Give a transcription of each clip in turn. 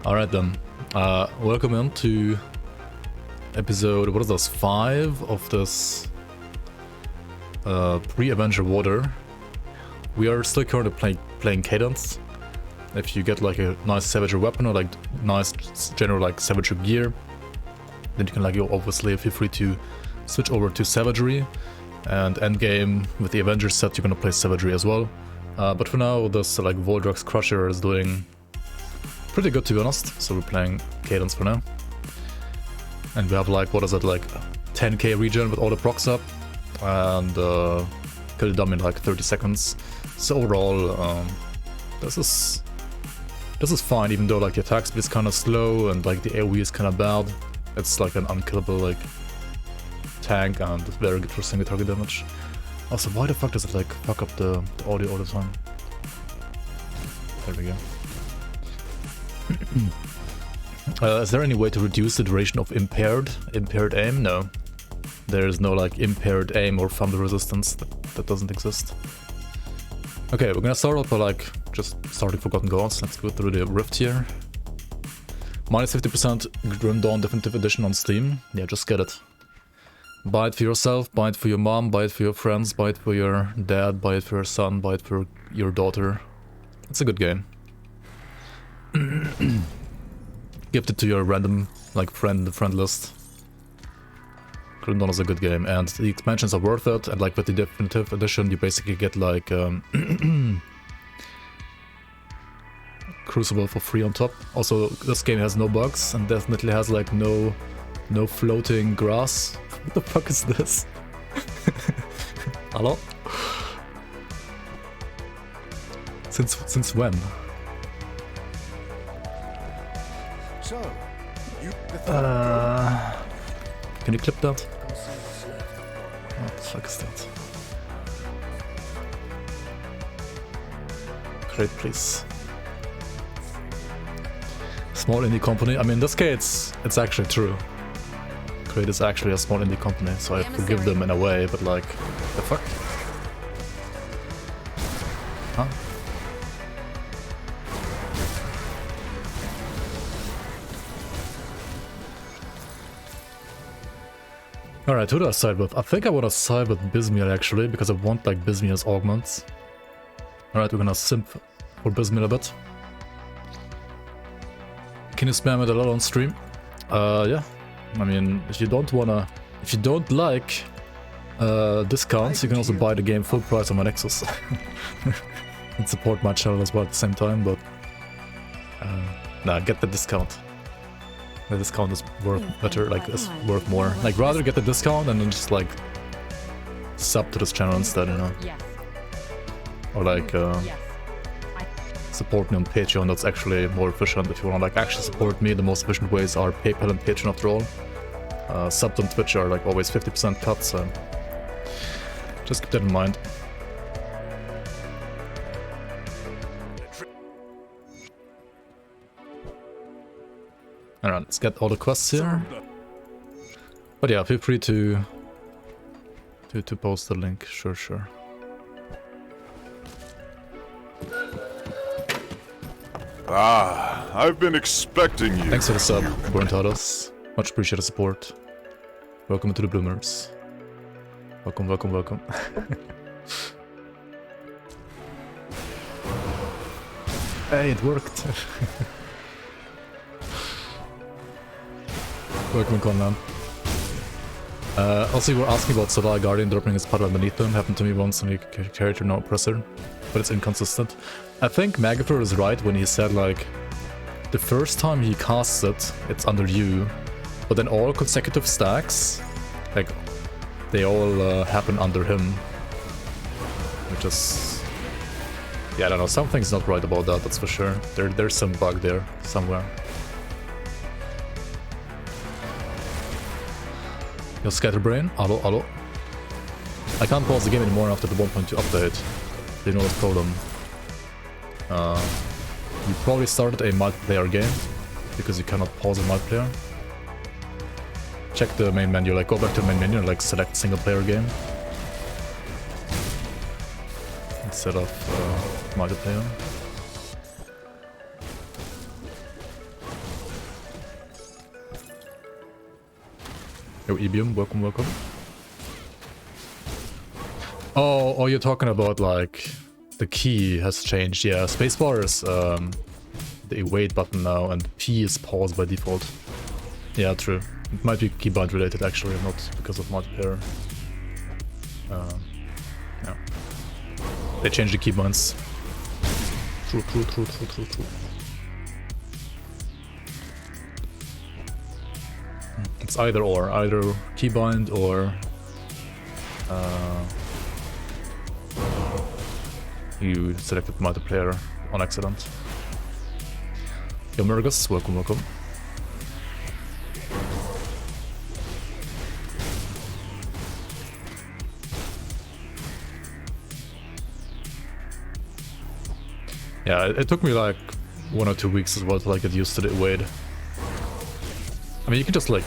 Alright then, welcome into episode, what is this, 5 of this pre-Avenger water. We are still currently playing Cadence. If you get like a nice Savager weapon or like nice general like Savager gear, then you can like obviously feel free to switch over to Savagery, and endgame with the Avenger set you're gonna play Savagery as well. But for now this like Voldrak's Crusher is doing pretty good, to be honest, so we're playing Cadence for now. And we have like, what is it, like 10k regen with all the procs up, and kill the dummy in like 30 seconds. So overall, this is fine, even though like the attack speed is kind of slow and like the AoE is kind of bad. It's like an unkillable like tank and very good for single target damage. Also, why the fuck does it like fuck up the audio all the time? There we go. Is there any way to reduce the duration of impaired aim? No. There is no like impaired aim or fumble resistance. That doesn't exist. Okay, we're gonna start off by like just starting Forgotten Gods. Let's go through the rift here. Minus 50% Grim Dawn Definitive Edition on Steam. Yeah, just get it. Buy it for yourself, buy it for your mom, buy it for your friends, buy it for your dad, buy it for your son, buy it for your daughter. It's a good game. Gift it to your random like friend in the friend list. Grim Dawn is a good game, and the expansions are worth it. And like with the definitive edition, you basically get like Crucible for free on top. Also, this game has no bugs and definitely has like no floating grass. What the fuck is this? Hello? Since when? So, can you clip that? What the fuck is that? Great, please. Small indie company. I mean, in this case, it's actually true. Crate is actually a small indie company, so I forgive them in a way, but like, the fuck? Huh? Alright, who do I side with? I think I want to side with Bismuth actually, because I want like Bismuth's augments. Alright, we're gonna simp for Bismuth a bit. Can you spam it a lot on stream? Yeah. I mean, if you don't like discounts, you can also buy the game full price on my Nexus. And support my channel as well at the same time, but nah, get the discount. The discount is worth better, like it's worth more. Like rather get the discount and then just like sub to this channel instead, you know. Or like support me on Patreon. That's actually more efficient. If you want to like actually support me, the most efficient ways are PayPal and Patreon after all. Subs on Twitch are like always 50% cut, so just keep that in mind. Alright, let's get all the quests here. But yeah, feel free to post the link, sure. Ah, I've been expecting you. Thanks for the sub, Burnt. Much appreciated support. Welcome to the Bloomers. Welcome. Hey, it worked. Welcome, man. Also, you were asking about Solar Guardian dropping his puddle beneath them. Happened to me once on a character, no oppressor, but it's inconsistent. I think Magafor is right when he said like the first time he casts it, it's under you, but then all consecutive stacks, like they all happen under him, which is, yeah, I don't know. Something's not right about that. That's for sure. There's some bug there somewhere. Yo, Scatterbrain, hello. I can't pause the game anymore after the 1.2 update. You know the problem. You probably started a multiplayer game, because you cannot pause a multiplayer. Check the main menu, like go back to the main menu and like select single player game. Instead of multiplayer. Yo, Ibium, welcome, welcome. Oh, you're talking about like the key has changed. Yeah, spacebar is the evade button now, and P is pause by default. Yeah, true. It might be keybind related actually, not because of multiplayer. Yeah. They changed the keybinds. True. It's either keybind or you selected multiplayer on accident. Yo, Murgus, welcome. Yeah, it took me like 1 or 2 weeks as well to like get used to the evade. I mean, you can just like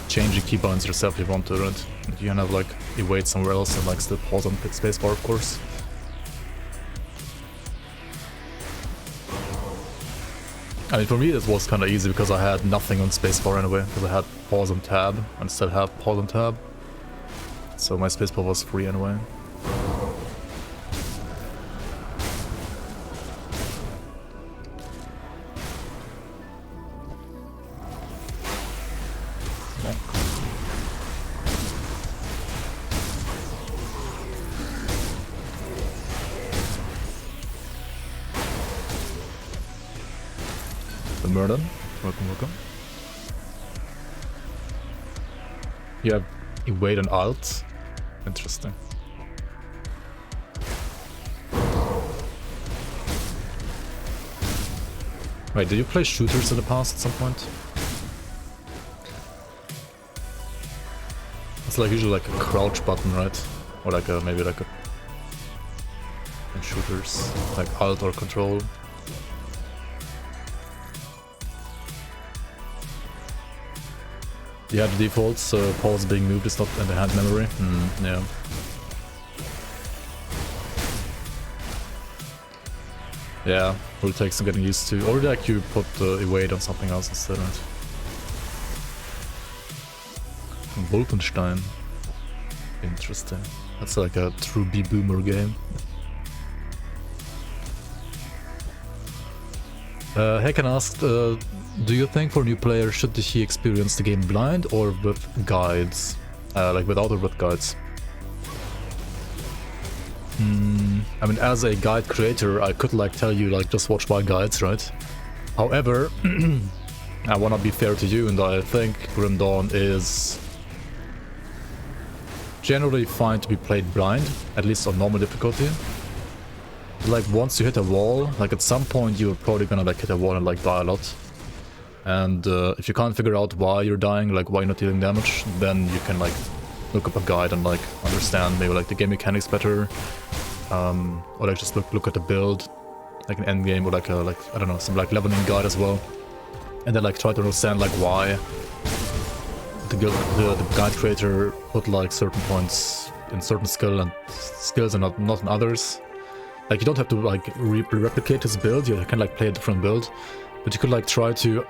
change the keybinds yourself if you want to, right? You can have like evade somewhere else and like still pause on spacebar, of course. I mean, for me this was kind of easy because I had nothing on spacebar anyway, because I had pause on tab and still have pause on tab. So my spacebar was free anyway. Murder, welcome. You have evade and alt. Interesting. Wait, did you play shooters in the past at some point? It's like usually like a crouch button, right? Or like maybe like a in shooters, like alt or control. Yeah, the defaults, pause being moved is not in the hand memory. Yeah. Yeah, will take some getting used to. Or like you put evade on something else instead, right? Wolfenstein. Interesting. That's like a true B-boomer game. Hakan asked, do you think for new players should he experience the game blind or with guides? Like without or with guides? I mean, as a guide creator, I could like tell you like just watch my guides, right? However, I wanna be fair to you, and I think Grim Dawn is generally fine to be played blind, at least on normal difficulty. Like once you hit a wall, like at some point you're probably gonna like hit a wall and like die a lot. And if you can't figure out why you're dying, like why you're not dealing damage, then you can like look up a guide and like understand maybe like the game mechanics better, or like just look at the build, like an endgame, or like a I don't know, some like leveling guide as well, and then like try to understand like why the guide creator put like certain points in certain skills and not in others. Like you don't have to like replicate his build, you can like play a different build, but you could like try to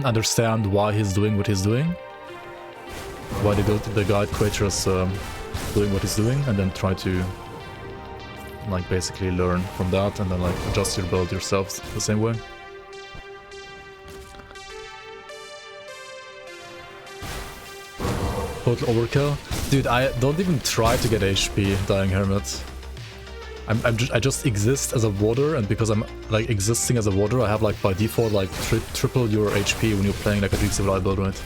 understand why he's doing what he's doing, why the guide creator is doing what he's doing, and then try to like basically learn from that and then like adjust your build yourself the same way. Total overkill? Dude, I don't even try to get HP Dying Hermit. I just exist as a warder, and because I'm like existing as a warder, I have like by default like triple your HP when you're playing like a Greek Civil build, right?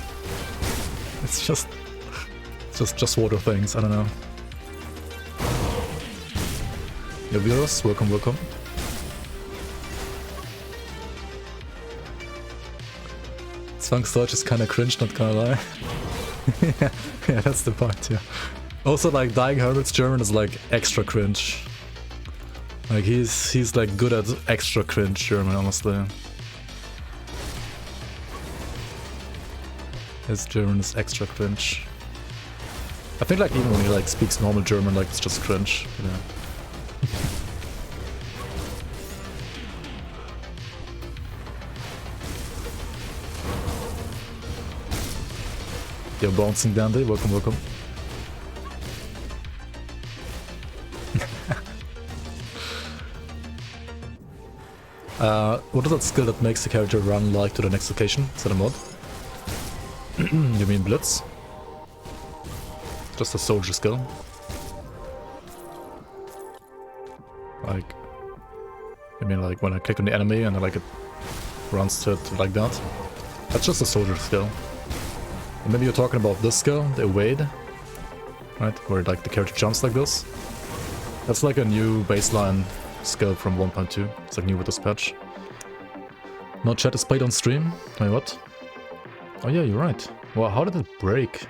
It's just warder things, I don't know. Yo, Virus, welcome. Zwangsdeutsch is kinda cringe, not gonna lie. yeah, that's the point, yeah. Also, like, Dying Hermit's German is like extra cringe. Like, he's like good at extra cringe German, honestly. His German is extra cringe. I think like even when he like speaks normal German, like it's just cringe, yeah. You're bouncing dandy, welcome, welcome. What is that skill that makes the character run like to the next location? Is that a mod? You mean Blitz? Just a soldier skill. Like, I mean like when I click on the enemy and like it runs to it like that. That's just a soldier skill. And maybe you're talking about this skill, the evade, right? Where like the character jumps like this. That's like a new baseline skill from 1.2. It's like new with this patch. No chat is played on stream. Wait, what? Oh yeah, you're right. Wow, how did it break?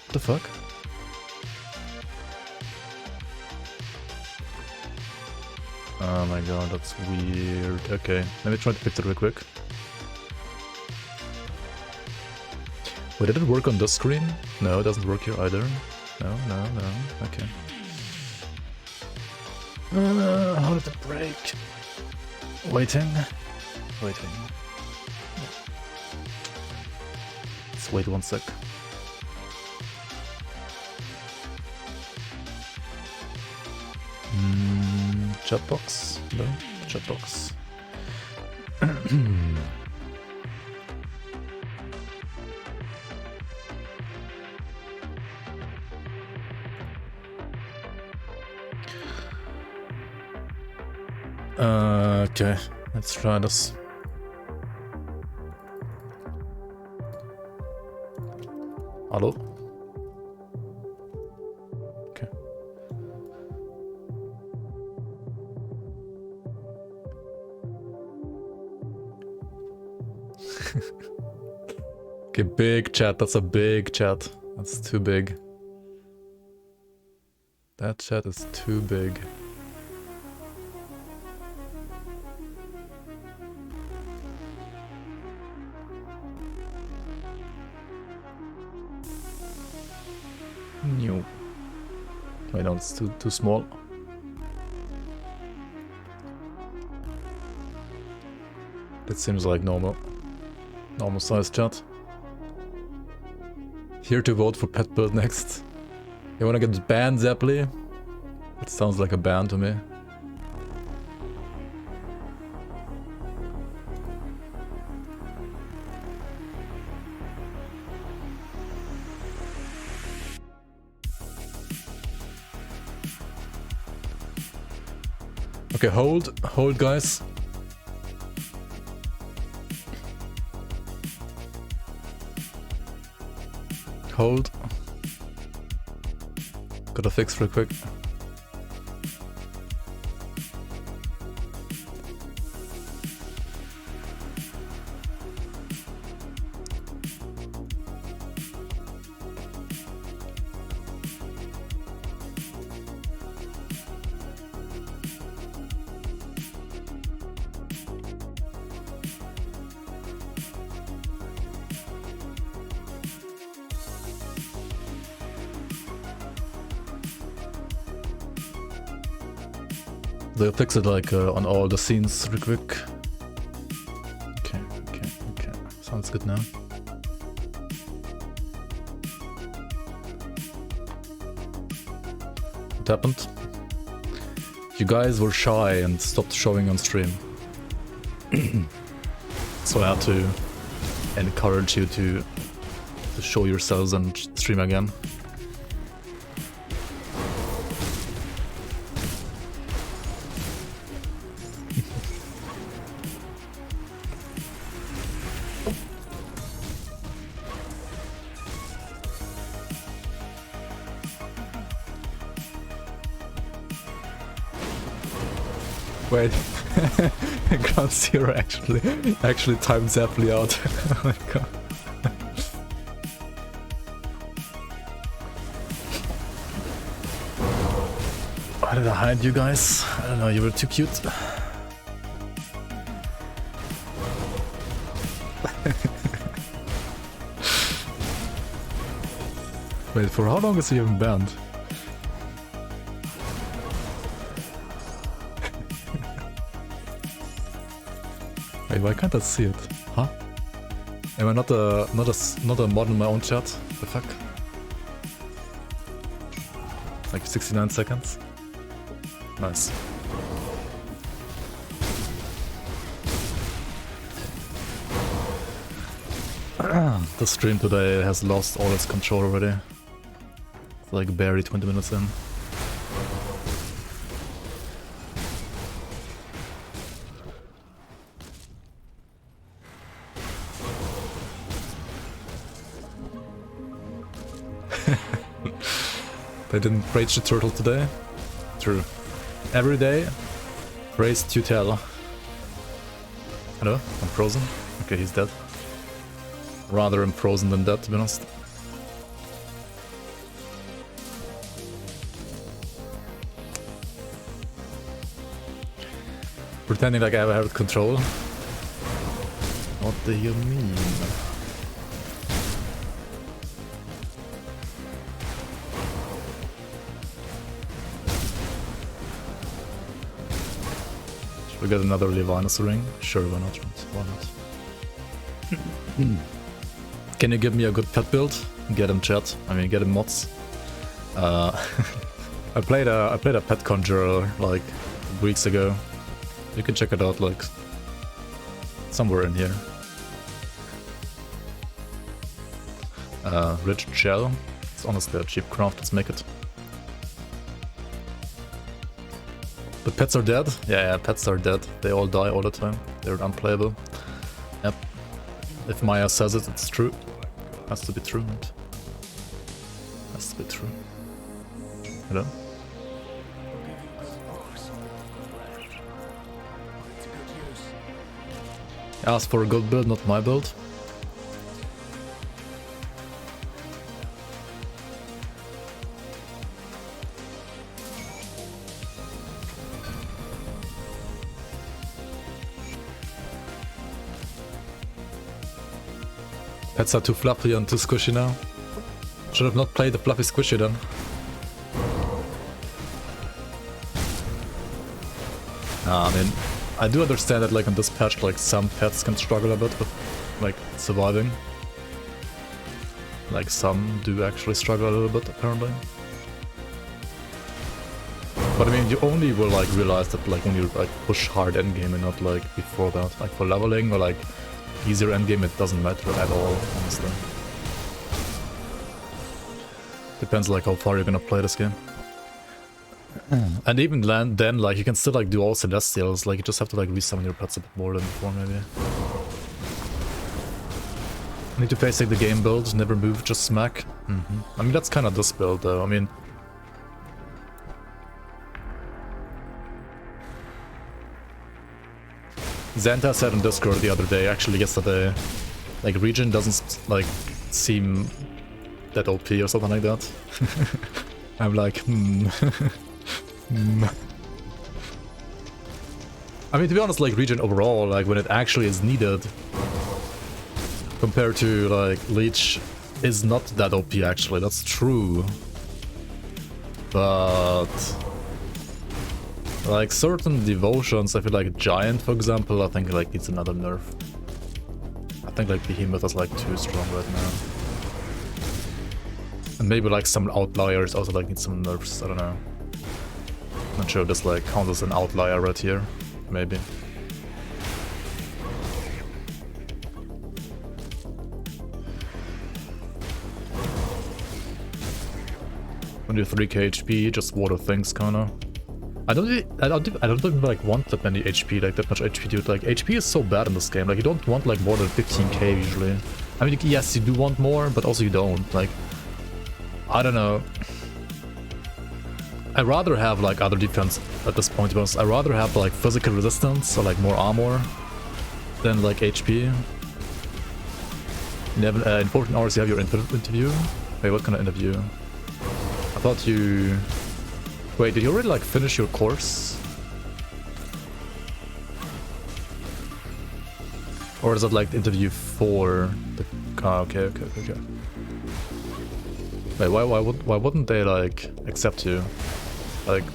What the fuck? Oh my god, that's weird. Okay, let me try to fix it real quick. Wait, did it work on this screen? No, it doesn't work here either. No, no, no. Okay. How did it break? Waiting. Waiting. Let's wait 1 sec. Chat box? No, chat box. Okay, let's try this. Hello? Okay. Okay, big chat. That's a big chat. That's too big. That chat is too big. New. Wait, no, it's too small. That seems like normal size chat. Here to vote for pet build next. You wanna get banned, Zeppeli? That sounds like a ban to me. Okay, hold guys. Hold. Gotta fix real quick. They'll fix it like on all the scenes real quick. Okay. Sounds good now. What happened? You guys were shy and stopped showing on stream. So I had to encourage you to show yourselves and stream again. Wait, Ground Zero actually timed Zeppeli out. Oh my god. Why did I hide you guys? I don't know, you were too cute. Wait, for how long is he even banned? Wait, why can't I see it? Huh? Am I not a mod in my own chat? The fuck? Like 69 seconds. Nice. The stream today has lost all its control already. It's like barely 20 minutes in. They didn't rage the turtle today? True. Every day, raise to tell. Hello? I'm frozen? Okay, he's dead. Rather I'm frozen than dead, to be honest. Pretending like I have control. What do you mean? Should we get another Levinus ring? Sure, why not? Why not? Can you give me a good pet build? Get him chat. I mean, get him mods. I played a pet conjurer like weeks ago. You can check it out like somewhere in here. Rich gel. It's honestly a cheap craft. Let's make it. The pets are dead? Yeah, pets are dead. They all die all the time. They're unplayable. Yep. If Maya says it, it's true. Has to be true. Has to be true. Hello? Ask for a good build, not my build. Pets are too fluffy and too squishy now. Should have not played the fluffy squishy then. I mean, I do understand that like on this patch like some pets can struggle a bit with like surviving. Like some do actually struggle a little bit apparently. But I mean, you only will like realize that like when you like push hard endgame and not like before that. Like for leveling or like easier endgame, it doesn't matter at all, honestly. Depends like how far you're gonna play this game. And even then, like you can still like do all celestials, like you just have to like resummon your pets a bit more than before maybe. Need to face like the game build, never move, just smack. I mean that's kind of this build though, I mean... Xanta said on Discord the other day, actually yesterday, like Regen doesn't like seem that OP or something like that. I'm like, I mean, to be honest, like Regen overall, like when it actually is needed, compared to like Leech, is not that OP actually, that's true. But... like certain devotions, I feel like Giant, for example, I think like needs another nerf. I think like Behemoth is like too strong right now. And maybe like some outliers also like need some nerfs, I don't know. Not sure if this like counts as an outlier right here, maybe. When you're 3k HP, just water things kinda. I don't even like want that many HP, like that much HP, dude. Like HP is so bad in this game. Like you don't want like more than 15k usually. I mean, yes, you do want more, but also you don't. Like, I don't know. I'd rather have like other defense at this point, because I'd rather have like physical resistance or like more armor than like HP. You have, in 14 hours you have your interview. Wait, what kind of interview? I thought you... Wait, did you already like finish your course? Or is that like interview for the... Ah, okay. Wait, why wouldn't they like accept you? Like,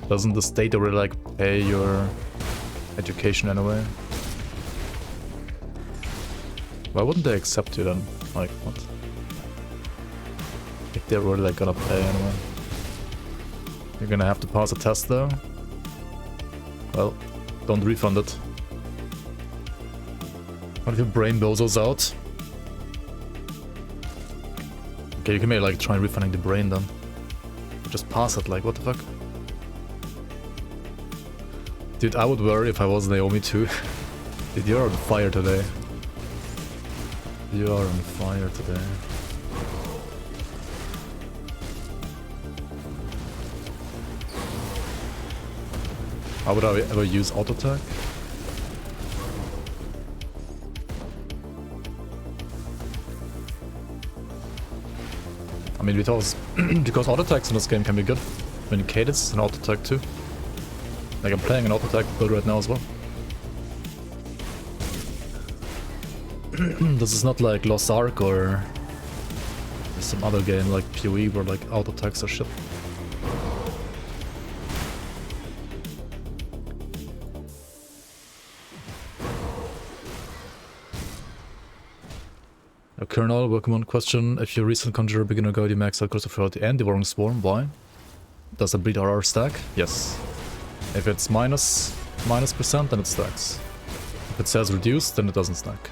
doesn't the state already like pay your education anyway? Why wouldn't they accept you then? Like, what? If they're really like gonna pay anyway. You're gonna have to pass a test though. Well, don't refund it. What if your brain bozos out? Okay, you can maybe like try refunding the brain then. Just pass it, like what the fuck? Dude, I would worry if I was Naomi too. Dude, you're on fire today. You are on fire today. How would I ever use auto attack? I mean, because auto attacks in this game can be good. I mean, Cadence is an auto attack too. Like, I'm playing an auto attack build right now as well. This is not like Lost Ark or some other game like PoE where like auto attacks are shit. Colonel, welcome on question. If your recent Conjurer beginner guide you max out Crucifer at the end, Devouring Swarm, why? Does it bleed RR stack? Yes. If it's minus percent, then it stacks. If it says reduced, then it doesn't stack.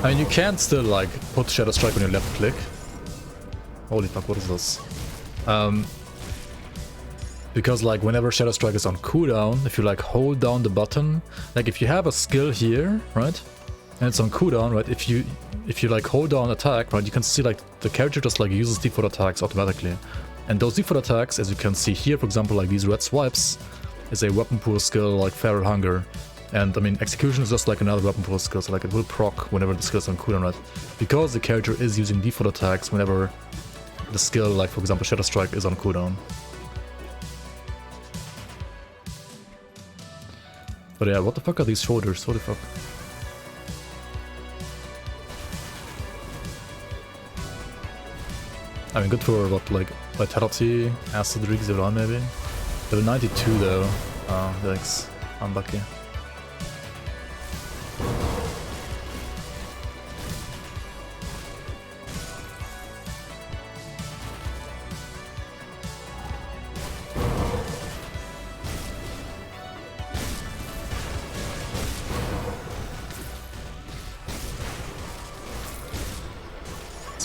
I mean, you can still like put Shadow Strike on your left click. Holy fuck, what is this? Because like whenever Shadow Strike is on cooldown, if you like hold down the button, like if you have a skill here, right, and it's on cooldown, right, if you like hold down attack, right, you can see like the character just like uses default attacks automatically. And those default attacks, as you can see here, for example, like these red swipes, is a weapon pool skill like Feral Hunger. And I mean, Execution is just like another weapon pool skill, so like it will proc whenever the skill is on cooldown, right? Because the character is using default attacks whenever the skill, like for example Shadow Strike, is on cooldown. But yeah, what the fuck are these shoulders? What the fuck? I mean, good for what, like Vitality, Acid Re-Xeron maybe? Level 92 though. Thanks. Unlucky.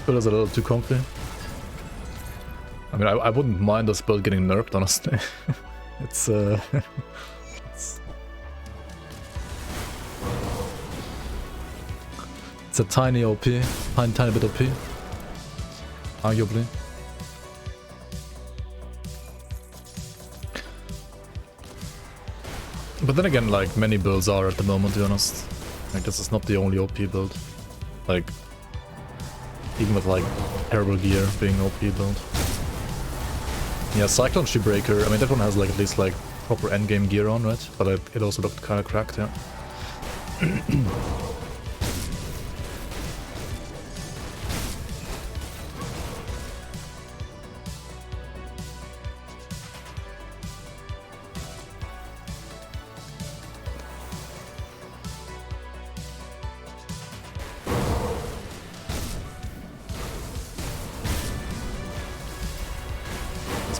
Build is a little too comfy. I mean, I wouldn't mind this build getting nerfed, honestly. it's it's a tiny OP, tiny bit OP, arguably. But then again, like many builds are at the moment, to be honest. Like this is not the only OP build. Like. Even with like terrible gear being OP build. Yeah, Cyclone Shipbreaker, I mean that one has like at least like proper endgame gear on, right? But it also looked kinda cracked, yeah.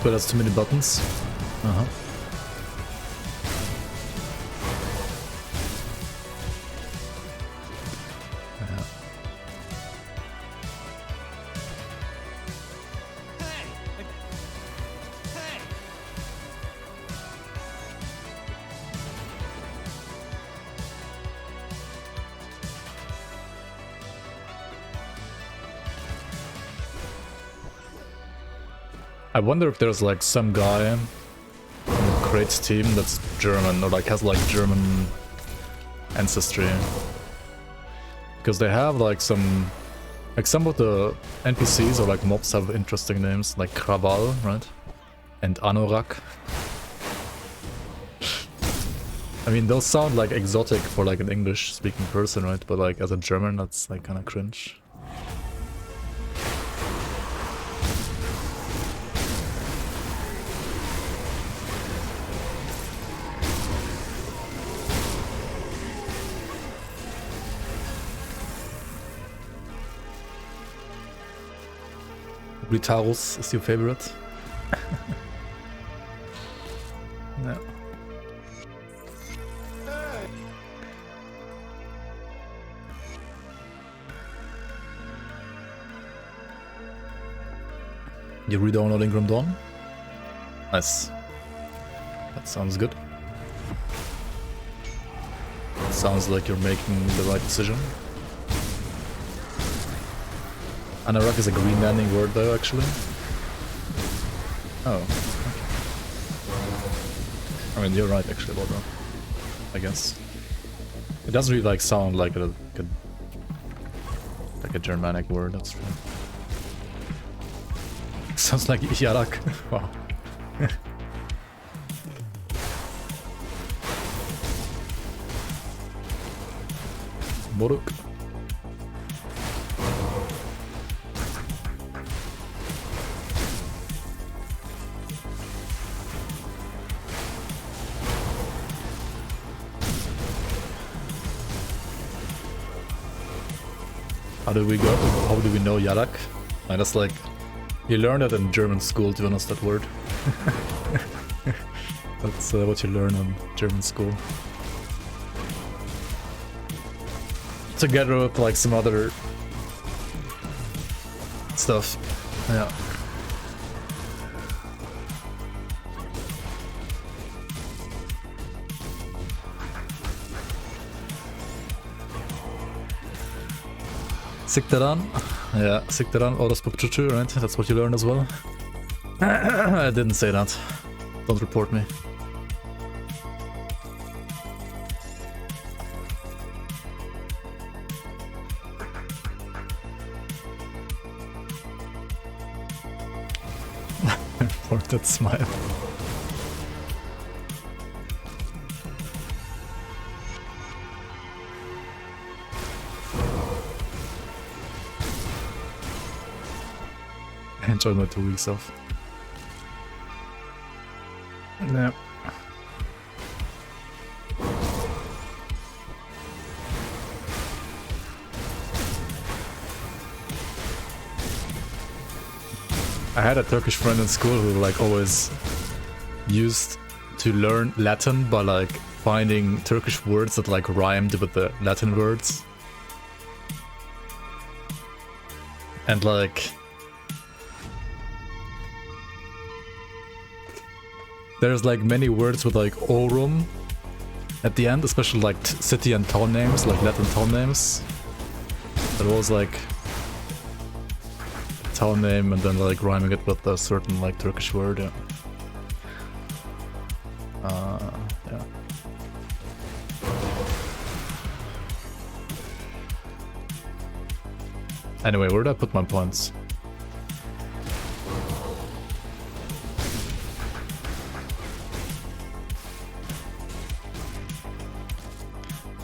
But that's too many buttons. Uh-huh. Yeah. I wonder if there's like some guy on the Crates team that's German or like has like German ancestry. Because they have like some of the NPCs or like mobs have interesting names like Krawall, right? And Anorak. I mean, those sound like exotic for like an English speaking person, right? But like as a German, that's like kind of cringe. Britarus is your favorite. No. You re-downloading Grim Dawn? Nice. That sounds good. Sounds like you're making the right decision. Anorak is a green landing word though, actually. Oh. Okay. I mean, you're right actually about that, I guess. It doesn't really like sound like a Germanic word, that's true. Sounds like Heretic. Wow. Moruk. How do we go? How do we know Yarak? And that's like, you learn it in German school, to be honest, that word. That's what you learn in German school. Together with like some other stuff. Yeah. Siktaran? Yeah, Siktaran or Spokchuchu, right? That's what you learn as well. I didn't say that. Don't report me. For that smile. I enjoyed my 2 weeks off. Yeah. I had a Turkish friend in school who like always used to learn Latin by like finding Turkish words that like rhymed with the Latin words. And like there's like many words with like orum at the end, especially like city and town names, like Latin town names. There was like town name and then like rhyming it with a certain like Turkish word, yeah. Yeah. Anyway, where did I put my points?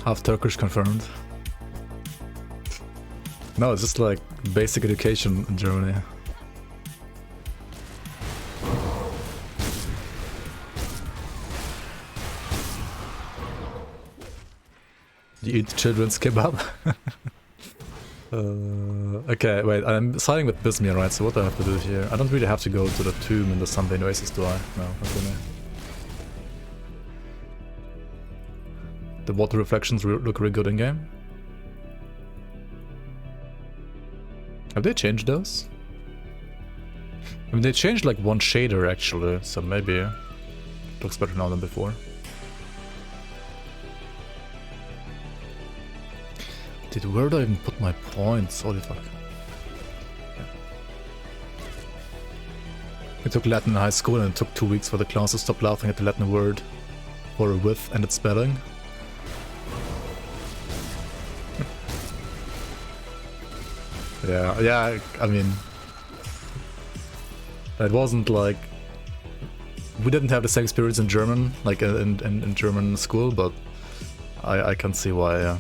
Half Turkish confirmed. No, it's just like basic education in Germany. You eat children's kebab? Okay, wait, I'm siding with Bismir, right? So what do I have to do here? I don't really have to go to the tomb in the Sunday Oasis, do I? No, not really. The water reflections look really good in game. Have they changed those? I mean, they changed like one shader actually, so maybe it looks better now than before. Where did I even put my points? Holy fuck. I took Latin in high school and it took 2 weeks for the class to stop laughing at the Latin word or with and its spelling. Yeah, I mean, it wasn't like, we didn't have the same experience in German, like in German school, but I can see why, yeah.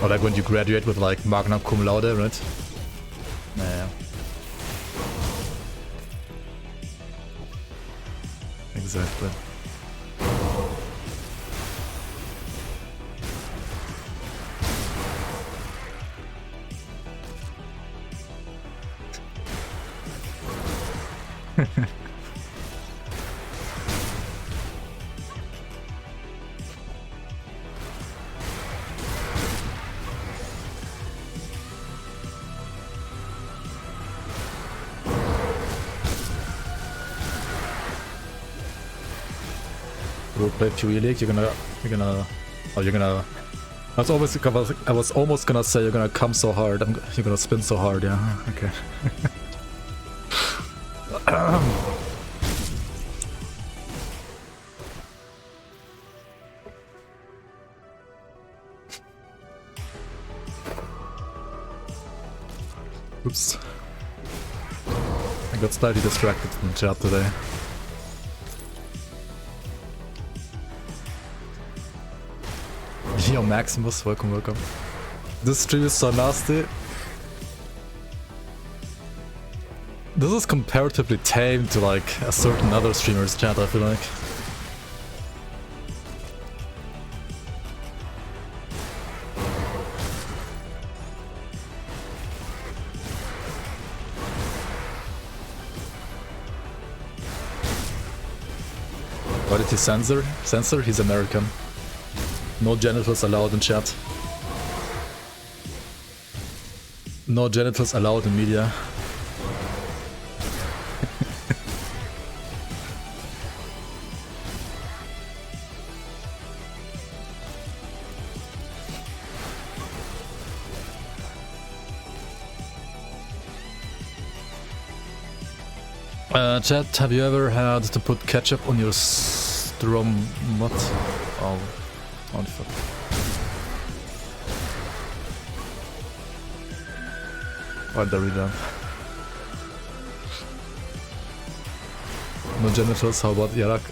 Or like when you graduate with like magna cum laude, right? Yeah. Exactly. We'll play Fury League. You're gonna. I was almost gonna say you're gonna come so hard. You're gonna spin so hard. Yeah. Okay. Oops. I got slightly distracted from the chat today. Yo, Maximus, welcome, welcome. This stream is so nasty. This is comparatively tame to like a certain other streamer's chat, I feel like. Why did he censor? Censor? He's American. No genitals allowed in chat. No genitals allowed in media. Chat, have you ever had to put ketchup on your strom? What? Oh, fuck. Why'd I read that? No genitals, how about Yarak?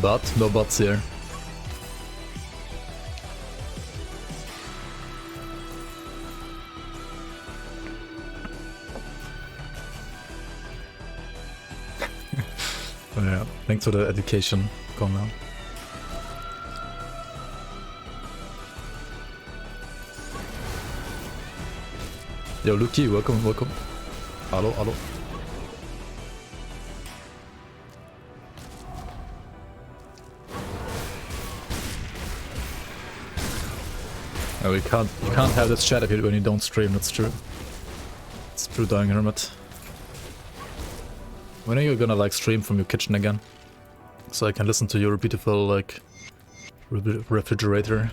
But, no buts here. Oh yeah, thanks for the education, come now. Yo, Luki, welcome, welcome. Hello, hello. No, you can't have this chat when you don't stream, that's true. It's true, Dying Hermit. When are you gonna like stream from your kitchen again? So I can listen to your beautiful like refrigerator.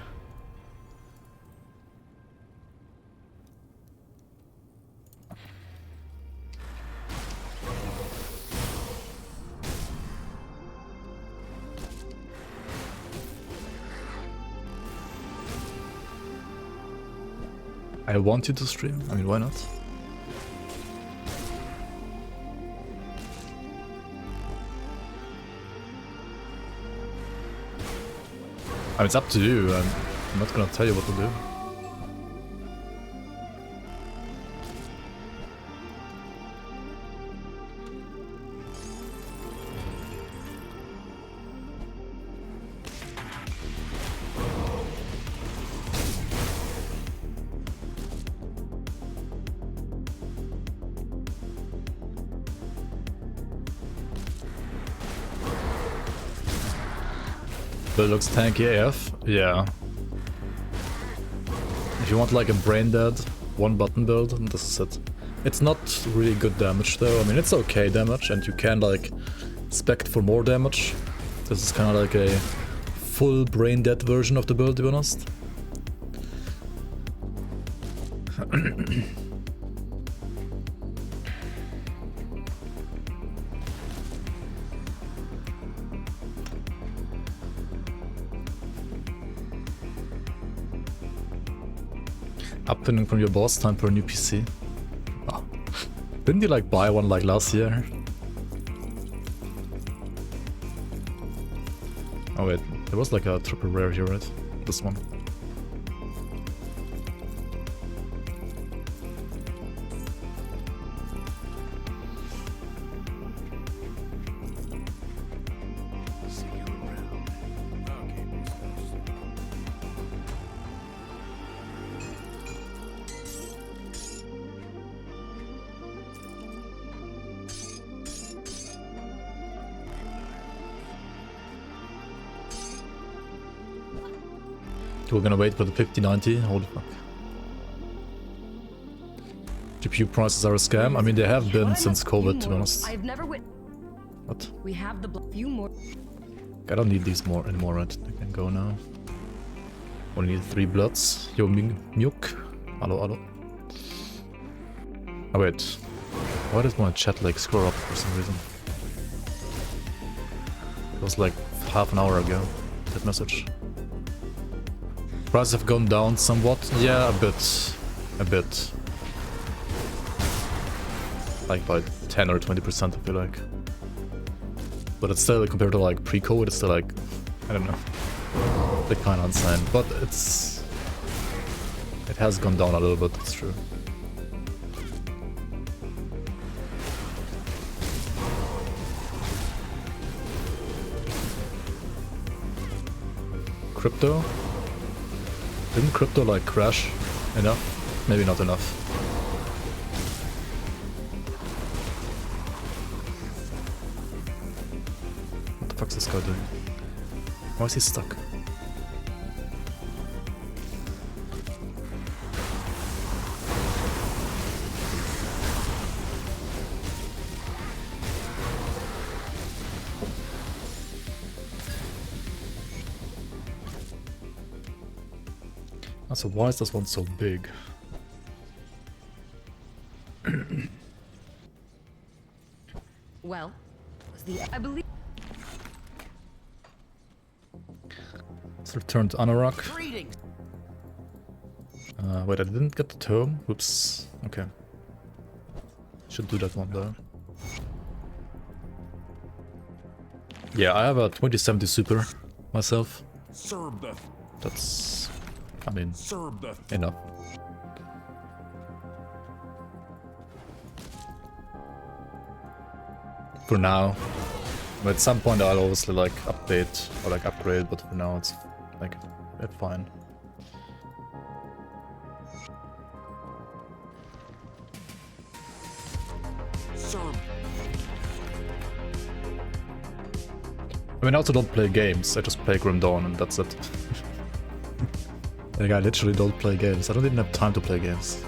I want you to stream, I mean, why not? I mean, it's up to you, I'm not gonna tell you what to do. It looks tanky AF, yeah. If you want like a brain dead, one button build, this is it. It's not really good damage though, I mean it's okay damage and you can like spec for more damage. This is kind of like a full brain dead version of the build, to be honest. Upending from your boss, time for a new PC. Oh. Didn't you like buy one like last year? Oh wait, there was like a triple rare here, right? This one. We're gonna wait for the 5090. Holy fuck. GPU prices are a scam. I mean, they have been since COVID, to be honest. I've never What? We have the few more. I don't need these more anymore, right? I can go now. Only need 3 bloods. Yo, Mjuk. Hello, hello. Oh, wait. Why does my chat like scroll up for some reason? It was like half an hour ago, that message. Prices have gone down somewhat. Yeah, a bit. A bit. Like by 10 or 20%, I feel like. But it's still, compared to like pre-COVID, it's still like, I don't know. A bit kind of insane. But it's... It has gone down a little bit, it's true. Crypto? Didn't crypto like crash enough? Maybe not enough. What the fuck's this guy doing? Why is he stuck? So why is this one so big? Well, I believe. Let's return to Anorak. Wait, I didn't get the tome. Oops. Okay. Should do that one though. Yeah, I have a 2070 Super myself. That's, I mean, enough. For now. But at some point I'll obviously like update or like upgrade, but for now it's like fine. I mean, I also don't play games, I just play Grim Dawn and that's it. Like, I literally don't play games, I don't even have time to play games.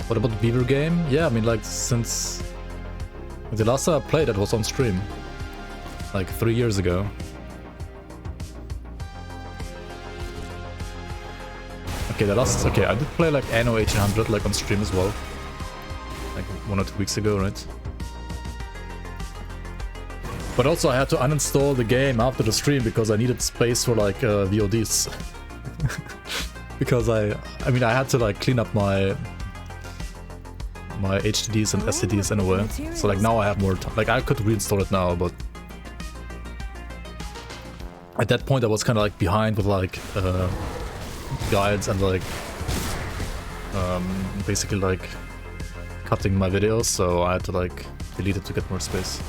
What about the Beaver game? Yeah, I mean, like, since... The last time I played it was on stream. Like, 3 years ago. Okay, okay, I did play like Anno 1800 like on stream as well. Like 1 or 2 weeks ago, right? But also I had to uninstall the game after the stream because I needed space for like VODs. Because I mean I had to like clean up my HDDs and SSDs anyway. So like now I have more time. Like I could reinstall it now, but at that point I was kind of like behind with like guides and like basically like cutting my videos, so I had to like delete it to get more space.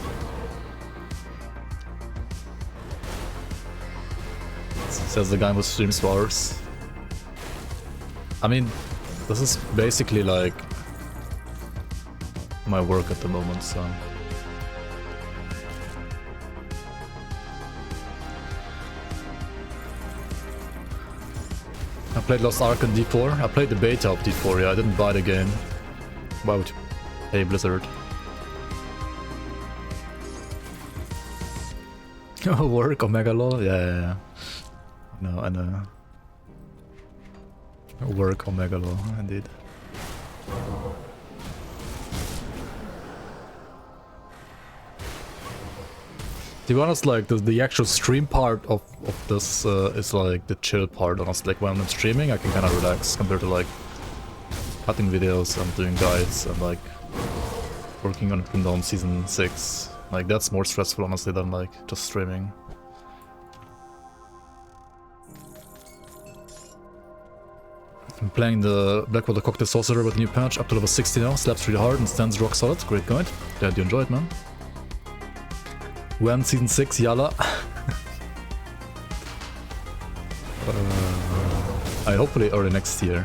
Says the guy with streams for hours. I mean, this is basically like my work at the moment, so. I played Lost Ark on D4. I played the beta of D4, yeah, I didn't buy the game. Why would you pay Blizzard? Work Omega Law? Yeah. No, I know. Work Omega Law, indeed. To be honest, like the actual stream part of this is like the chill part. Honestly, like when I'm streaming, I can kind of relax compared to like cutting videos and doing guides and like working on Kingdom Season 6. Like, that's more stressful, honestly, than, like, just streaming. I'm playing the Blackwater Cocktail Sorcerer with a new patch, up to level 60 now, slaps really hard and stands rock solid. Great guide. Glad you enjoyed, man. When Season 6, Yalla. Hopefully early next year.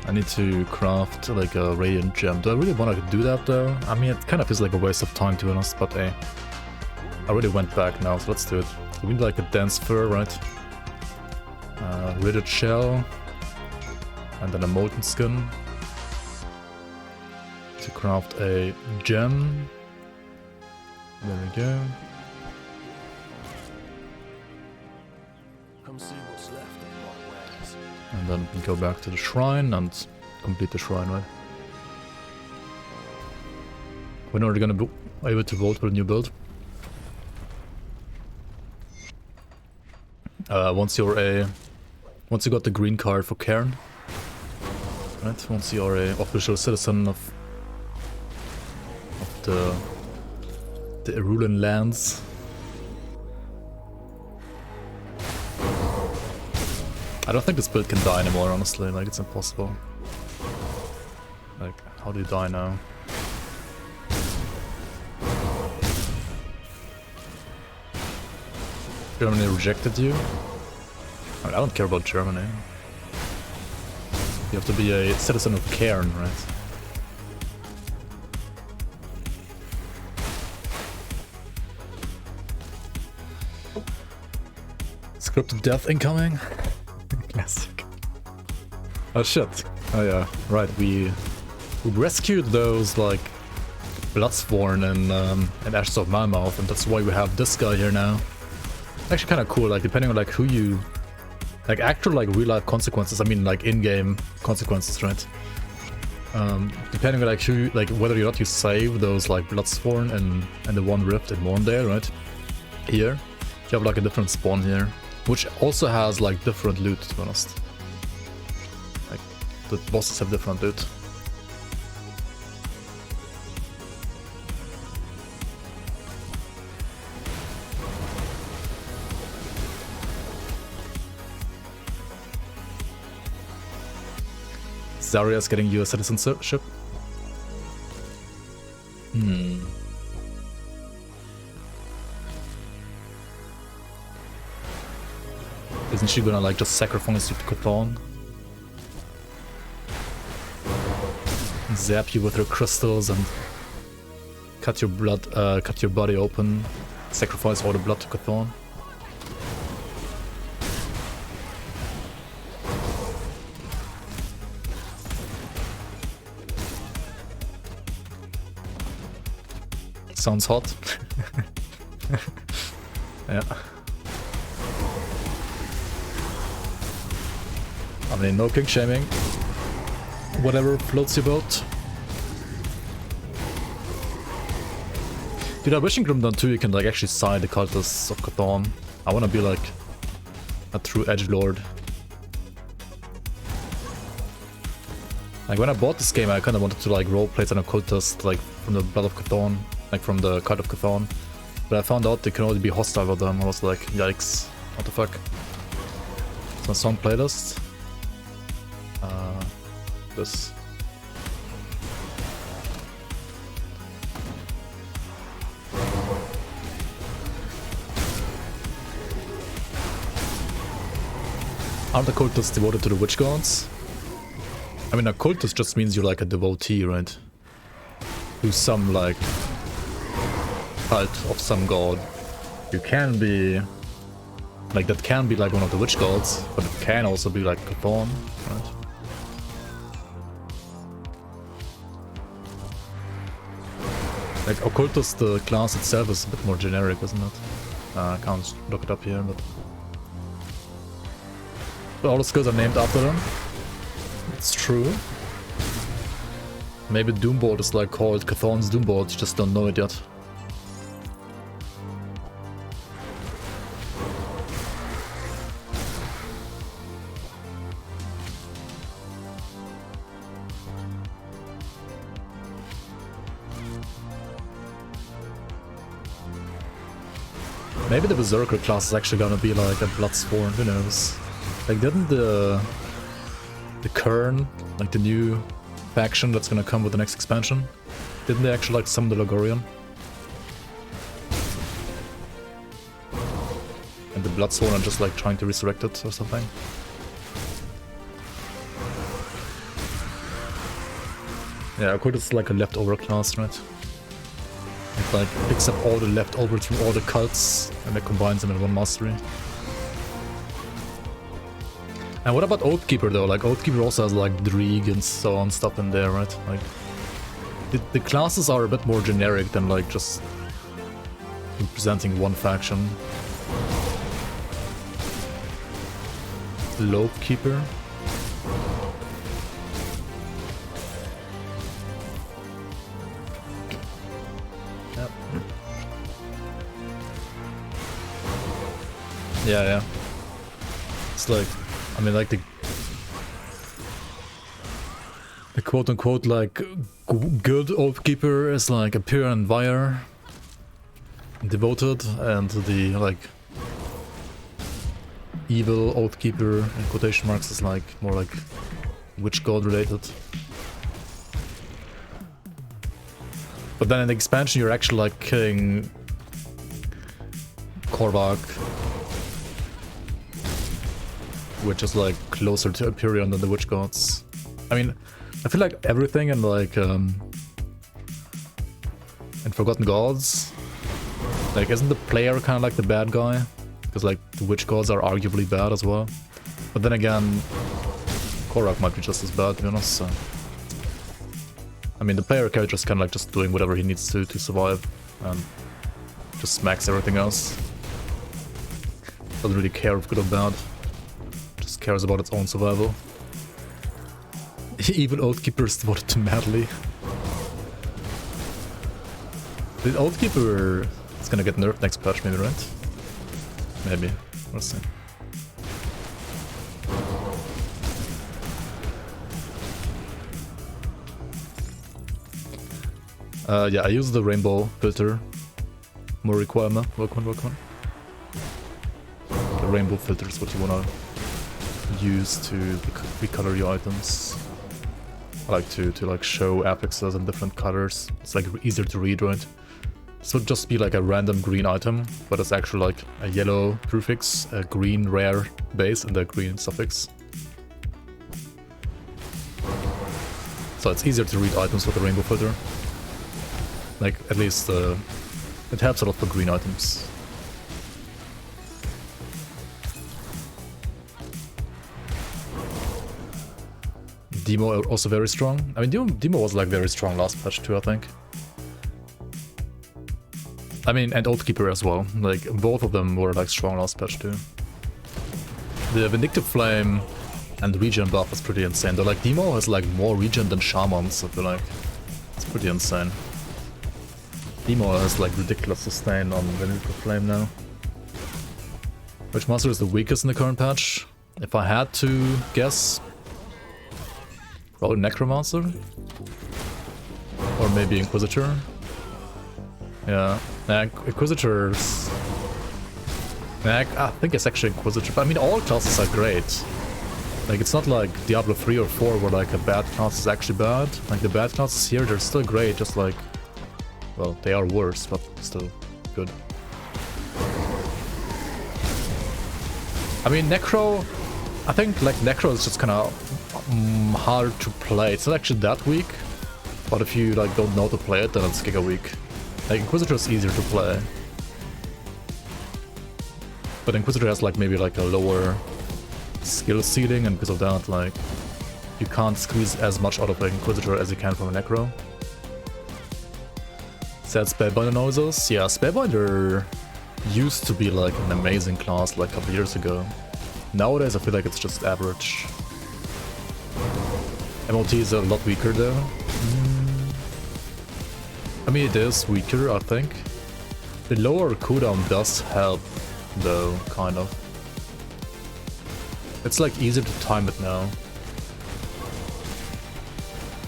I need to craft like a Radiant Gem. Do I really want to do that though? I mean, it kind of feels like a waste of time to be honest, but hey. I already went back now, so let's do it. We need like a dense fur, right? Rigid shell. And then a molten skin. To craft a gem. There we go. Come see what's left of my wares. And then we go back to the shrine and complete the shrine, right? When are we gonna be able to vote for a new build? Once you got the green card for Cairn, right? Once you're a official citizen of the Irulan lands. I don't think this build can die anymore, honestly. Like, it's impossible. Like, how do you die now? Germany rejected you? I mean, I don't care about Germany. You have to be a citizen of Cairn, right? Scripted death incoming? Classic. Oh shit. Oh yeah, right, we rescued those, like, Bloodsworn and Ashes of Malmouth, and that's why we have this guy here now. Actually kind of cool, like, depending on, like, who you... Like, actual, like, real-life consequences, I mean, like, in-game consequences, right? Depending on, like, who, like, whether or not you save those, like, Bloodsworn and the One Rift in Morndale, right? Here, you have, like, a different spawn here. Which also has, like, different loot, to be honest. Like, the bosses have different loot. Zaria's getting US citizenship. Isn't she gonna, like, just sacrifice you to Cthulhu? And zap you with her crystals and cut your body open, sacrifice all the blood to Cthulhu? Sounds hot. Yeah. I mean, no king shaming. Whatever floats your boat. Dude, I wish in Grim Dawn 2 you can, like, actually side the cultists of Cthulhu. I wanna be like a true edgelord. Like, when I bought this game, I kinda wanted to, like, roleplay as an occultist, like, from the Blood of Cthulhu, like, from the Cult of Cthulhu. But I found out they can only be hostile with them. I was like, yikes, what the fuck. It's my song playlist. This. Aren't occultists devoted to the witch gods? I mean, occultist just means you're like a devotee, right? To some, like, cult of some god. You can be... Like, that can be like one of the witch gods, but it can also be like Cthulhu, right? Like, occultist, the class itself is a bit more generic, isn't it? I can't look it up here, but all the skills are named after them. It's true. Maybe Doombolt is, like, called Cthulhu's Doombolt, you just don't know it yet. Maybe the Berserker class is actually gonna be like a Bloodsworn, who knows? Like, didn't the Kern, like the new faction that's gonna come with the next expansion, didn't they actually like summon the Logorian? And the Bloodsworn are just like trying to resurrect it or something? Yeah, of course it's like a leftover class, right? It like picks up all the leftovers from all the cults and it combines them in one mastery. And what about Oathkeeper though? Like Oathkeeper also has like Dreeg and so on stuff in there, right? Like the classes are a bit more generic than like just representing one faction. Lopekeeper. Yep. Yeah. It's like, I mean, like the quote-unquote like good Oathkeeper is like a pure and Vire devoted, and the like evil Oathkeeper in quotation marks is like more like witch god related. But then in the expansion you're actually like killing Korvac, which is like closer to Empyrean than the witch gods. I mean, I feel like everything in like in Forgotten Gods, like isn't the player kind of like the bad guy? Because like the witch gods are arguably bad as well. But then again, Korvac might be just as bad, to be honest. So. I mean, the player character is kind of like just doing whatever he needs to survive and just smacks everything else. Doesn't really care if good or bad. Just cares about its own survival. Evil Oathkeeper is devoted to Madly. The Oathkeeper is gonna get nerfed next patch, maybe, right? Maybe. We'll see. Yeah, I use the rainbow filter. More requirement. Work on. The rainbow filter is what you wanna use to recolor your items. I like to like show affixes in different colors. It's like easier to read, right? This would just be like a random green item, but it's actually like a yellow prefix, a green rare base, and a green suffix. So it's easier to read items with the rainbow filter. Like, at least it helps a lot for green items. Demo also very strong. I mean, Demo was like very strong last patch too, I think. I mean, and Oathkeeper as well. Like, both of them were like strong last patch too. The Vindictive Flame and regen buff is pretty insane. Though, like, Demo has like more regen than Shamans, I feel like. It's pretty insane. Demo has like ridiculous sustain on Vindictive Flame now. Which monster is the weakest in the current patch? If I had to guess, probably Necromancer? Or maybe Inquisitor? Yeah, Inquisitors... I think it's actually Inquisitor, but I mean all classes are great. Like, it's not like Diablo 3 or 4 where like a bad class is actually bad. Like, the bad classes here, they're still great, just like... Well, they are worse, but still good. I mean, Necro... I think like Necro is just kind of hard to play. It's not actually that weak, but if you like don't know to play it, then it's giga weak. Like, Inquisitor is easier to play. But Inquisitor has like maybe like a lower skill ceiling, and because of that, like, you can't squeeze as much out of an Inquisitor as you can from a Necro. Sad Spellbinder noises. Yeah, Spellbinder used to be like an amazing class like a couple years ago. Nowadays I feel like it's just average. MOT is a lot weaker though. I mean, it is weaker, I think. The lower cooldown does help though, kind of. It's like easier to time it now.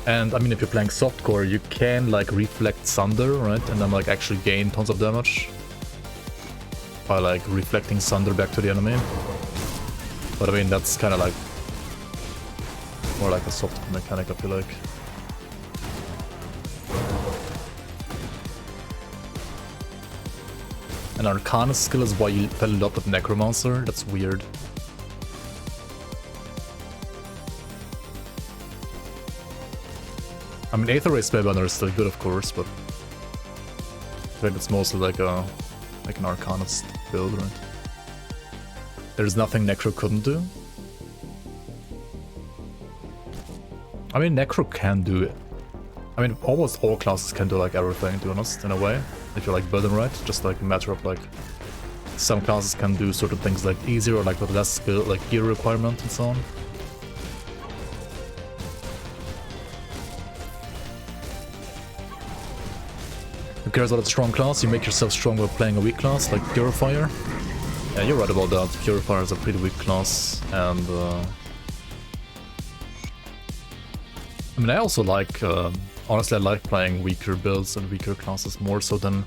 And I mean, if you're playing softcore, you can like reflect Sunder, right? And then like actually gain tons of damage. by like reflecting thunder back to the enemy. But I mean, that's kind of like more like a soft mechanic, I feel like. An Arcana skill is why you level up with Necromancer. That's weird. I mean, Aether Ray Spellbender is still good, of course, but I think it's mostly like an Arcanist build, right? There's nothing Necro couldn't do. I mean, Necro can do it. I mean, almost all classes can do like everything, to be honest, in a way. If you like build them right, just like a matter of like some classes can do certain things like easier or like with less skill, like gear requirement and so on. Who cares about a strong class? You make yourself strong by playing a weak class like Purifier. Yeah, you're right about that. Purifier is a pretty weak class, and I mean, I also like, honestly, I like playing weaker builds and weaker classes more so than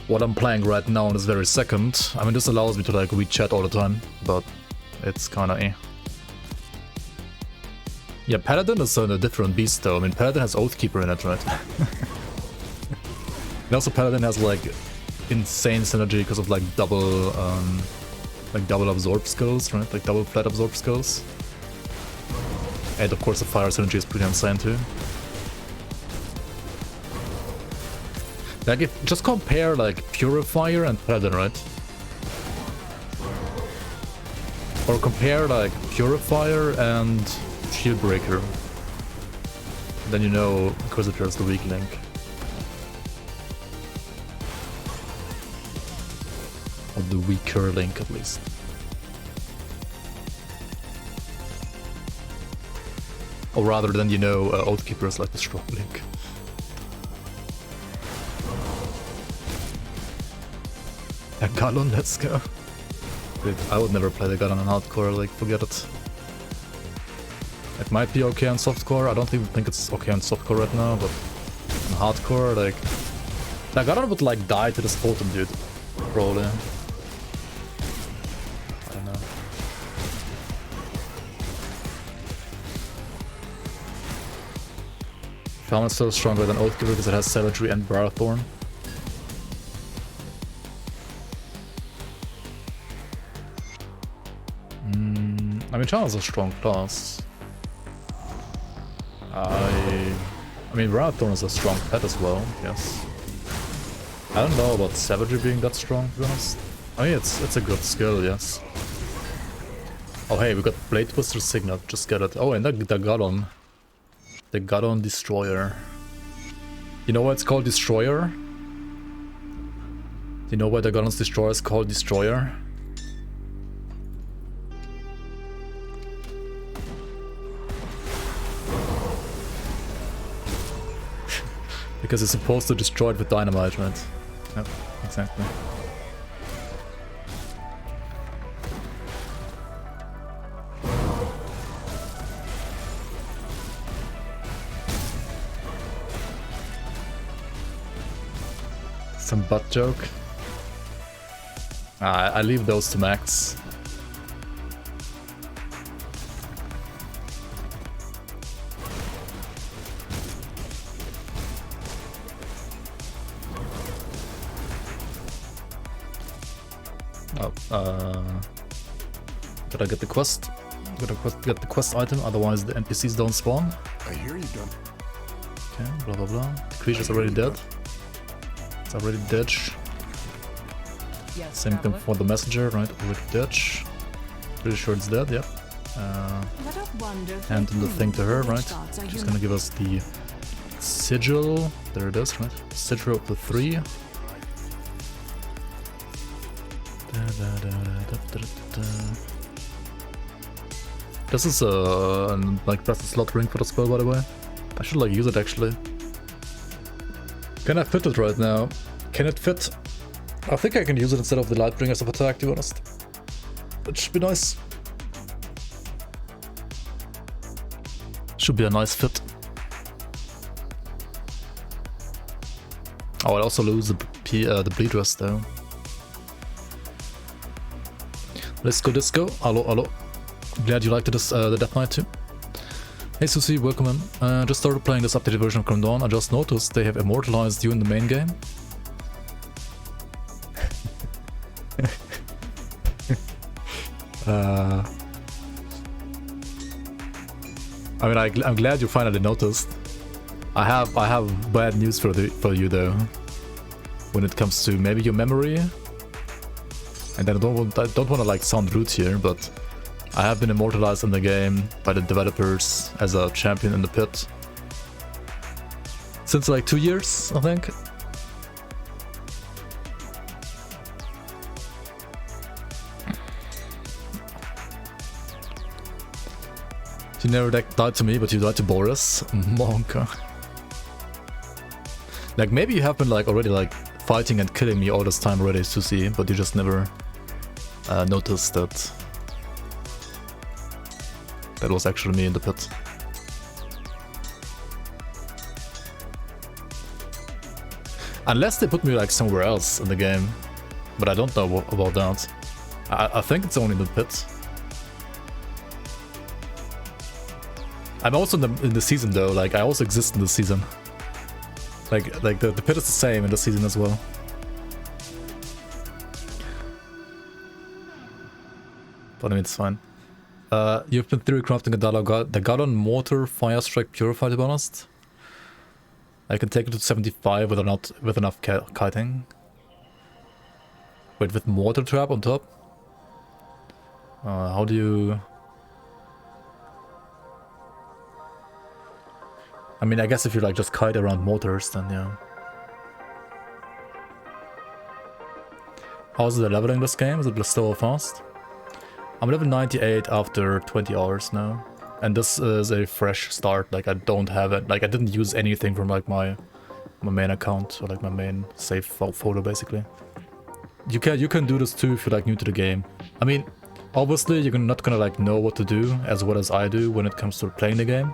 what I'm playing right now in this very second. I mean, this allows me to like read chat all the time, but it's kinda eh. Yeah, Paladin is a different beast though. I mean, Paladin has Oathkeeper in it, right? And also Paladin has like insane synergy because of like double absorb skills, right? Like double flat absorb skills. And of course the fire synergy is pretty insane too. Like if just compare like Purifier and Paladin, right? Or compare like Purifier and Shieldbreaker. Then you know Inquisitor is the weak link. Or the weaker link at least. Or rather than you know, Oathkeeper is like the strong link. A Gallon, let's go. Dude, I would never play the Gallon on hardcore, like forget it. It might be okay on softcore, I don't even think it's okay on softcore right now, but on hardcore, like... The Gallon would like die to this totem, dude. Probably. I don't know. Fallen is still stronger than Oathkeeper because it has Savagery and Barthorn. I mean, Chana is a strong class. I mean, Barthorn is a strong pet as well, yes. I don't know about Savagery being that strong, to be honest. I mean, it's a good skill, yes. Oh hey, we got Blade Twister Signet, just get it. Oh, and the Gallon. The Gallon Destroyer. You know why it's called Destroyer? Do you know why the Gallon's Destroyer is called Destroyer? Because it's supposed to destroy it with dynamite, right? Yep, exactly. Some butt joke. I leave those to Max. Gotta get the quest. Gotta get the quest item, otherwise the NPCs don't spawn. I hear you done. Okay, blah blah blah. The creature's already dead. It's already dead. Yes, Same thing for the messenger, right? Already dead. Pretty sure it's dead, yep. And the thing to her, right? She's gonna give us the sigil. There it is, right? Sigil of the 3. This is like that's a slot ring for the spell, by the way. I should like use it actually. Can I fit it right now? Can it fit? I think I can use it instead of the Lightbringers of attack, to be honest. That should be nice. Should be a nice fit. Oh, I also lose the bleed rest though. Let's go disco. Hello, hello. Glad you liked this, the Death Knight too. Hey Susie, welcome in. Just started playing this updated version of Grim Dawn. I just noticed they have immortalized you in the main game. I mean, I'm glad you finally noticed. I have bad news for you though. When it comes to maybe your memory. And I don't want to like sound rude here, but I have been immortalized in the game by the developers as a champion in the pit since like 2 years, I think. You never died to me, but you died to Boris. Monka. Like maybe you have been like already like fighting and killing me all this time already, Susie, but you just never noticed that that was actually me in the pit. Unless they put me like somewhere else in the game, but I don't know about that. I think it's only in the pit. I'm also in the season though, like I also exist in the season. Like the pit is the same in the season as well. But I mean, it's fine. You've been theory crafting the Gallon Mortar Fire Strike Purified, to be honest. I can take it to 75 with enough kiting. Wait, with Mortar Trap on top? How do you... I mean, I guess if you like just kite around mortars, then yeah. How's the leveling this game? Is it slow or fast? I'm level 98 after 20 hours now. And this is a fresh start, like I don't have it, like I didn't use anything from like my main account, or like my main save folder basically. You can do this too if you're like new to the game. I mean, obviously you're not gonna like know what to do as well as I do when it comes to playing the game.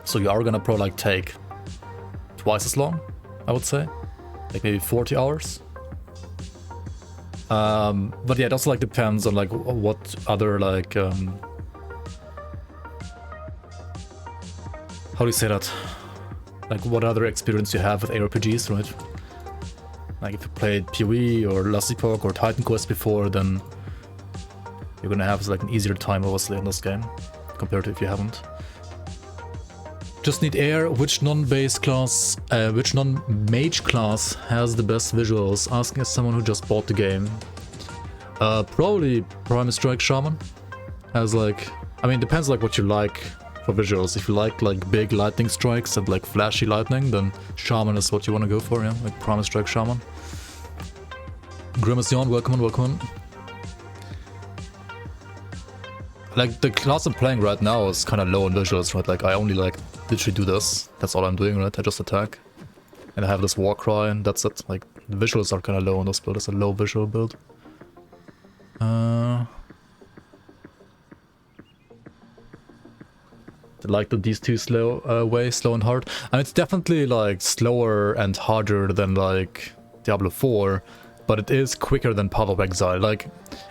So you are gonna probably like take twice as long, I would say, like maybe 40 hours. But yeah, it also like depends on like what other like how do you say that? Like what other experience you have with ARPGs, right? Like if you played PoE or Last Epoch or Titan Quest before, then you're gonna have like an easier time obviously in this game compared to if you haven't. Just need air. Which non-base class, which non-mage class has the best visuals? Asking as someone who just bought the game. Probably Prime Strike Shaman. Has like, I mean, depends like what you like for visuals. If you like big lightning strikes and like flashy lightning, then Shaman is what you want to go for, yeah. Like Prime Strike Shaman. Grimace Yawn, welcome on, welcome on. Like the class I'm playing right now is kind of low on visuals, right? Like I only like literally do this. That's all I'm doing, right? I just attack. And I have this war cry and that's it. Like the visuals are kind of low on this build. It's a low visual build. Like these two slow slow and hard. And it's definitely like slower and harder than like Diablo 4. But it is quicker than Path of Exile. Like,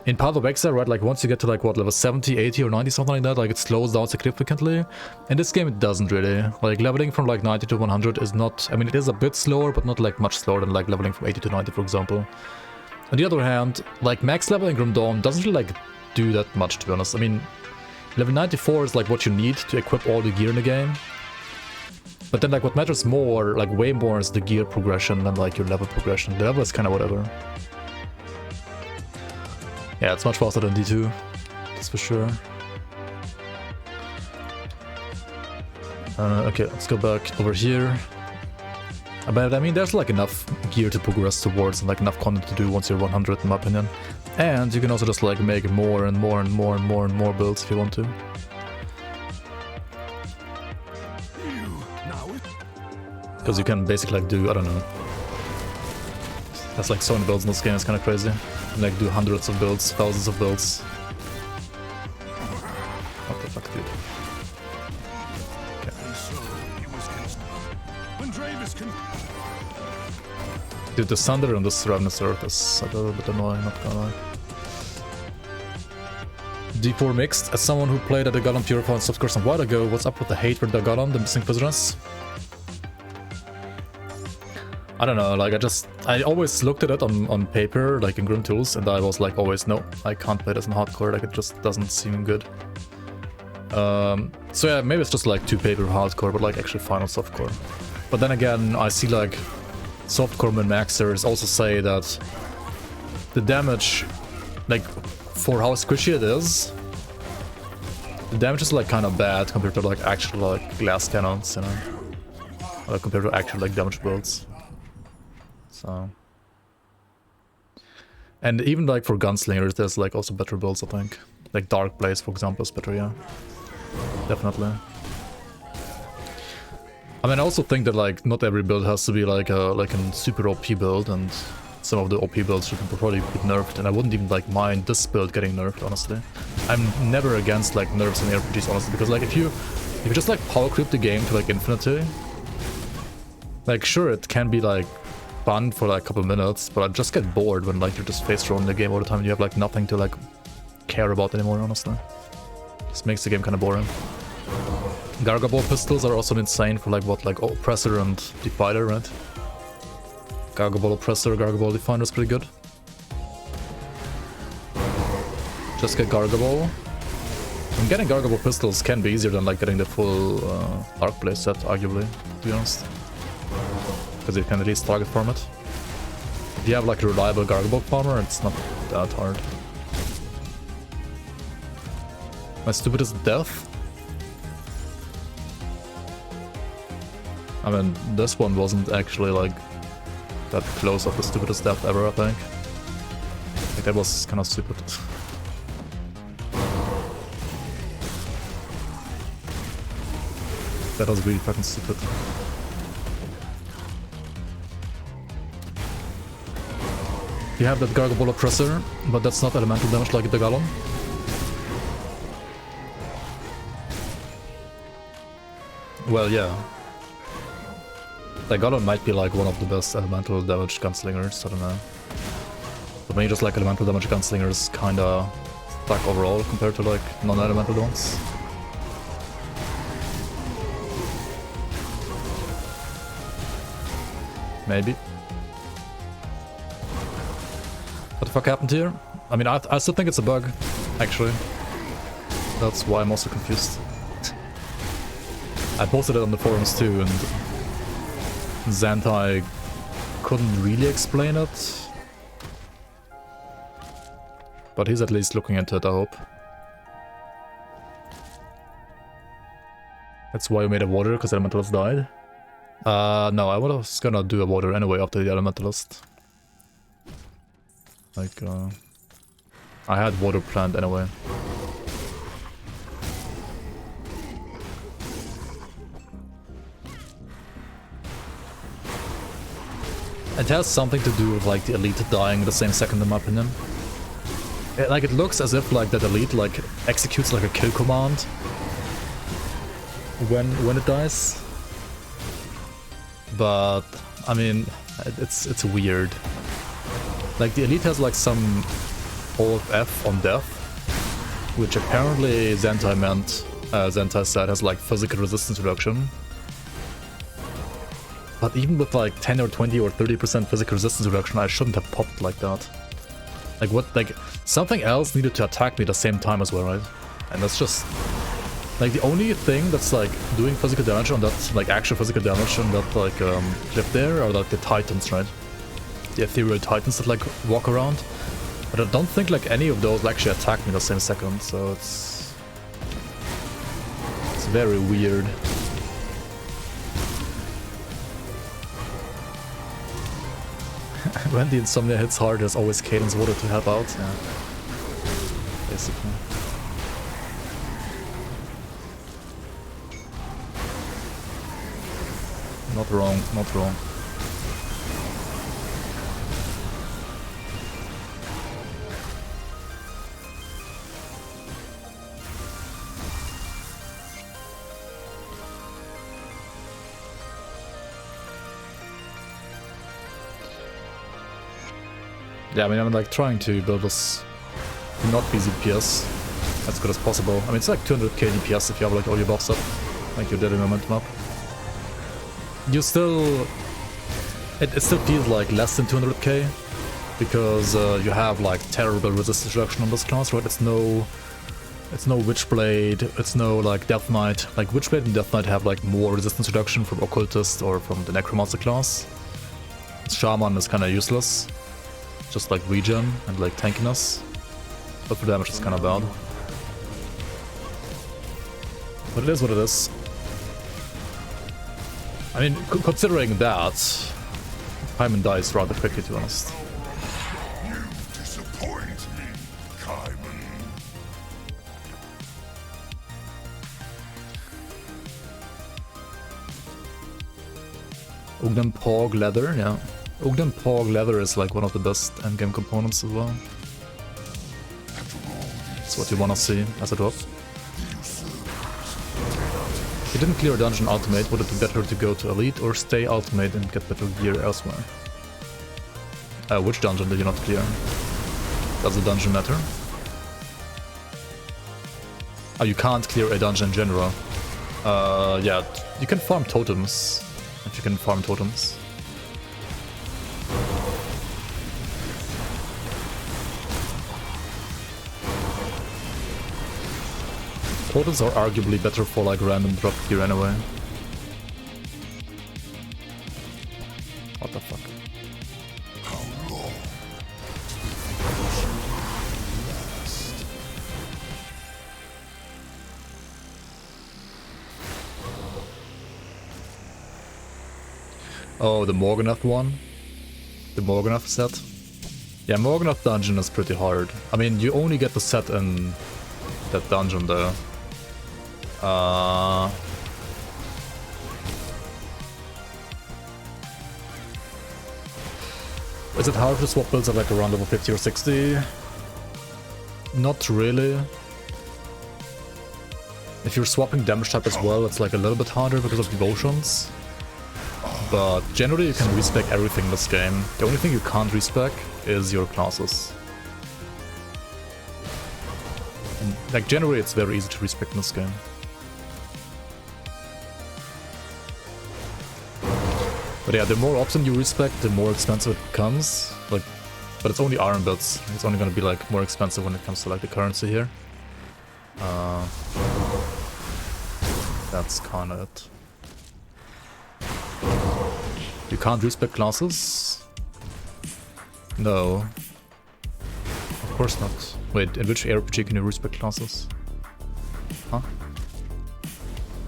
in Path of Exile, right, like once you get to like, what, level 70, 80 or 90, something like that, like it slows down significantly. In this game, it doesn't really. Like, leveling from like 90 to 100 is not, I mean, it is a bit slower, but not like much slower than like leveling from 80 to 90, for example. On the other hand, like max level in Grim Dawn doesn't really like do that much, to be honest. I mean, level 94 is like what you need to equip all the gear in the game. But then like what matters more, like way more, is the gear progression than like your level progression. The level is kind of whatever. Yeah, it's much faster than D2, that's for sure. Okay, let's go back over here. But I mean, there's like enough gear to progress towards and like enough content to do once you're 100 in my opinion. And you can also just like make more and more and more and more and more builds if you want to. Because you can basically like do, I don't know. There's like so many builds in this game, it's kind of crazy. You can like do hundreds of builds, thousands of builds. What the fuck, dude? Okay. Dude, the thunder on this Ravenous Earth is a little bit annoying, not gonna lie. D4 mixed. As someone who played at the Gollum Purifier and subscourse a while ago, what's up with the hate for the Gollum, the missing prisoners? I don't know, like I always looked at it on paper, like in GRIMTOOLS, and I was like always, no, I can't play this in hardcore, like it just doesn't seem good. So yeah, maybe it's just like too paper hardcore, but like actually fine on softcore. But then again, I see like softcore min-maxers also say that the damage, like for how squishy it is, the damage is like kind of bad compared to like actual like glass cannons, you know, compared to actual like damage builds. So, and even like for gunslingers, there's like also better builds, I think. Like Dark Blaze, for example, is better, yeah. Definitely. I mean, I also think that like not every build has to be like a super OP build, and some of the OP builds should probably be nerfed, and I wouldn't even like mind this build getting nerfed, honestly. I'm never against like nerfs in RPGs, honestly, because like if you just like power creep the game to like infinity, like sure it can be like fun for like a couple minutes, but I just get bored when like you're just face rolling the game all the time and you have like nothing to like care about anymore, honestly. Just makes the game kind of boring. Gargaball pistols are also insane for like what, like Oppressor and Defiler, right? Gargaball Oppressor, Gargaball Defiler is pretty good. Just get Gargaball. And getting Gargaball pistols can be easier than like getting the full Dark Blaze set, arguably, to be honest. Because you can at least target farm it. If you have like a reliable Gargaball farmer, it's not that hard. My stupidest death? I mean, this one wasn't actually like that close of the stupidest death ever, I think. Like that was kind of stupid. That was really fucking stupid. You have that Gargaball Oppressor, but that's not elemental damage like the Gollum. Well, yeah. The Gollum might be like one of the best elemental damage gunslingers, I don't know. But maybe just like elemental damage gunslingers kinda stuck overall compared to like non-elemental ones. Maybe. What the fuck happened here? I mean, I still think it's a bug, actually. That's why I'm also confused. I posted it on the forums too, and Xantai couldn't really explain it. But he's at least looking into it, I hope. That's why we made a water, because the Elementalist died. No, I was gonna do a water anyway after the Elementalist. Like, I had water planned anyway. It has something to do with like the elite dying the same second in my opinion. Like it looks as if like that elite like executes like a kill command when it dies. But I mean, it's weird. Like the elite has like some OFF on death, which apparently Xantai said has like physical resistance reduction. But even with like 10 or 20 or 30% physical resistance reduction, I shouldn't have popped like that. Like what, like something else needed to attack me at the same time as well, right? And that's just like the only thing that's like doing physical damage on that, like actual physical damage on that like cliff there are like the titans, right? The ethereal titans that like walk around. But I don't think like any of those will actually attack me the same second, so it's very weird. When the insomnia hits hard, there's always Cadence Water to help out. Yeah. Basically. Not wrong, not wrong. Yeah, I mean, I'm like trying to build this to not be ZPS. as good as possible. I mean, it's like 200k DPS if you have like all your buffs up, like your daily momentum up. You still... It still feels like less than 200k, because you have like terrible resistance reduction on this class, right? It's no Witchblade, it's no like Death Knight. Like Witchblade and Death Knight have like more resistance reduction from Occultist or from the Necromancer class. Shaman is kinda useless, just like regen and like tankiness, but for damage it's kinda bad. But it is what it is. I mean, considering that, Hyman dies rather quickly, to be honest. You disappoint me, Kaiman. Ogden Pog Leather, yeah. Ogden Pog Leather is like one of the best endgame components as well. That's what you wanna see as a drop. If you didn't clear a dungeon ultimate, would it be better to go to Elite or stay ultimate and get better gear elsewhere? Which dungeon did you not clear? Does the dungeon matter? Oh, you can't clear a dungeon in general. Yeah, you can farm totems. If you can farm totems. Totems are arguably better for like random drop gear anyway. What the fuck? How long? Oh, the Morganath one? The Morganath set? Yeah, Morganath dungeon is pretty hard. I mean, you only get the set in that dungeon though. Is it hard to swap builds at like around level 50 or 60? Not really. If you're swapping damage type as well, it's like a little bit harder because of devotions. But generally you can respec everything in this game. The only thing you can't respec is your classes. And like generally it's very easy to respec in this game. But yeah, the more often you respec, the more expensive it becomes. Like, but it's only iron builds. It's only gonna be like more expensive when it comes to like the currency here. That's kinda it. You can't respec classes? No. Of course not. Wait, in which RPG can you respec classes? Huh?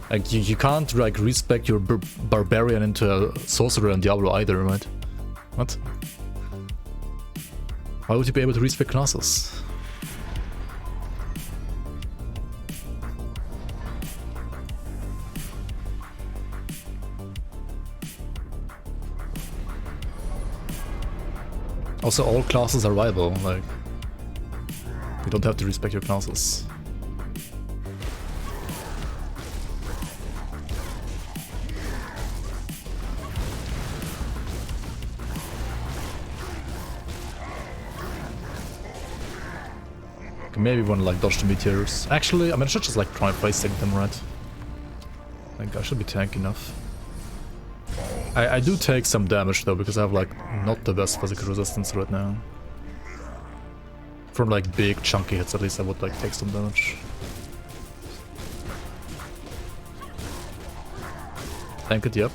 Like, you can't, like, respec your barbarian into a sorcerer in Diablo either, right? What? Why would you be able to respec classes? Also, all classes are viable, like... You don't have to respect your classes. Maybe want to like dodge the meteors. Actually, I mean I should just like try and place them, right? Like I should be tank enough. I do take some damage though, because I have like not the best physical resistance right now. From like big chunky hits at least I would like take some damage. Tank it, yep.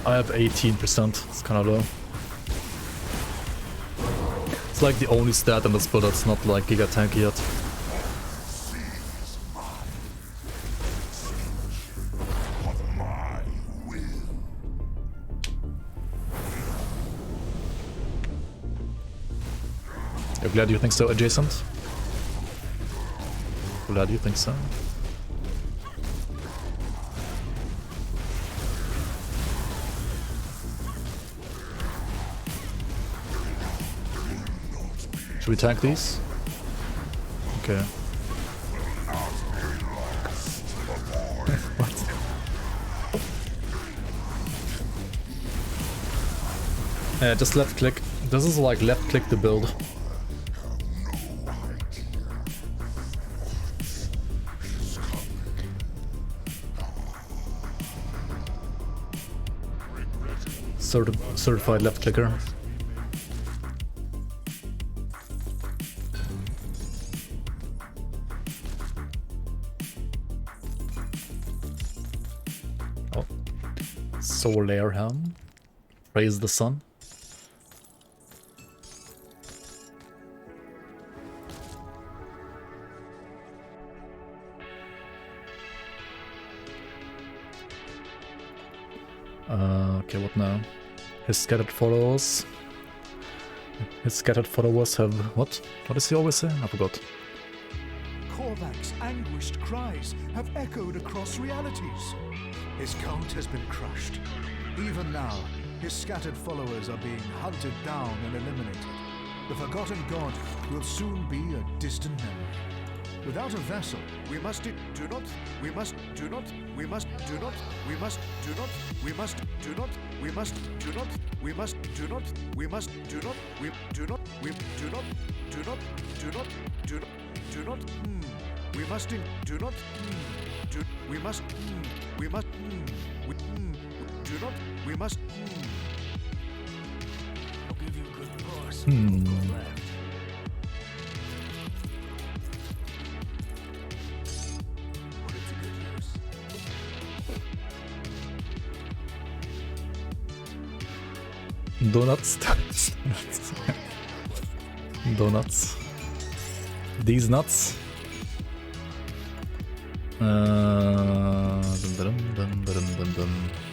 I have 18%, it's kinda low. It's like the only stat in this build that's not like giga tanky yet. You're glad you think so, adjacent? Glad you think so? Should we tank these? Okay. What? Just left click. This is like left click the build. Certified left clicker. Oh. Solar Helm. Praise the sun. Okay, what now? His scattered followers. His scattered followers have what? What does he always say? I forgot. Korvac's anguished cries have echoed across realities. His cult has been crushed. Even now, his scattered followers are being hunted down and eliminated. The forgotten god will soon be a distant memory. Without a vessel, we must do not, we must do not, we must do not, we must do not, we must do not, we must do not, we must do not, we must do not, we do not, we do not, do not, do not, do not, do not, we must do not, do, we must, we must, we do not, we must. I'll give you a good course. Donuts. Donuts. These nuts.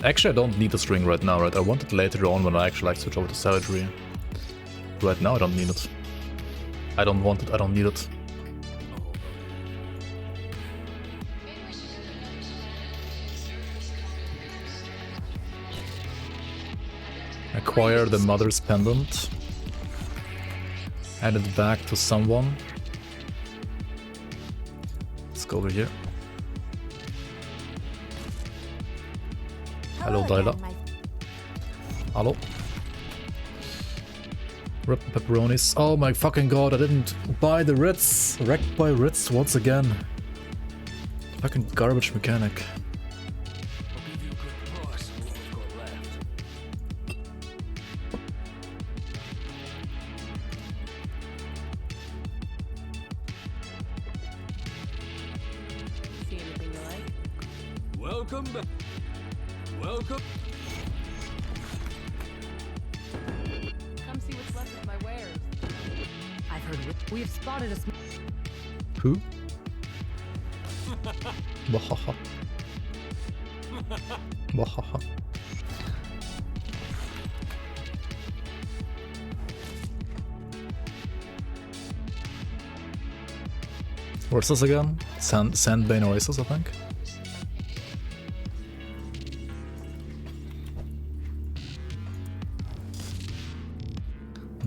Actually, I don't need the string right now, right? I want it later on when I actually like switch over to savagery. Right now, I don't need it. I don't want it. I don't need it. Acquire the mother's pendant. Add it back to someone. Let's go over here. Hello, Dyla. Hello. Rip pepperonis. Oh my fucking god, I didn't buy the Ritz. Wrecked by Ritz once again. Fucking garbage mechanic. I'll give you a good course of what we've got left. See anything you like? Welcome back. Welcome. Come see what's left of my wares. I've heard we have spotted a Who? Wahaha. Wahaha. Where's this again? Sandbane Oasis, I think.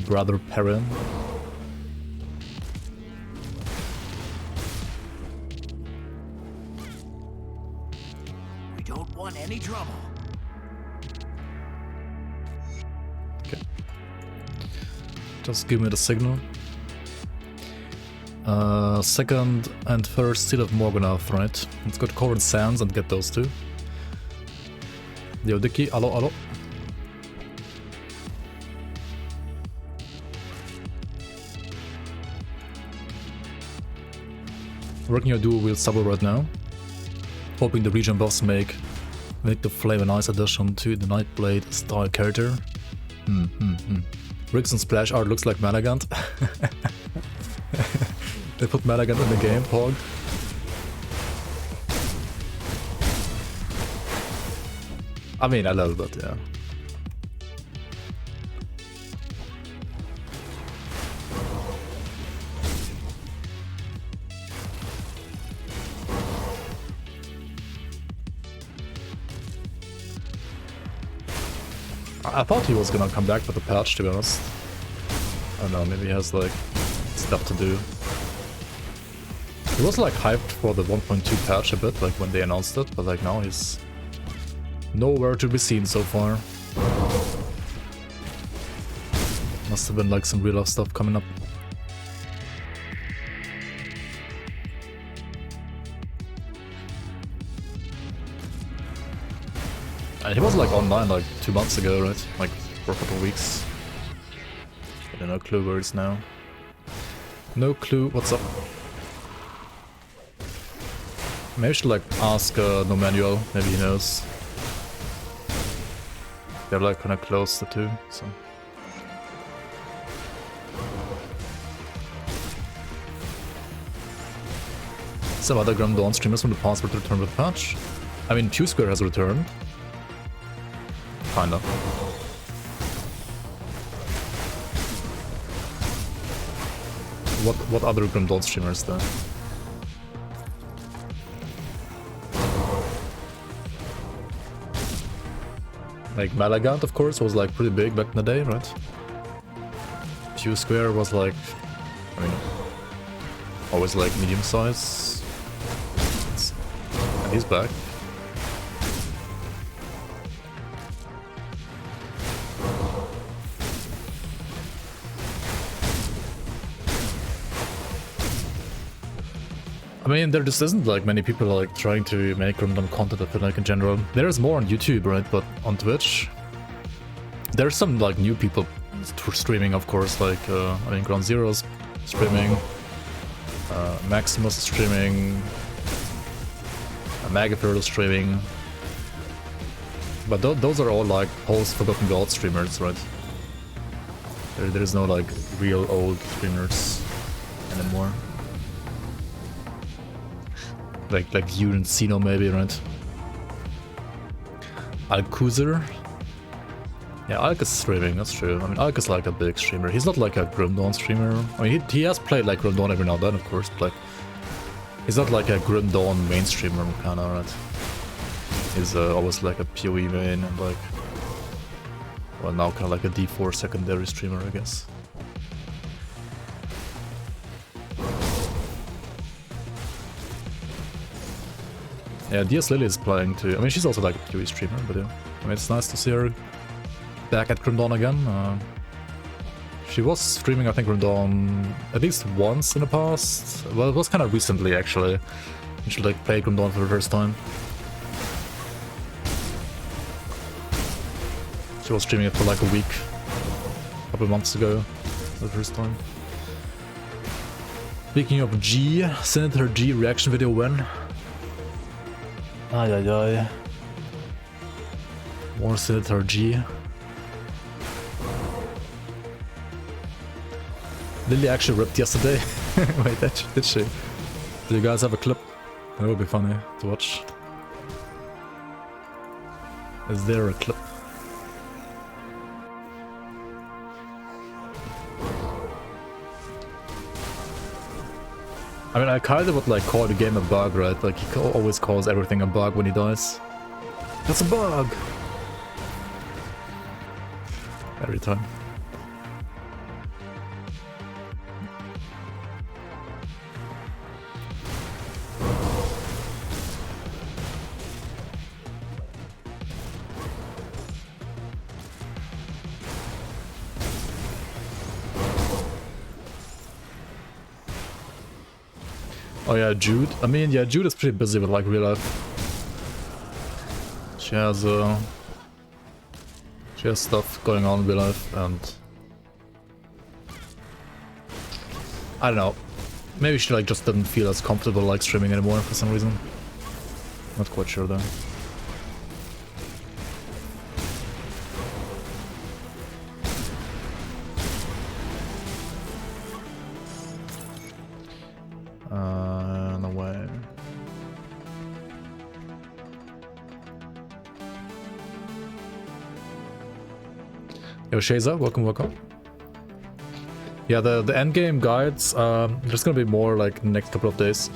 Brother Perrin. We don't want any trouble. Okay. Just give me the signal. Second and first Seal of Morgonath, right? Let's go to Corrin Sands and get those two. Yo, Dicky, hello, hello. Working your dual wield Sabo right now. Hoping the region buffs make the Flame and Ice addition to the Nightblade style character. Riggs and splash art looks like Malagant. They put Malagant in the game, Pog. I mean, a little bit, yeah. I thought he was gonna come back with the patch, to be honest. I don't know, maybe he has like stuff to do. He was like hyped for the 1.2 patch a bit, like when they announced it, but like now he's nowhere to be seen so far. Must have been like some real life stuff coming up. And he was like online like 2 months ago, right? Like for a couple of weeks. I have no clue where it's now. No clue what's up. Maybe I should like ask No Manual, maybe he knows. They're like kinda close the two, so. Some other Grim Dawn streamers from the past will return with patch. I mean, Q Square has returned. Kinda. What other Grim Dawn streamers then? Like Malagant, of course, was like pretty big back in the day, right? Q Square was like, I mean, always like medium size. And he's back. I mean, there just isn't like many people like trying to make random content, I feel like, in general. There's more on YouTube, right? But on Twitch, there's some like new people streaming, of course, like, I mean, Ground Zero's streaming, Maximus is streaming, Magafur is streaming. But those are all like post-Forgotten God streamers, right? There's no like real old streamers anymore. Like you and Sino maybe, right? Alcuzer? Yeah, Alk is streaming, that's true. I mean, Alk is like a big streamer. He's not like a Grim Dawn streamer. I mean, he has played like Grim Dawn every now and then, of course, but like, he's not like a Grim Dawn main streamer, kinda, right? He's always like a PoE main and like, well, now kinda like a D4 secondary streamer, I guess. Yeah, DS Lily is playing too. I mean, she's also like a PoE streamer, but yeah. I mean, it's nice to see her back at Grim Dawn again. She was streaming, I think, Grim Dawn at least once in the past. Well, it was kind of recently, actually. When she like played Grim Dawn for the first time. She was streaming it for like a week, a couple of months ago, for the first time. Speaking of G, send her G reaction video when? Ay ay ay. More Senator G. Lily actually ripped yesterday. Wait, did she? Do you guys have a clip? That would be funny to watch. Is there a clip? I mean, I kinda would like call the game a bug, right? Like, he always calls everything a bug when he dies. That's a bug! Every time. Oh yeah, Jude. I mean, yeah, Jude is pretty busy with like real life. She has stuff going on in real life, and I don't know. Maybe she like just didn't feel as comfortable like streaming anymore for some reason. Not quite sure though. No way. Yo, Shaza, welcome. Yeah, the endgame guides, there's gonna be more like the next couple of days.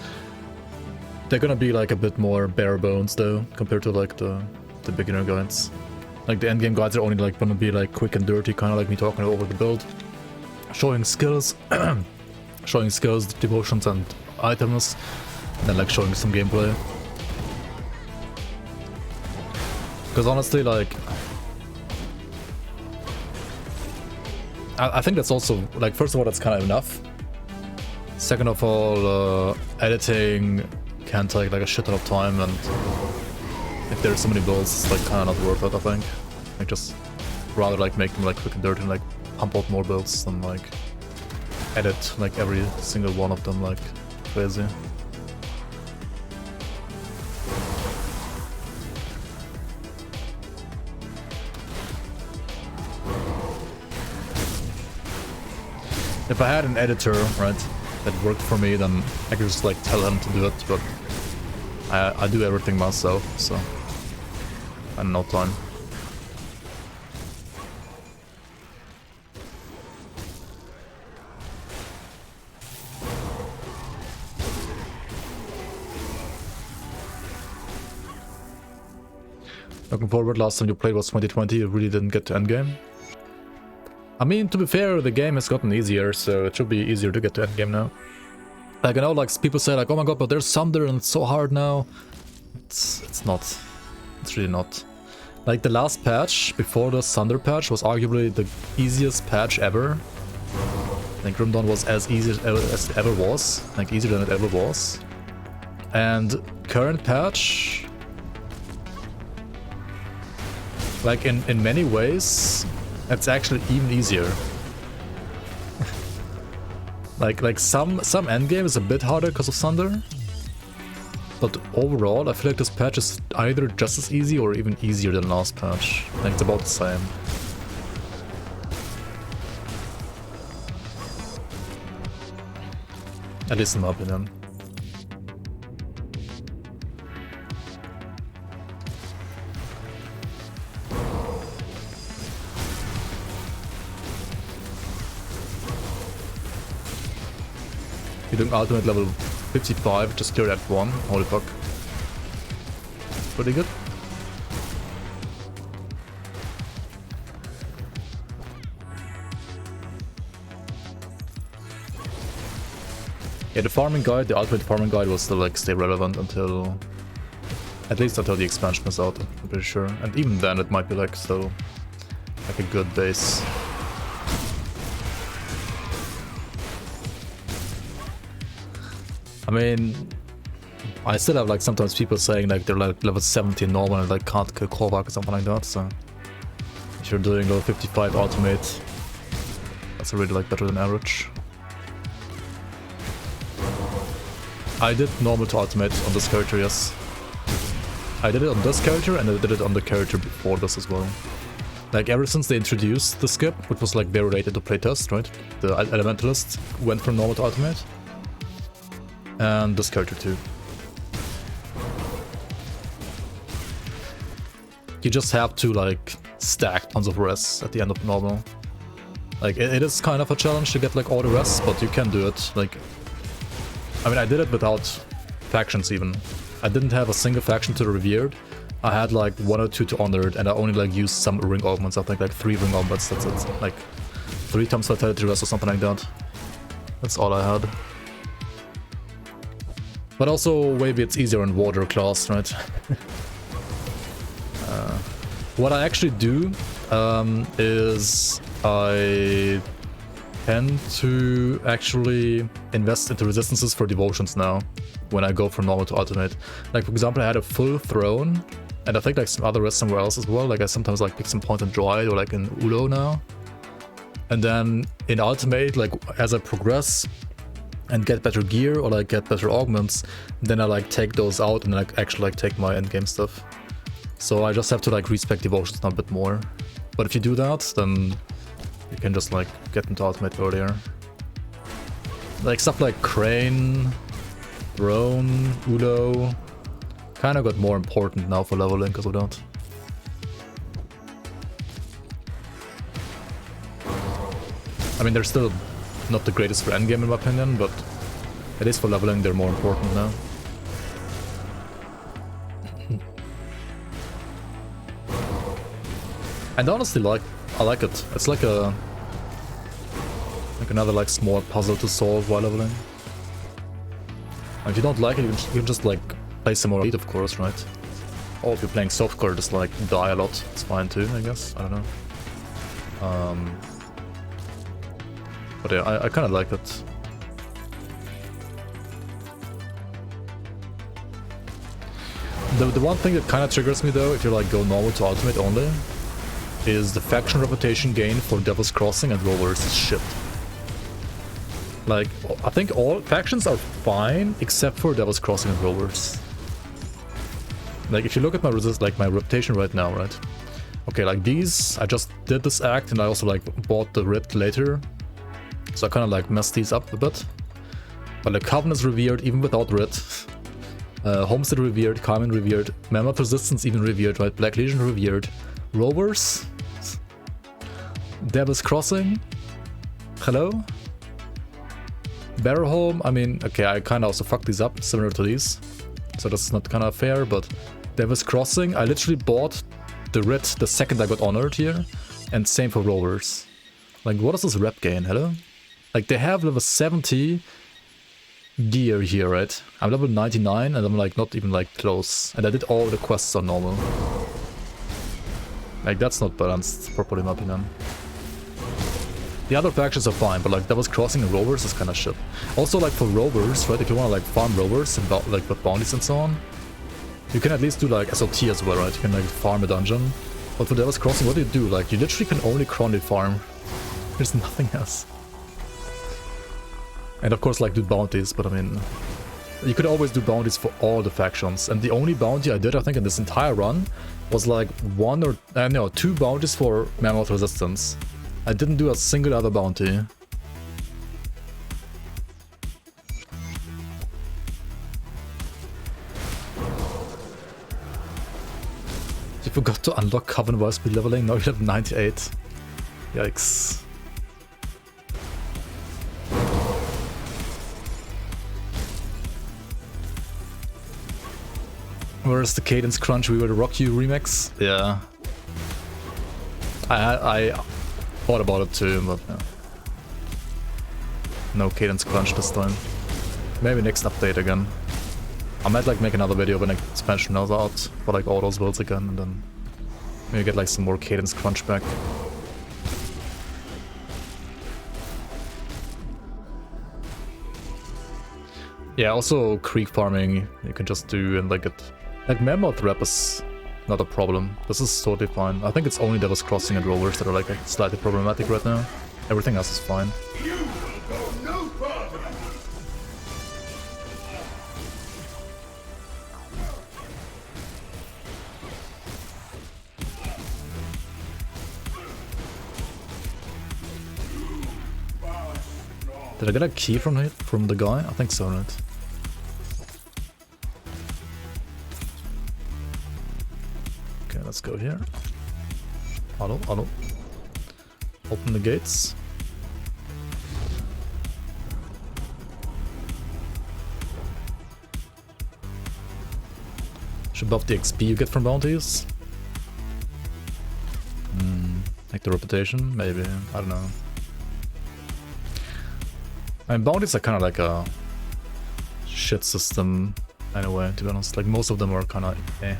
They're gonna be like a bit more bare bones though, compared to like the beginner guides. Like the endgame guides are only like gonna be like quick and dirty, kind of like me talking over the build, showing skills, devotions and items, and then like showing some gameplay. Because honestly, like, I think that's also, like, first of all, that's kind of enough. Second of all, editing can take like a shit ton of time, and if there's so many builds, it's like kind of not worth it, I think. Like, just rather like make them like quick and dirty and like pump out more builds than like edit like every single one of them like crazy. If I had an editor, right, that worked for me, then I could just like tell him to do it, but I do everything myself, so I have no time. Looking forward, last time you played was 2020, you really didn't get to endgame. I mean, to be fair, the game has gotten easier, so it should be easier to get to endgame now. Like, I know, like, people say, like, oh my god, but there's Thunder and it's so hard now. It's not. It's really not. Like, the last patch, before the Thunder patch, was arguably the easiest patch ever. I think GRIMTOOLS was as easy as it ever was. Like, easier than it ever was. And current patch... like, in many ways... it's actually even easier. like some endgame is a bit harder because of Thunder, but overall I feel like this patch is either just as easy or even easier than last patch. Like, it's about the same. At least in my opinion. You're doing ultimate level 55, just cleared at 1. Holy fuck. Pretty good. Yeah, the farming guide, the ultimate farming guide will still like stay relevant until... at least until the expansion is out, I'm pretty sure. And even then it might be like still like a good base. I mean, I still have like sometimes people saying like they're like level 70 normal and like can't kill Korvac or something like that, so if you're doing level 55 ultimate, that's already like better than average. I did normal to ultimate on this character, yes. I did it on this character and I did it on the character before this as well. Like, ever since they introduced the skip, which was like very related to playtest, right? The Elementalist went from normal to ultimate. And this character too. You just have to like stack tons of rests at the end of normal. Like, it is kind of a challenge to get like all the rests, but you can do it. Like, I mean, I did it without factions even. I didn't have a single faction to the Revered. I had like 1 or 2 to Honored, and I only like used some ring augments. I think like 3 ring augments, that's it. Like 3 times vitality rest or something like that. That's all I had. But also, maybe it's easier in water class, right? What I actually do is I tend to actually invest into resistances for devotions now when I go from normal to ultimate. Like, for example, I had a full throne, and I think like some other rests somewhere else as well. Like, I sometimes like pick some point in Droid or like in Ulo now. And then in ultimate, like as I progress and get better gear or like get better augments, then I like take those out and like actually like take my endgame stuff. So I just have to like respec devotions now a bit more. But if you do that, then you can just like get into ultimate earlier. Like stuff like Crane, Drone, Ulo, kind of got more important now for leveling because of that. I mean, they're still not the greatest for endgame in my opinion, but at least for leveling they're more important now. And honestly, I like it. It's like another like small puzzle to solve while leveling. And if you don't like it, you can just like play some more elite, of course, right? Or if you're playing softcore, just like die a lot. It's fine too, I guess. I don't know. But yeah, I kind of like it. The one thing that kind of triggers me though, if you like go normal to ultimate only, is the faction reputation gain for Devil's Crossing and Rovers is shit. Like, I think all factions are fine except for Devil's Crossing and Rovers. Like, if you look at my my reputation right now, right? Okay, like these, I just did this act and I also like bought the writ later. So I kind of like messed these up a bit. But the Coven is revered even without writ. Homestead revered, Carmen revered, Mammoth Resistance even revered, right? Black Legion revered. Rovers? Devil's Crossing? Hello? Barrowholm? I mean, okay, I kind of also fucked these up, similar to these. So that's not kind of fair, but Devil's Crossing, I literally bought the writ the second I got honored here. And same for Rovers. Like, what is this rep gain? Hello? Like, they have level 70 gear here, right? I'm level 99 and I'm like not even like close. And I did all the quests on normal. Like, that's not balanced properly in my opinion. The other factions are fine, but like Devil's Crossing and Rovers is kind of shit. Also, like for Rovers, right? If you want to like farm Rovers and like with bounties and so on, you can at least do like SOT as well, right? You can like farm a dungeon. But for Devil's Crossing, what do you do? Like, you literally can only chrony farm. There's nothing else. And of course, like, do bounties, but I mean, you could always do bounties for all the factions. And the only bounty I did, I think, in this entire run was like two bounties for Mammoth Resistance. I didn't do a single other bounty. You forgot to unlock Coven while speed leveling, now you have 98. Yikes. Where's the Cadence Crunch We Will Rock You remix? Yeah. I thought about it too, but yeah. No Cadence Crunch this time. Maybe next update again. I might like make another video when expansion is out for like all those worlds again, and then maybe get like some more Cadence Crunch back. Yeah, also creek farming you can just do and like it. Like Mammoth Rep is not a problem. This is totally fine. I think it's only Devil's Crossing and Rovers that are like slightly problematic right now. Everything else is fine. You will go no further. Did I get a key from the guy? I think so, right? Okay, let's go here. Hello, hello. Open the gates. Should buff the XP you get from bounties. Like the reputation, maybe. I don't know. I mean, bounties are kind of like a shit system anyway, to be honest. Like, most of them are kind of eh.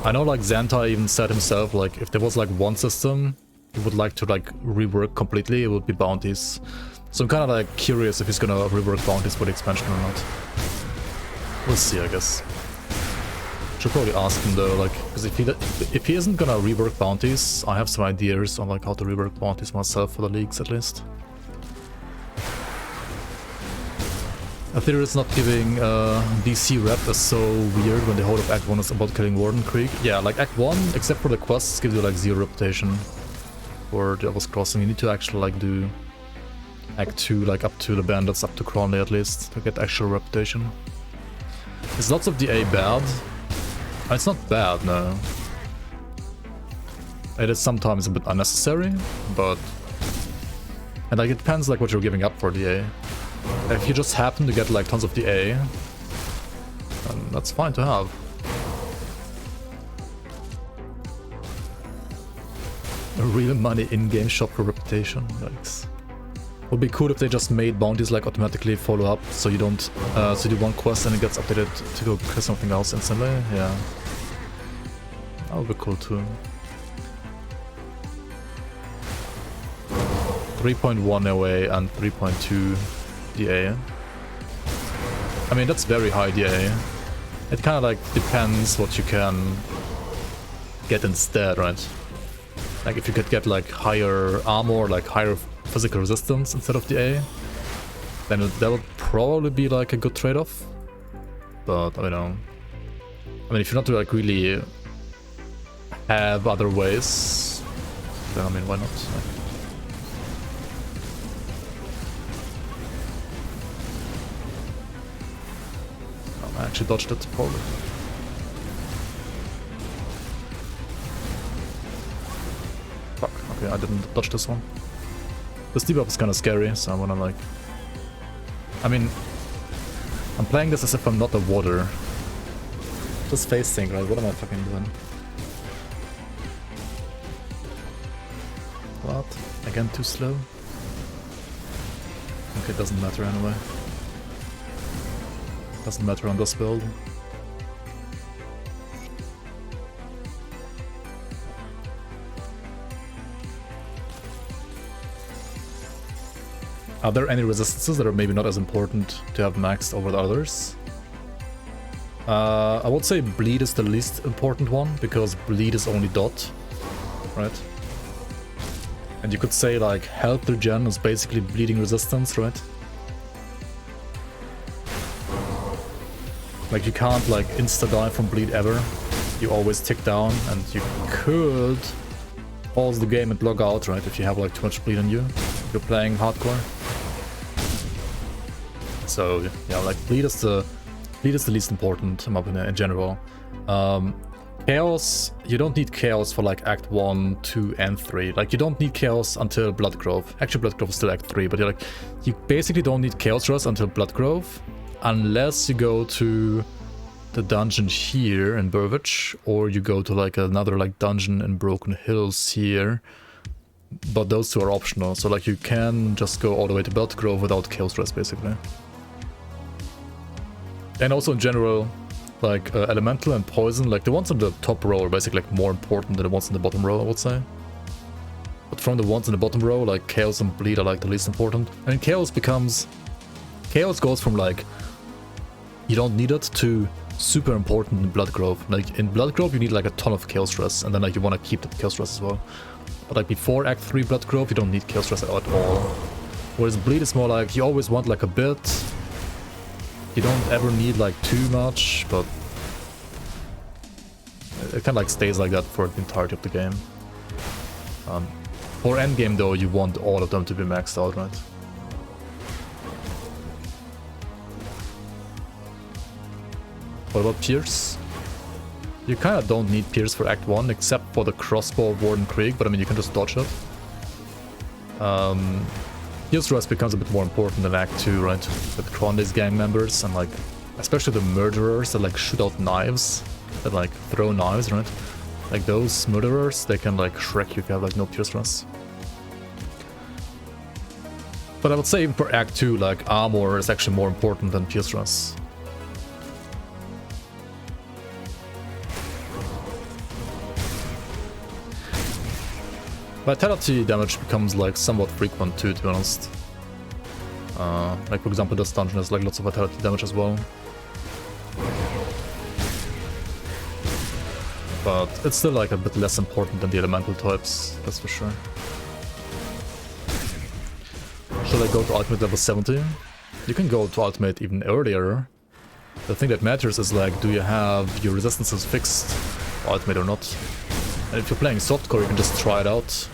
I know, like, Xantai even said himself, like, if there was, like, one system he would like to, like, rework completely, it would be bounties. So I'm kind of, like, curious if he's gonna rework bounties for the expansion or not. We'll see, I guess. Should probably ask him, though, like, because if he isn't gonna rework bounties, I have some ideas on, like, how to rework bounties myself for the leagues, at least. Aetherius not giving DC rep is so weird when the whole of Act 1 is about killing Warden Creek. Yeah, like Act 1, except for the quests, gives you like 0 reputation for Devil's Crossing. You need to actually like do Act 2, like up to the bandits, up to Cronley at least, to get actual reputation. Is lots of DA bad? It's not bad, no. It is sometimes a bit unnecessary, but... And like it depends like what you're giving up for DA. If you just happen to get like tons of DA, then that's fine to have. A real money in-game shop for reputation. Yikes. Would be cool if they just made bounties like automatically follow up, so you don't so you do one quest and it gets updated to go kill something else instantly. Yeah, that would be cool too. 3.1 away and 3.2 DA. I mean, that's very high DA. It kind of like depends what you can get instead, right? Like if you could get like higher armor, like higher physical resistance instead of DA, then that would probably be like a good trade-off. But I don't know. I mean, if you're not like really have other ways, then I mean, why not? I actually dodged it, probably. Fuck, okay, I didn't dodge this one. This debuff is kind of scary, so I wanna like... I mean, I'm playing this as if I'm not a water. Just face thing, right? What am I fucking doing? What? Again, too slow? Okay, it doesn't matter anyway. Doesn't matter on this build. Are there any resistances that are maybe not as important to have maxed over the others? I would say bleed is the least important one, because bleed is only dot, right? And you could say like health regen is basically bleeding resistance, right? Like you can't like insta-die from bleed ever. You always tick down, and you could pause the game and log out, right? If you have like too much bleed on you, if you're playing hardcore. So yeah, like bleed is the least important in my opinion in general. Chaos, you don't need chaos for like Act 1, 2, and 3. Like you don't need chaos until Bloodgrove. Actually, Bloodgrove is still Act 3, but you're like, you basically don't need chaos rush until Bloodgrove, unless you go to the dungeon here in Burbage, or you go to like another like dungeon in Broken Hills here. But those two are optional, so like you can just go all the way to Bloodgrove without chaos rush basically. And also in general, like elemental and poison, like the ones on the top row are basically like more important than the ones in the bottom row, I would say. But from the ones in the bottom row, like chaos and bleed are like the least important. I mean, chaos goes from like you don't need it to super important in Bloodgrove. Like in Bloodgrove you need like a ton of chaos stress, and then like you want to keep the chaos stress as well. But like before Act 3 Bloodgrove you don't need chaos stress at all. Whereas bleed is more like you always want like a bit. You don't ever need like too much, but it kind of like stays like that for the entirety of the game. For endgame though, you want all of them to be maxed out, right? What about Pierce? You kind of don't need Pierce for Act 1, except for the crossbow of Warden Krieg, but I mean you can just dodge it. Pierce Rush becomes a bit more important in Act 2, right? With Kronde's gang members and like, especially the murderers that like shoot out knives, that like throw knives, right? Like those murderers, they can like shrek you if you have like no Pierce Rush. But I would say even for Act 2, like armor is actually more important than Pierce Rush. Vitality damage becomes like somewhat frequent too, to be honest. Like for example, this dungeon has like lots of vitality damage as well. But it's still like a bit less important than the elemental types, that's for sure. Should I go to ultimate level 70? You can go to ultimate even earlier. The thing that matters is like, do you have your resistances fixed ultimate or not? And if you're playing softcore, you can just try it out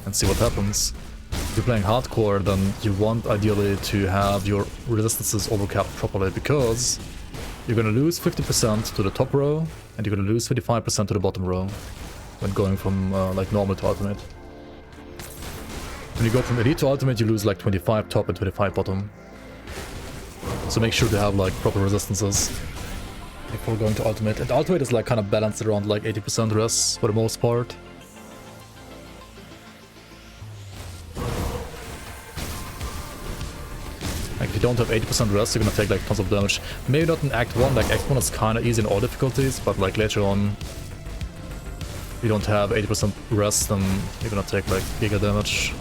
and see what happens. If you're playing hardcore, then you want ideally to have your resistances overcapped properly, because you're gonna lose 50% to the top row and you're gonna lose 55% to the bottom row when going from like normal to ultimate. When you go from elite to ultimate, you lose like 25 top and 25 bottom. So make sure to have like proper resistances before going to ultimate. And ultimate is like kind of balanced around like 80% res for the most part. Like if you don't have 80% res, you're gonna take like tons of damage. Maybe not in Act 1, like Act 1 is kind of easy in all difficulties, but like later on, if you don't have 80% res, then you're gonna take like giga damage.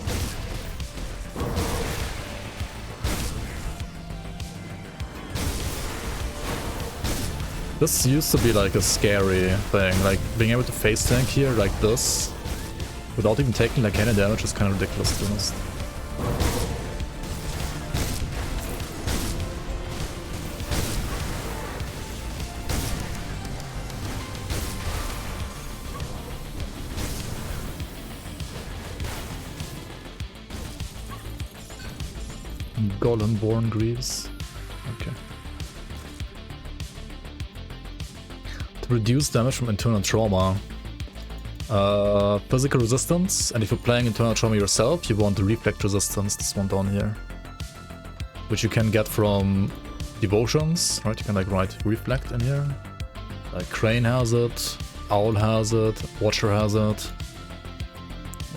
This used to be like a scary thing, like being able to face tank here like this without even taking like any damage is kind of ridiculous, to be honest. Golem-born Greaves. Okay. To reduce damage from internal trauma. Physical resistance, and if you're playing internal trauma yourself, you want the reflect resistance, this one down here. Which you can get from devotions, right? You can like write reflect in here. Like Crane has it, Owl has it, Watcher has it,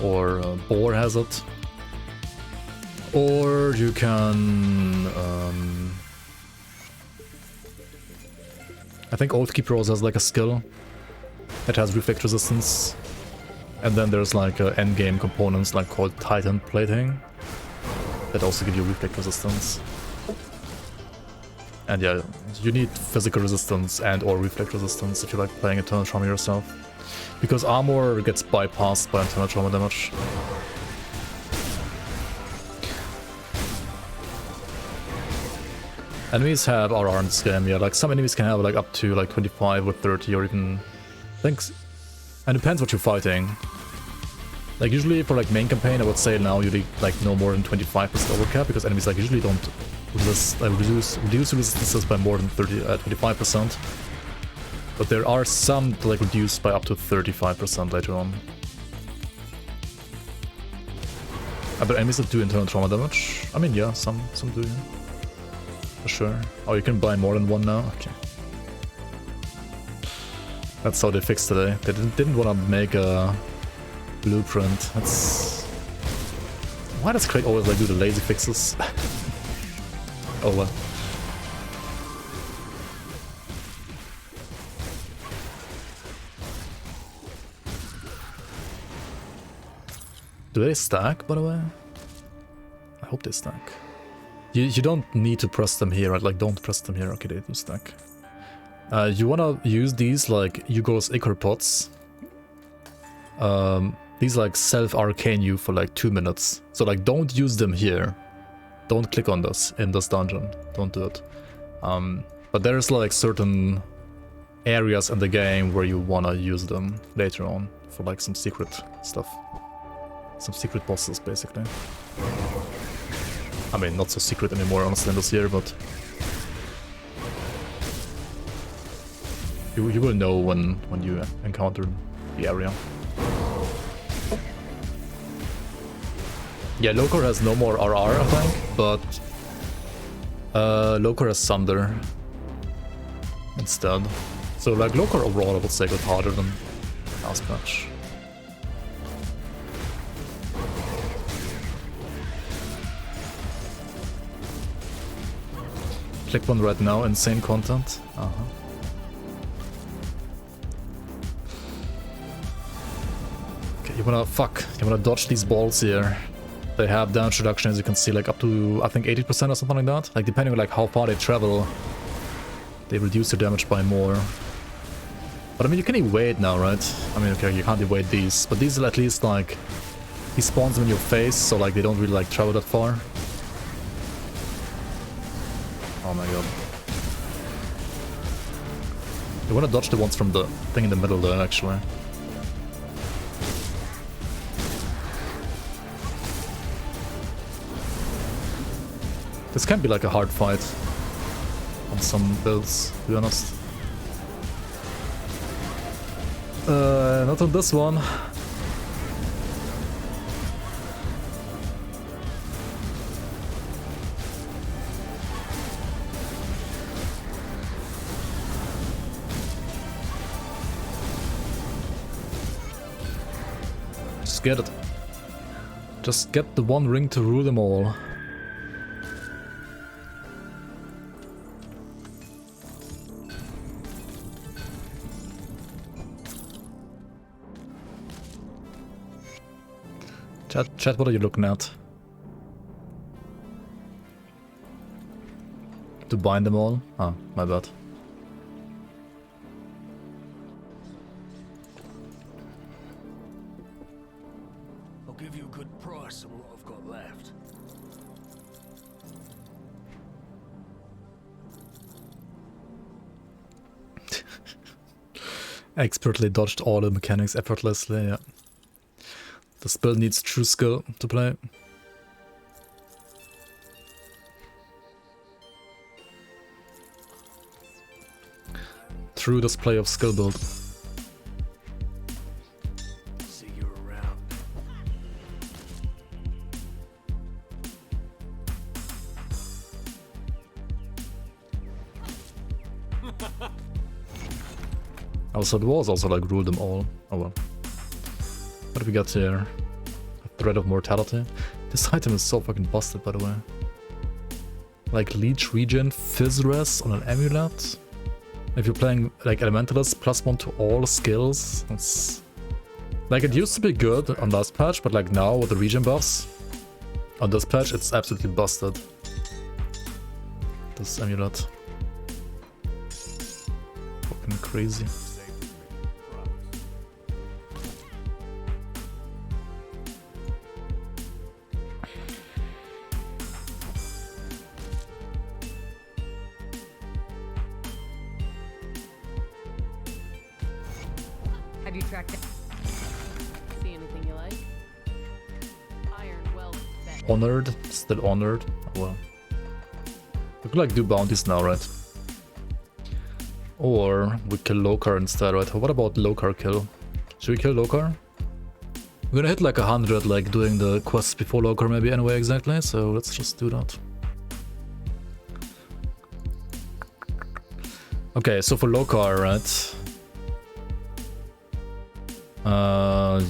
or Boar has it. Or you can... I think Oathkeeper also has like a skill that has reflect resistance. And then there's like endgame components like called Titan Plating that also give you reflect resistance. And yeah, you need physical resistance and or reflect resistance if you like playing Eternal Trauma yourself. Because armor gets bypassed by Eternal Trauma damage. Enemies have RR in this game, yeah, like some enemies can have like up to like 25 or 30 or even... I think... And it depends what you're fighting. Like usually for like main campaign I would say now you need like no more than 25% overcap because enemies like usually don't reduce resistances by more than 25%. But there are some that like reduced by up to 35% later on. Are there enemies that do internal trauma damage? I mean yeah, some do, yeah. For sure. Oh, you can buy more than one now? Okay. That's how they fixed today. They didn't want to make a blueprint. That's... Why does Craig always like do the lazy fixes? Oh well. Do they stack, by the way? I hope they stack. You don't need to press them here, right? Like, don't press them here. Okay, they do stack. You wanna use these, like, Hugo's Ichor Pots. These, like, self-arcane you for, like, 2 minutes. So, like, don't use them here. Don't click on this in this dungeon. Don't do it. But there's, like, certain areas in the game where you wanna use them later on for, like, some secret stuff. Some secret bosses, basically. I mean, not so secret anymore, honestly, in this year, but... You will know when you encounter the area. Yeah, Lokarr has no more RR, I think, but... Lokarr has Sunder instead. So, like, Lokarr overall, I would say, got harder than last patch. Click one right now, insane content. Okay, you wanna dodge these balls here. They have damage reduction, as you can see, like up to, I think 80% or something like that. Like depending on like how far they travel, they reduce their damage by more. But I mean, you can evade now, right? I mean, okay, you can't evade these, but these are at least like, he spawns them in your face, so like they don't really like travel that far. Oh my god. You wanna dodge the ones from the thing in the middle there, actually. This can be like a hard fight on some builds, to be honest. Not on this one. Just get it. Just get the one ring to rule them all. Chat, what are you looking at? To bind them all? Oh, my bad. give you a good price on what I've got left. Expertly dodged all the mechanics effortlessly, yeah. This build needs true skill to play. True display of skill build. See you around. Also, the walls also like rule them all. Oh well. What do we got here? A thread of mortality. This item is so fucking busted, by the way. Like leech regen, fizz res on an amulet. If you're playing like elementalist, +1 to all skills. It's like it used to be good on last patch, but like now with the regen buffs on this patch, it's absolutely busted. This amulet. Fucking crazy. Have you tracked it? See anything you like? Iron well spent. Honored, still honored. Oh, well. We could like do bounties now, right? Or we kill Lokarr instead, right? What about Lokarr kill? Should we kill Lokarr? We're gonna hit like 100, like doing the quests before Lokarr maybe anyway, exactly. So let's just do that. Okay, so for Lokarr, right?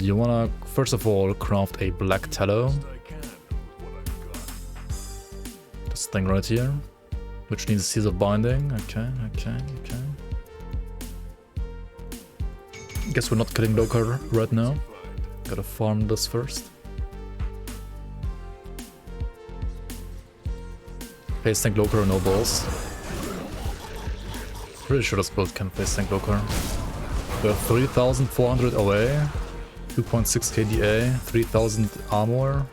You wanna first of all craft a black tallow. This thing right here, which needs Seeds of Binding. Okay. Guess we're not killing Lokarr right now. Gotta farm this first. Face tank Lokarr, no balls. Pretty sure this build can face tank Lokarr. We have 3,400 away, 2.6 KDA, 3,000 armor,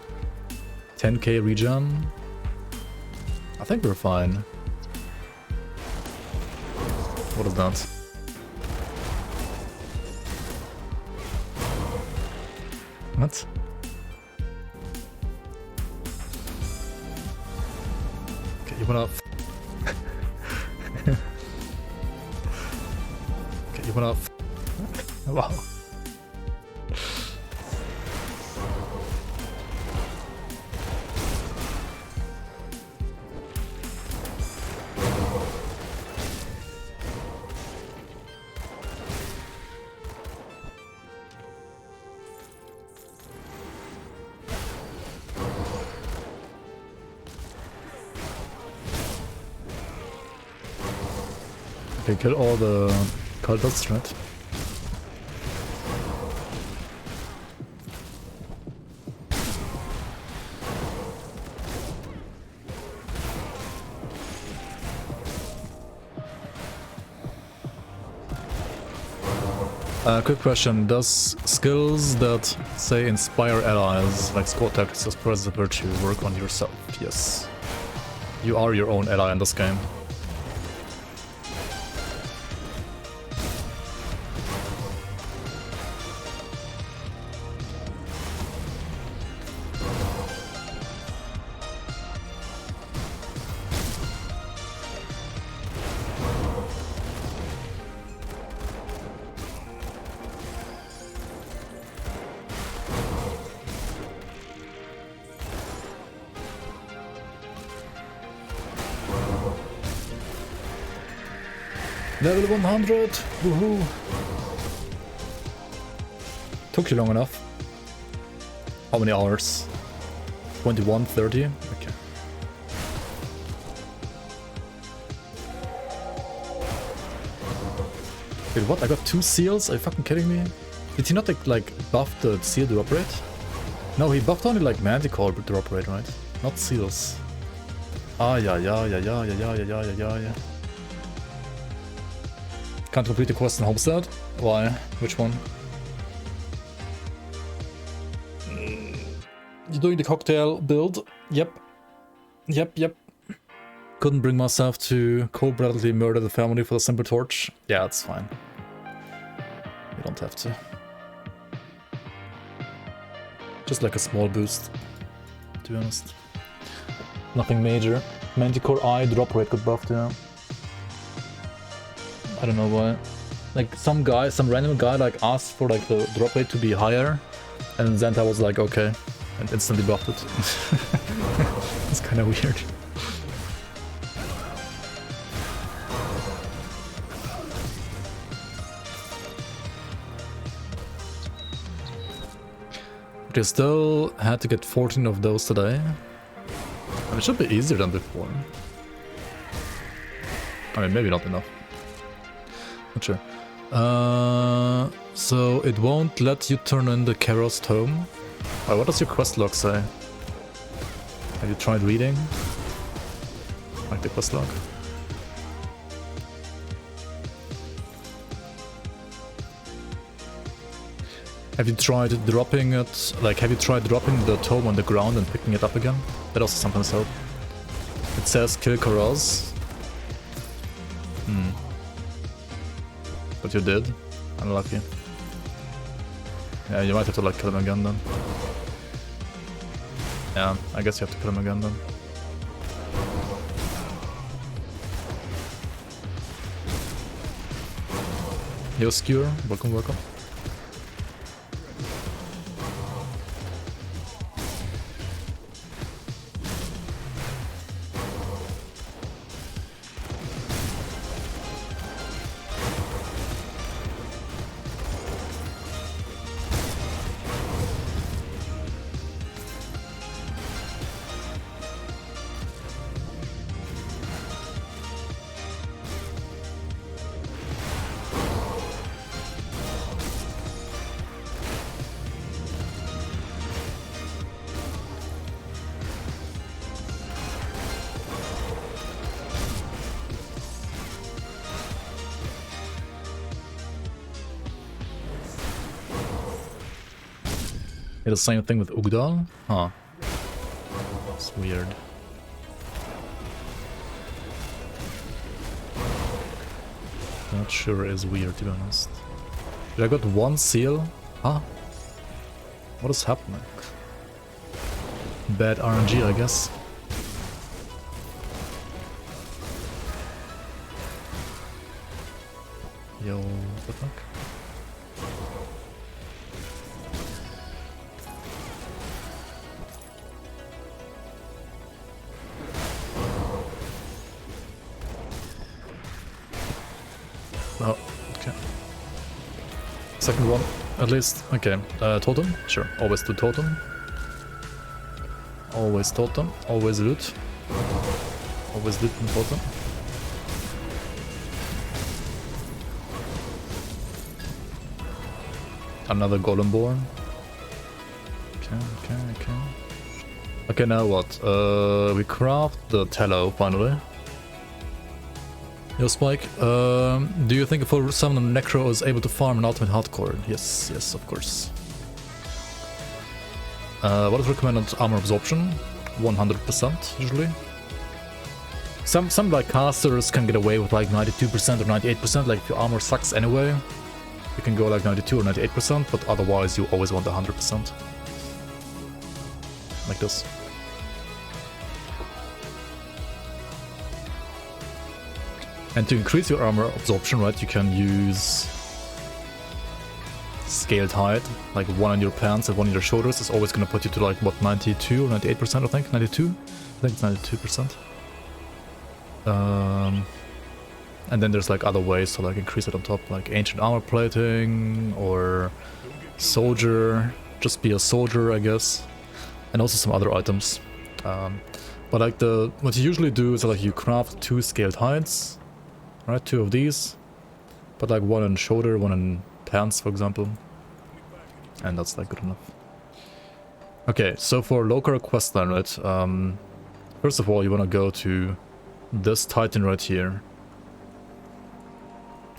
10k regen. I think we're fine. What is that? What? Okay, you wanna... okay, you wanna... Wow. Okay, kill all the cultists, right? Quick question, does skills that say inspire allies, like score tactics or spreads the virtue, work on yourself? Yes. You are your own ally in this game. Level 100! Woohoo! Took you long enough. How many hours? 21, 30? Okay. Wait, what? I got 2 seals? Are you fucking kidding me? Did he not like buff the seal drop rate? No, he buffed only like Manticore drop rate, right? Not seals. Ah, yeah. Can't complete the quest in Homestead? Why? Which one? doing the cocktail build. Yep. Couldn't bring myself to cold-bloodedly murder the family for the simple torch. Yeah, it's fine. You don't have to. Just like a small boost, to be honest. Nothing major. Manticore Eye drop rate got buffed, yeah. I don't know why. Like some random guy like asked for like the drop rate to be higher, and Zenta was like okay, and instantly buffed it. It's kind of weird. But you still had to get 14 of those today. And it should be easier than before. I mean, maybe not enough. Not sure. So it won't let you turn in the Karos Tome. Oh, what does your quest log say? Have you tried reading? Like the quest log? Have you tried dropping it? Like, have you tried dropping the tome on the ground and picking it up again? That also sometimes helps. It says kill Karos. But you did. Unlucky. Yeah, you might have to like kill him again then. Yeah, I guess you have to kill him again then. Yo, Skewer, welcome. The same thing with Ugdal? Huh. That's weird. Not sure is weird, to be honest. Did I got one seal? Huh? What is happening? Bad RNG, I guess. Yo, what the fuck? Oh, okay. Second one, at least. Okay, totem? Sure, always do totem. Always totem, always loot. Always loot and totem. Another Golemborn. Okay. Okay, now what? We craft the tallow, finally. Yo, Spike, do you think a full summon Necro is able to farm an ultimate hardcore? Yes, of course. What is recommended armor absorption? 100% usually. Some like casters can get away with like 92% or 98%, like if your armor sucks anyway. You can go like 92 or 98%, but otherwise you always want 100%. Like this. And to increase your armor absorption, right, you can use scaled hide, like one on your pants and one on your shoulders is always going to put you to like, what, 92 or 98% I think? 92? I think it's 92%. And then there's like other ways to like increase it on top, like ancient armor plating or soldier, just be a soldier I guess, and also some other items. But like what you usually do is like you craft 2 scaled hides. Right, 2 of these, but like one on shoulder, one on pants, for example, and that's like good enough. Okay, so for Lokarr questline, right? First of all, you want to go to this Titan right here.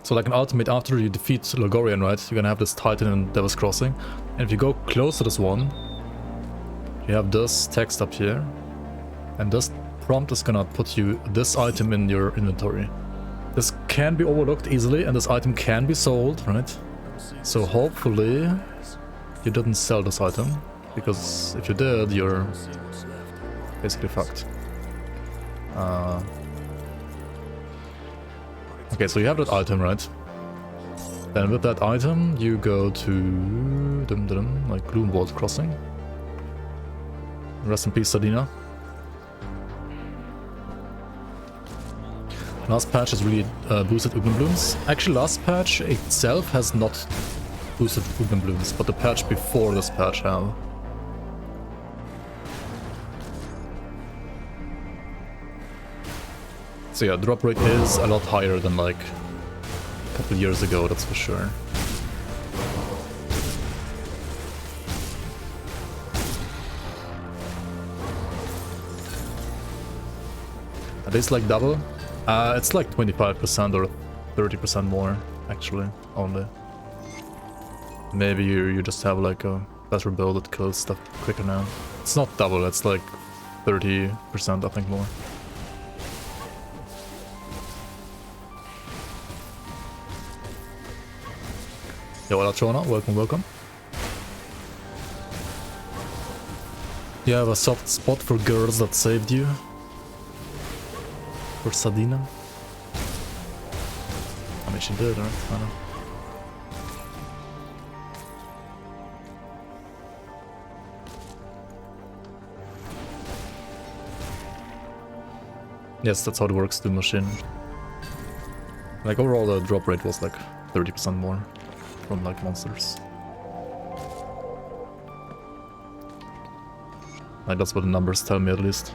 So like an ultimate, after you defeat Logorian, right? You're gonna have this Titan in Devil's Crossing, and if you go close to this one, you have this text up here, and this prompt is gonna put you this item in your inventory. This can be overlooked easily, and this item can be sold, right? So hopefully you didn't sell this item, because if you did, you're basically fucked. Okay, so you have that item, right? Then with that item, you go to like Gloomvault Crossing. Rest in peace, Sadina. Last patch has really boosted Ugman Blooms. Actually, last patch itself has not boosted Ugman Blooms, but the patch before this patch have. So yeah, drop rate is a lot higher than like a couple years ago, that's for sure. Are these like double? It's like 25% or 30% more, actually, only. Maybe you just have like a better build that kills stuff quicker now. It's not double, it's like 30%, I think, more. Yo, Alatrona, welcome, welcome. You have a soft spot for girls that saved you. For Sadina. I mean, she did, right? I know. Yes, that's how it works, the machine. Like, overall, the drop rate was like 30% more from like monsters. Like, that's what the numbers tell me, at least.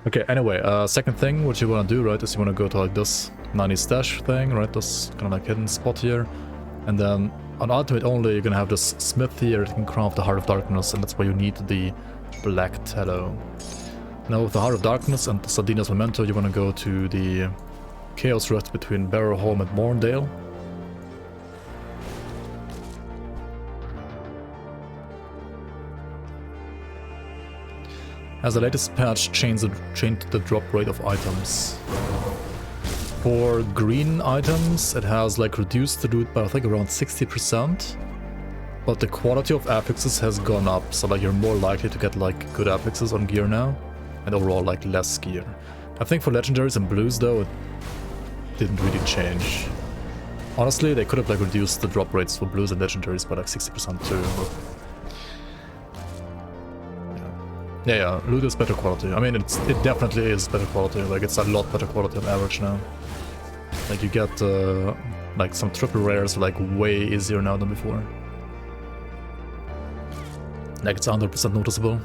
Okay, anyway, second thing, what you wanna do, right, is you wanna go to like this 90 stash thing, right, this kind of like hidden spot here. And then on ultimate only, you're gonna have this smith here that can craft the Heart of Darkness, and that's why you need the black tallow. Now with the Heart of Darkness and the Sardina's Memento, you wanna go to the Chaos Rift between Barrowholm and Morndale. As the latest patch changed the drop rate of items. For green items, it has like reduced the loot by I think around 60%, but the quality of affixes has gone up, so like you're more likely to get like good affixes on gear now, and overall like less gear. I think for legendaries and blues though, it didn't really change. Honestly, they could have like reduced the drop rates for blues and legendaries by like 60% too. But yeah, loot is better quality. I mean, it definitely is better quality. Like, it's a lot better quality on average now. Like, you get like some triple rares like way easier now than before. Like, it's 100% noticeable.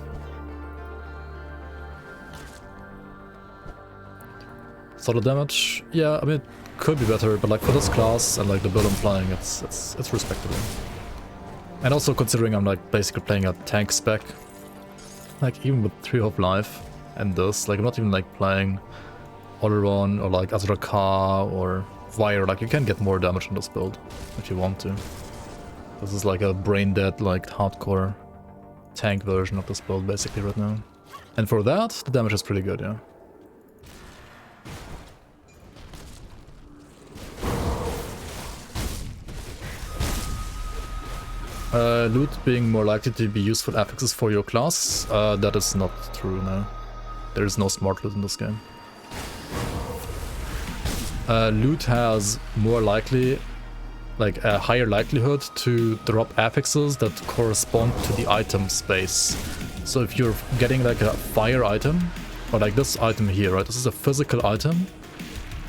Solid damage, yeah, I mean, it could be better, but like for this class and like the build I'm playing, it's respectable. And also considering I'm like basically playing a tank spec. Like, even with 3 of life and this, like, I'm not even like playing Oleron or like Azrakar or Vire. Like, you can get more damage on this build if you want to. This is like a brain dead, like hardcore tank version of this build basically right now. And for that, the damage is pretty good, yeah. Loot being more likely to be useful affixes for your class, that is not true now. There is no smart loot in this game. Loot has more likely, like a higher likelihood to drop affixes that correspond to the item space. So if you're getting like a fire item, or like this item here, right? This is a physical item,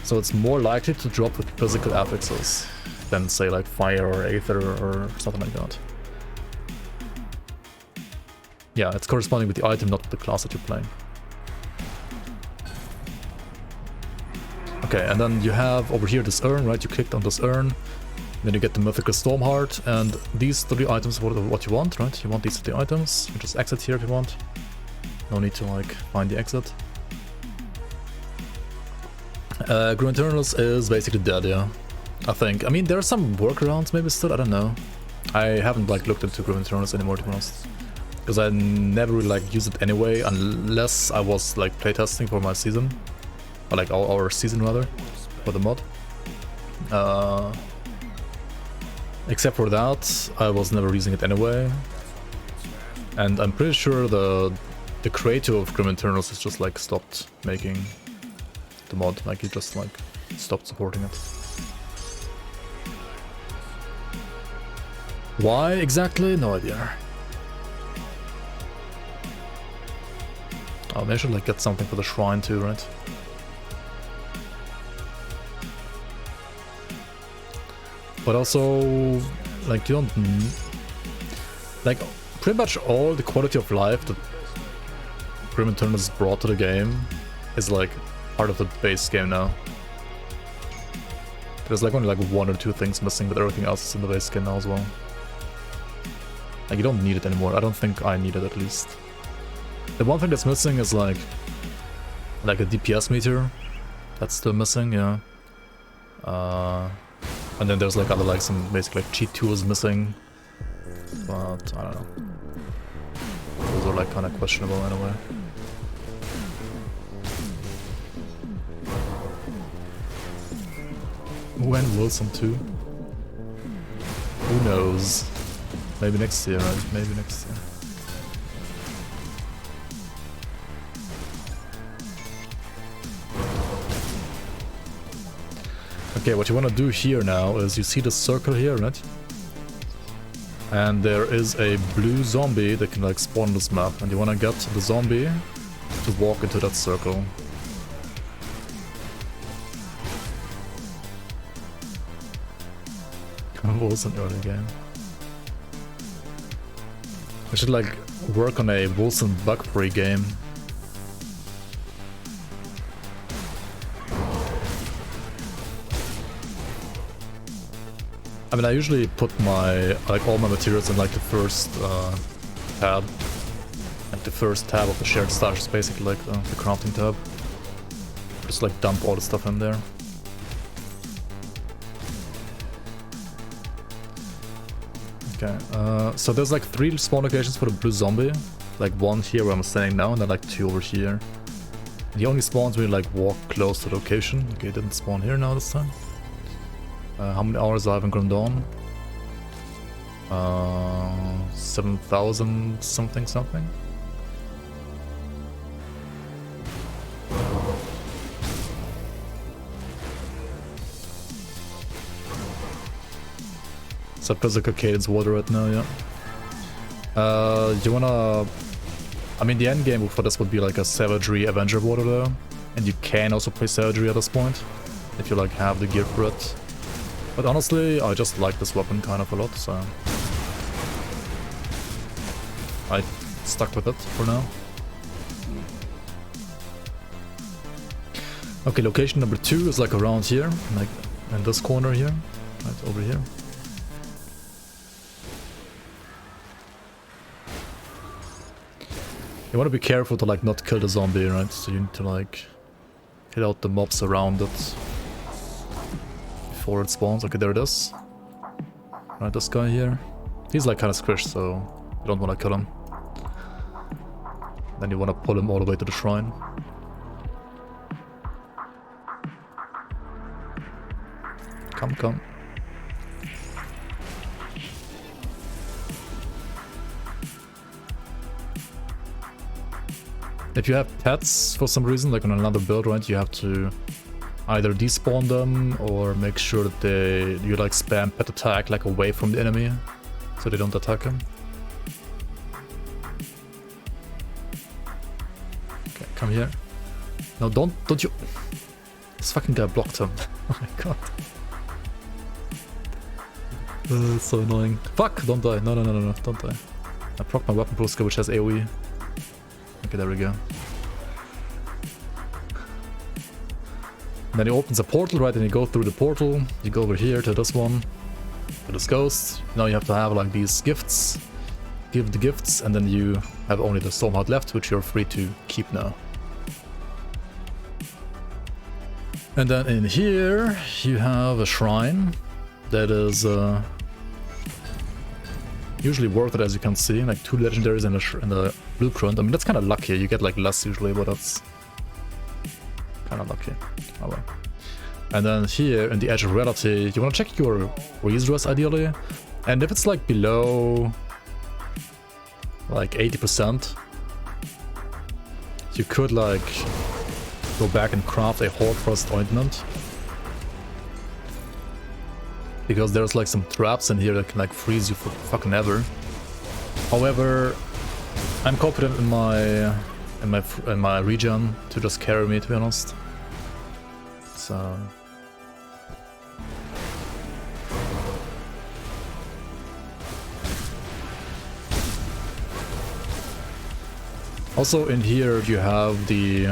so it's more likely to drop with physical affixes than say like fire or aether or something like that. Yeah, it's corresponding with the item, not with the class that you're playing. Okay, and then you have over here this urn, right? You clicked on this urn, then you get the Mythical Stormheart, and these 3 items are what you want, right? You want these 3 items. You just exit here if you want. No need to like find the exit. Grim Eternals is basically dead, yeah. I think. I mean, there are some workarounds maybe still, I don't know. I haven't like looked into Grim Eternals anymore, to be honest. because I never really like use it anyway, unless I was like playtesting for my season, or like our season rather, for the mod. Except for that, I was never using it anyway. And I'm pretty sure the creator of GRIMTOOLS has just like stopped making the mod, like he just like stopped supporting it. Why exactly? No idea. Oh, maybe I should like get something for the shrine too, right? But also, like, you don't... Like, pretty much all the quality of life that GRIMTOOLS brought to the game is, like, part of the base game now. There's, like, only, like, 1 or 2 things missing, but everything else is in the base game now as well. Like, you don't need it anymore. I don't think I need it, at least. The one thing that's missing is, like a DPS meter. That's still missing, yeah. And then there's like other like some basic like cheat tools missing, but I don't know. Those are like kind of questionable anyway. When Wilson too? Who knows? Maybe next year, right? Maybe next year. Okay, what you want to do here now is you see the circle here, right? And there is a blue zombie that can like spawn on this map, and you want to get the zombie to walk into that circle. It was an early game. I should like work on a Wilson bug-free game. I mean, I usually put my, like, all my materials in, like, the first tab. Like, the first tab of the shared stash is basically, like, the crafting tab. Just, like, dump all the stuff in there. Okay, so there's, like, 3 spawn locations for the blue zombie. Like, 1 here where I'm standing now, and then, like, 2 over here. He only spawns when you, like, walk close to the location. Okay, it didn't spawn here now this time. How many hours I have in Grim Dawn? 7,000 something. Except because the Cocade's water right now, yeah. You wanna... I mean, the end game for this would be like a Savagery Avenger water though. And you can also play Savagery at this point, if you like have the gear for it. But honestly, I just like this weapon kind of a lot, so I stuck with it for now. Okay, location number 2 is like around here, like in this corner here, right over here. You want to be careful to like not kill the zombie, right? So you need to like hit out the mobs around it before it spawns. Okay, there it is. Right, this guy here. He's like kind of squished, so you don't want to kill him. Then you want to pull him all the way to the shrine. Come. If you have pets for some reason, like on another build, right, you have to either despawn them or make sure that you like spam pet attack like away from the enemy so they don't attack him. Okay, come here. No, don't you... This fucking guy blocked him. Oh my god. It's so annoying. Fuck! Don't die. No, don't die. I proc my weapon pool skill which has AoE. Okay, there we go. Then he opens a portal, right, and you go through the portal, you go over here to this one, to this ghost. Now you have to have like these gifts, give the gifts, and then you have only the soul heart left, which you're free to keep now. And then in here, you have a shrine that is, usually worth it, as you can see. Like 2 legendaries in the blueprint. I mean, that's kind of lucky. You get like less usually, but that's kind of lucky. Oh well. And then here in the Edge of Reality, you want to check your resource ideally. And if it's like below like 80%, you could like go back and craft a Hoarfrost ointment. Because there's like some traps in here that can like freeze you for fucking ever. However, I'm confident in my regen to just carry me, to be honest. So also in here you have the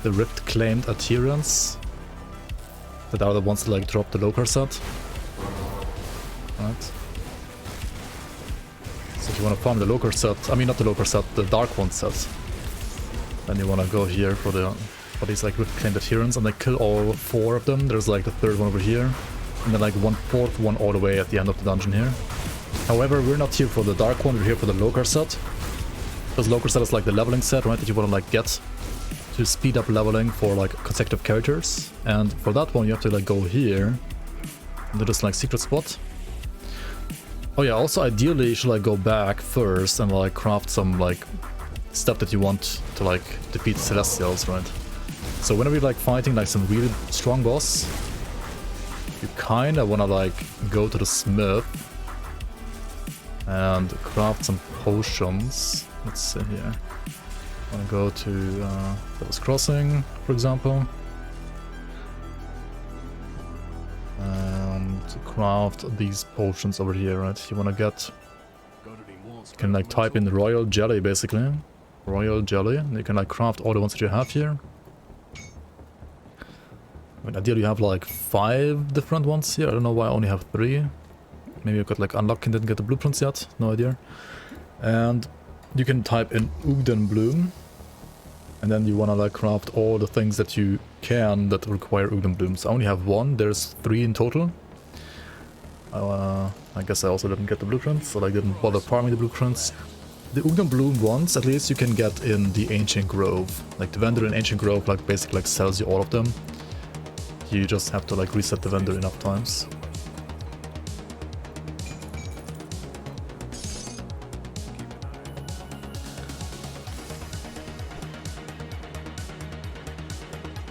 Rift claimed adherents that are the ones that like drop the Lokarr set. Right. So if you want to farm the Lokarr set, I mean not the Lokarr set, the Dark One set, then you want to go here for these like Rift claimed adherents, and they kill all 4 of them. There's like the 3rd one over here, and then like 1/4 one all the way at the end of the dungeon here. However, we're not here for the Dark One, we're here for the Lokarr set. Because Lokarr set is like the leveling set, right, that you want to like get to speed up leveling for like consecutive characters. And for that one you have to like go here into this like secret spot. Oh yeah, also ideally you should like go back first and like craft some like stuff that you want to like defeat Celestials, right? So whenever you're like fighting like some really strong boss, you kinda wanna like go to the smith and craft some potions. Let's see here. I want to go to Devil's Crossing, for example, and craft these potions over here, right? You want to get, you can like type in Royal Jelly, basically. Royal Jelly, and you can like craft all the ones that you have here. I mean, ideally you have like 5 different ones here. I don't know why I only have 3. Maybe I got like unlocked and didn't get the blueprints yet, no idea. And you can type in Ugden Bloom, and then you want to like craft all the things that you can that require Ugden Blooms. I only have 1, there's 3 in total. I guess I also didn't get the blueprints, so I didn't bother farming the blueprints. The Ugden Bloom ones, at least you can get in the Ancient Grove. Like the vendor in Ancient Grove like basically like sells you all of them. You just have to like reset the vendor enough times.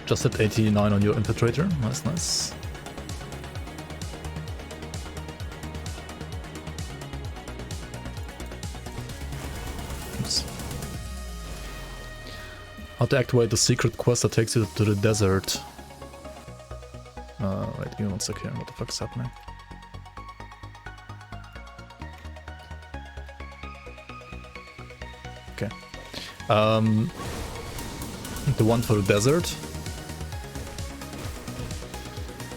Just hit 89 on your Infiltrator. Nice, nice. Oops. How to activate the secret quest that takes you to the desert. Wait, give me 1 sec here. What the fuck is happening? Okay. The one for the desert.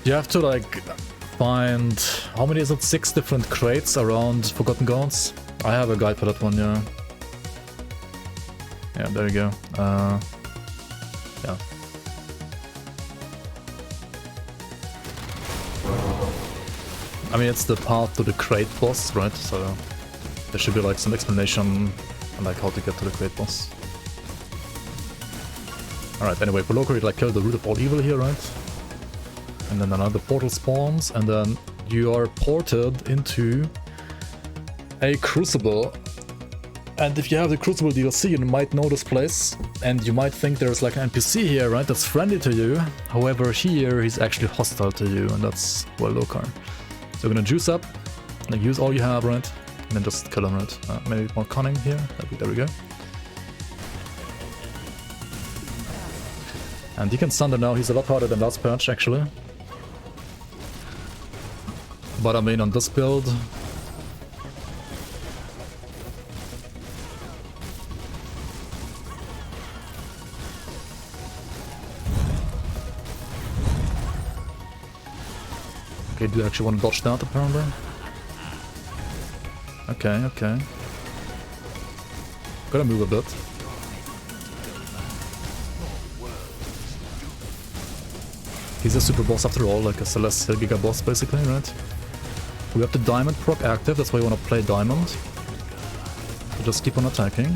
You have to like find, how many is it? 6 different crates around Forgotten Gods. I have a guide for that one, yeah. Yeah, there you go. Yeah. I mean, it's the path to the crate boss, right? So there should be like some explanation on like how to get to the crate boss. Alright, anyway, for Lokarr you like kill the root of all evil here, right? And then another portal spawns, and then you are ported into a Crucible. And if you have the Crucible DLC, you might know this place, and you might think there's like an NPC here, right, that's friendly to you. However, here he's actually hostile to you, and that's, well, Lokarr. So we're gonna juice up, like use all you have, right, and then just kill him, right. Maybe more cunning here. There we go. And he can Sunder now. He's a lot harder than last patch, actually. But I mean, on this build, okay, do you actually want to dodge that, apparently? Okay, okay. Gotta move a bit. He's a super boss after all, like a Celestial Giga boss, basically, right? We have the diamond proc active, that's why you want to play diamond. So just keep on attacking.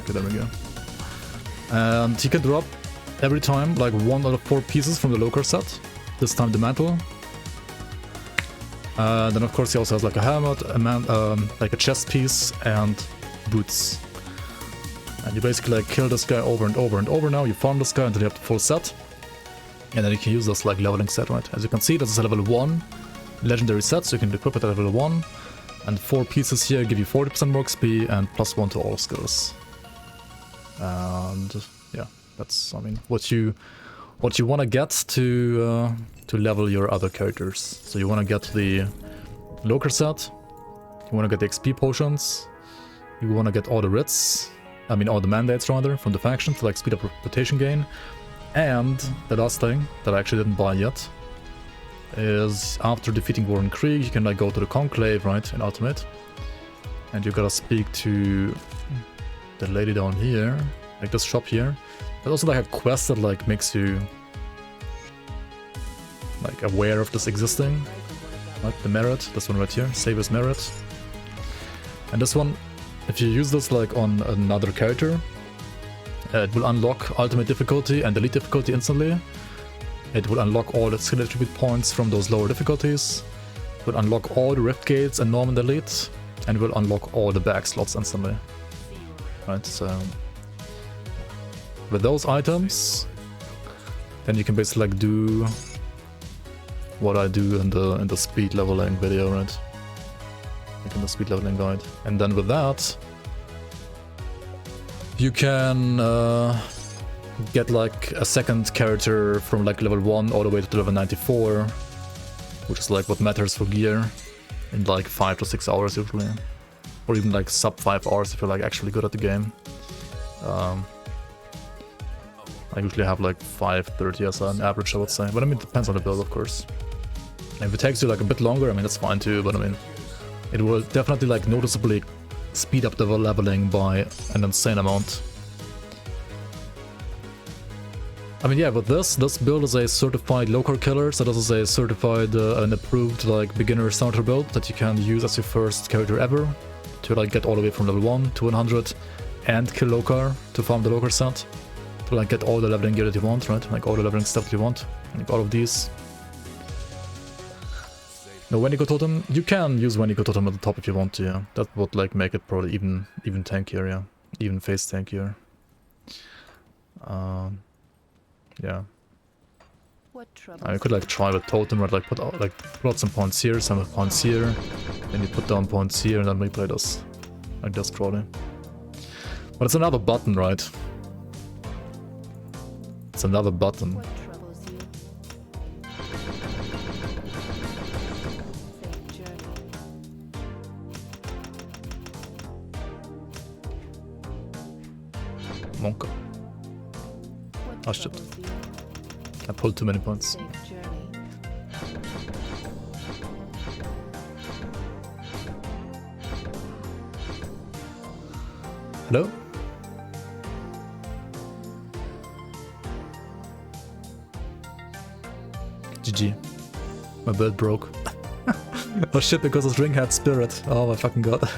Okay, there we go. And he can drop every time like 1 out of 4 pieces from the Lokarr set. This time the mantle. Then of course he also has like a helmet, like a chest piece, and boots. And you basically like kill this guy over and over and over now. You farm this guy until you have the full set. And then you can use this like leveling set, right? As you can see, this is a level 1 legendary set, so you can equip it at level 1. And 4 pieces here give you 40% more XP and +1 to all skills. And yeah, that's, I mean, what you want to get to level your other characters. So you want to get the Lokarr set, you want to get the XP potions, you want to get all the writs, I mean all the mandates rather, from the faction to like speed up reputation gain. And the last thing that I actually didn't buy yet is after defeating War and Krieg, you can like go to the Conclave, right, in Ultimate. And you gotta speak to the lady down here, like this shop here. There's also like a quest that like makes you like aware of this existing, like the merit, this one right here, Savior's Merit. And this one, if you use this like on another character, it will unlock ultimate difficulty and elite difficulty instantly. It will unlock all the skill attribute points from those lower difficulties. It will unlock all the rift gates and normal elite, and will unlock all the bag slots instantly. Right, so with those items, then you can basically like do what I do in the speed leveling video, right? Like in the speed leveling guide. And then with that, you can get like a second character from like level 1 all the way to level 94, which is like what matters for gear, in like 5 to 6 hours usually, or even like sub 5 hours if you're like actually good at the game. I usually have like 5:30 as an average, I would say, but I mean it depends on the build, of course. And if it takes you like a bit longer, I mean that's fine too, but I mean it will definitely like noticeably speed up the leveling by an insane amount. I mean, yeah, but this build is a certified Lokarr killer, so this is a certified and approved like beginner starter build that you can use as your first character ever to like get all the way from level 1 to 100 and kill Lokarr to farm the Lokarr set, to like get all the leveling gear that you want, right? Like all the leveling stuff that you want, like all of these. No Wendigo Totem, you can use Wendigo Totem at the top if you want to, yeah. That would like make it probably even tankier, yeah. Even face tankier. Yeah. You could like try with Totem, right? Like put out some points here, some points here, then you put down points here, and then we play this. Like this probably. But it's another button, right? It's another button. Monka. Oh shit. I pulled too many points. Hello? GG. My build broke. Oh shit, because this ring had spirit. Oh my fucking god.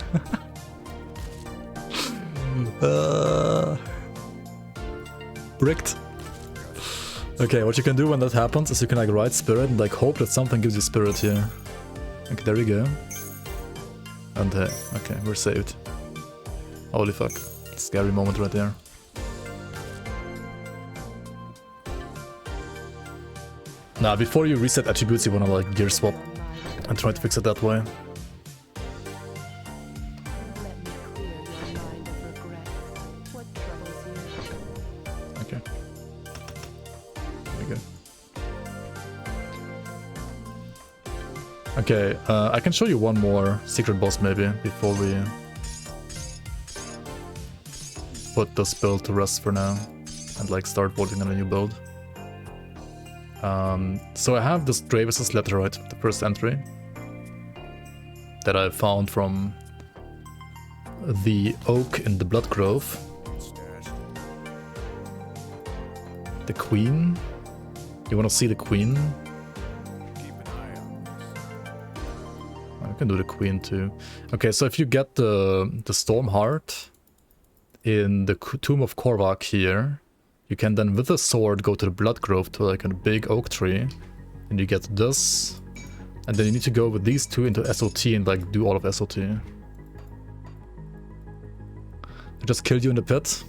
Bricked. Okay, what you can do when that happens is you can like write spirit and like hope that something gives you spirit here. Okay, there we go. And okay, we're saved. Holy fuck. Scary moment right there. Now, before you reset attributes, you wanna like gear swap and try to fix it that way. Okay. There we go. Okay, I can show you one more secret boss maybe before we put this build to rest for now and like start working on a new build. So I have this Dravis' letter, right? The first entry that I found from the oak in the Blood Grove. The Queen You wanna see the queen? Keep an eye on this. I can do the queen too. Okay, so if you get the storm heart in the tomb of Korvac here, you can then with a sword go to the blood grove to like a big oak tree, and you get this, and then you need to go with these two into SOT and like do all of SOT. I just killed you in the pit.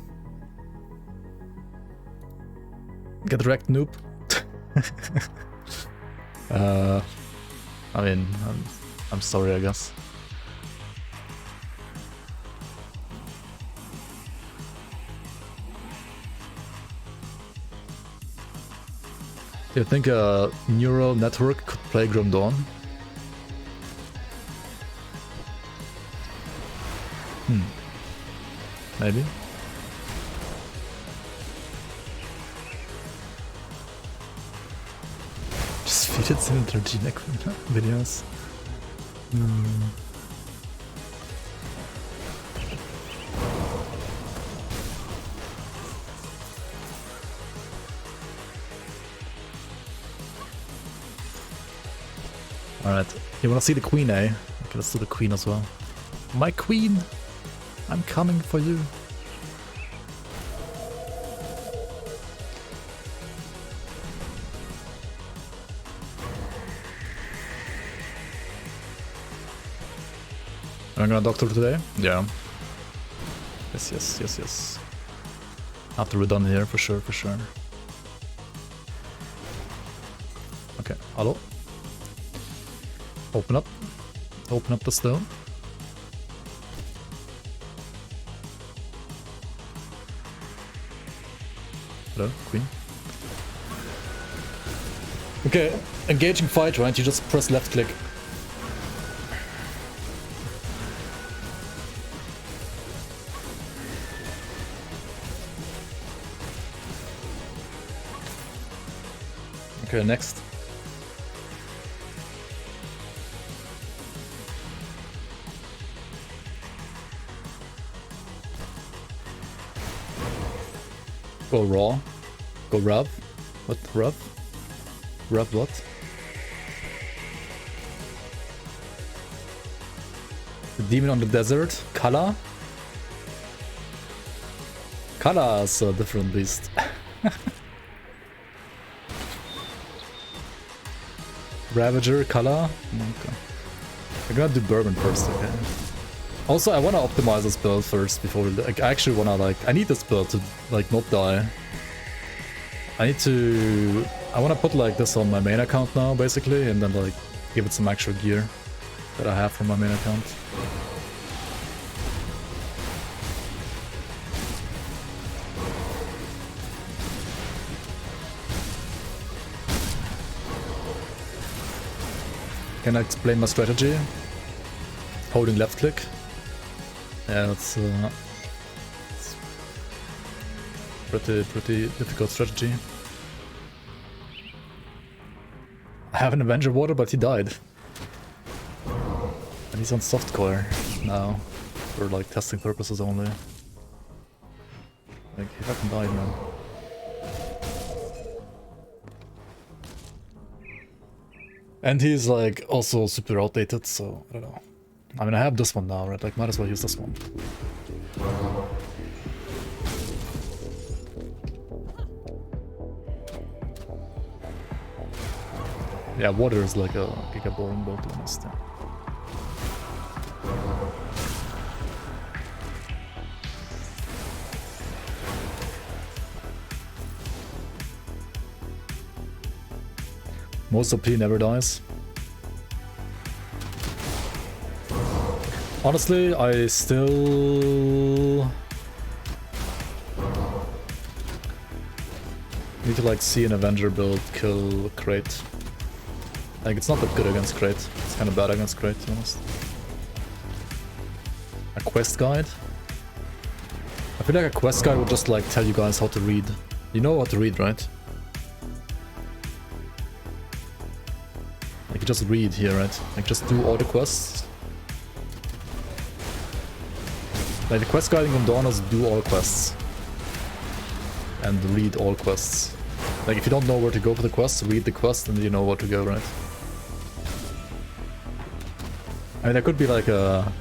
Get wrecked, noob. I mean, I'm sorry, I guess. Do you think a neural network could play Grim Dawn? Maybe. Just feed it in Intergenic videos. Alright, you wanna see the queen, eh? Okay, let's do the queen as well. My queen! I'm coming for you. Am I gonna doctor today? Yeah. Yes. After we're done here, for sure. Okay, hello? Open up the stone. Hello, queen. Okay, engaging fight, right? You just press left click. Okay, next. Go raw. Go Rav. What? Rav? Rav what? The demon on the desert. Kala? Kala is a different beast. Ravager, Kala? Okay. I'm gonna do Bourbon first, okay. Also, I wanna optimize this build first before we... Like, I actually wanna, like... I need this build to, like, not die. I wanna put, like, this on my main account now, basically, and then, like, give it some extra gear that I have from my main account. Can I explain my strategy? Holding left click. Yeah, it's pretty difficult strategy. I have an Avenger water, but he died. And he's on softcore now, for like testing purposes only. Like, he fucking died, man. And he's like also super outdated, so I don't know. I mean, I have this one now, right? Like, might as well use this one. Yeah, water is like a giga boring build, to be honest. Yeah. Most OP never dies. Honestly, I still need to like see an Avenger build kill Crate. Like, it's not that good against Crate. It's kind of bad against Crate, to be honest. A quest guide? I feel like a quest guide would just like tell you guys how to read. You know how to read, right? Like, you just read here, right? Like, just do all the quests. Like, the quest guiding from Dawn is do all quests. And read all quests. Like, if you don't know where to go for the quest, read the quest and you know where to go, right? I mean, there could be like a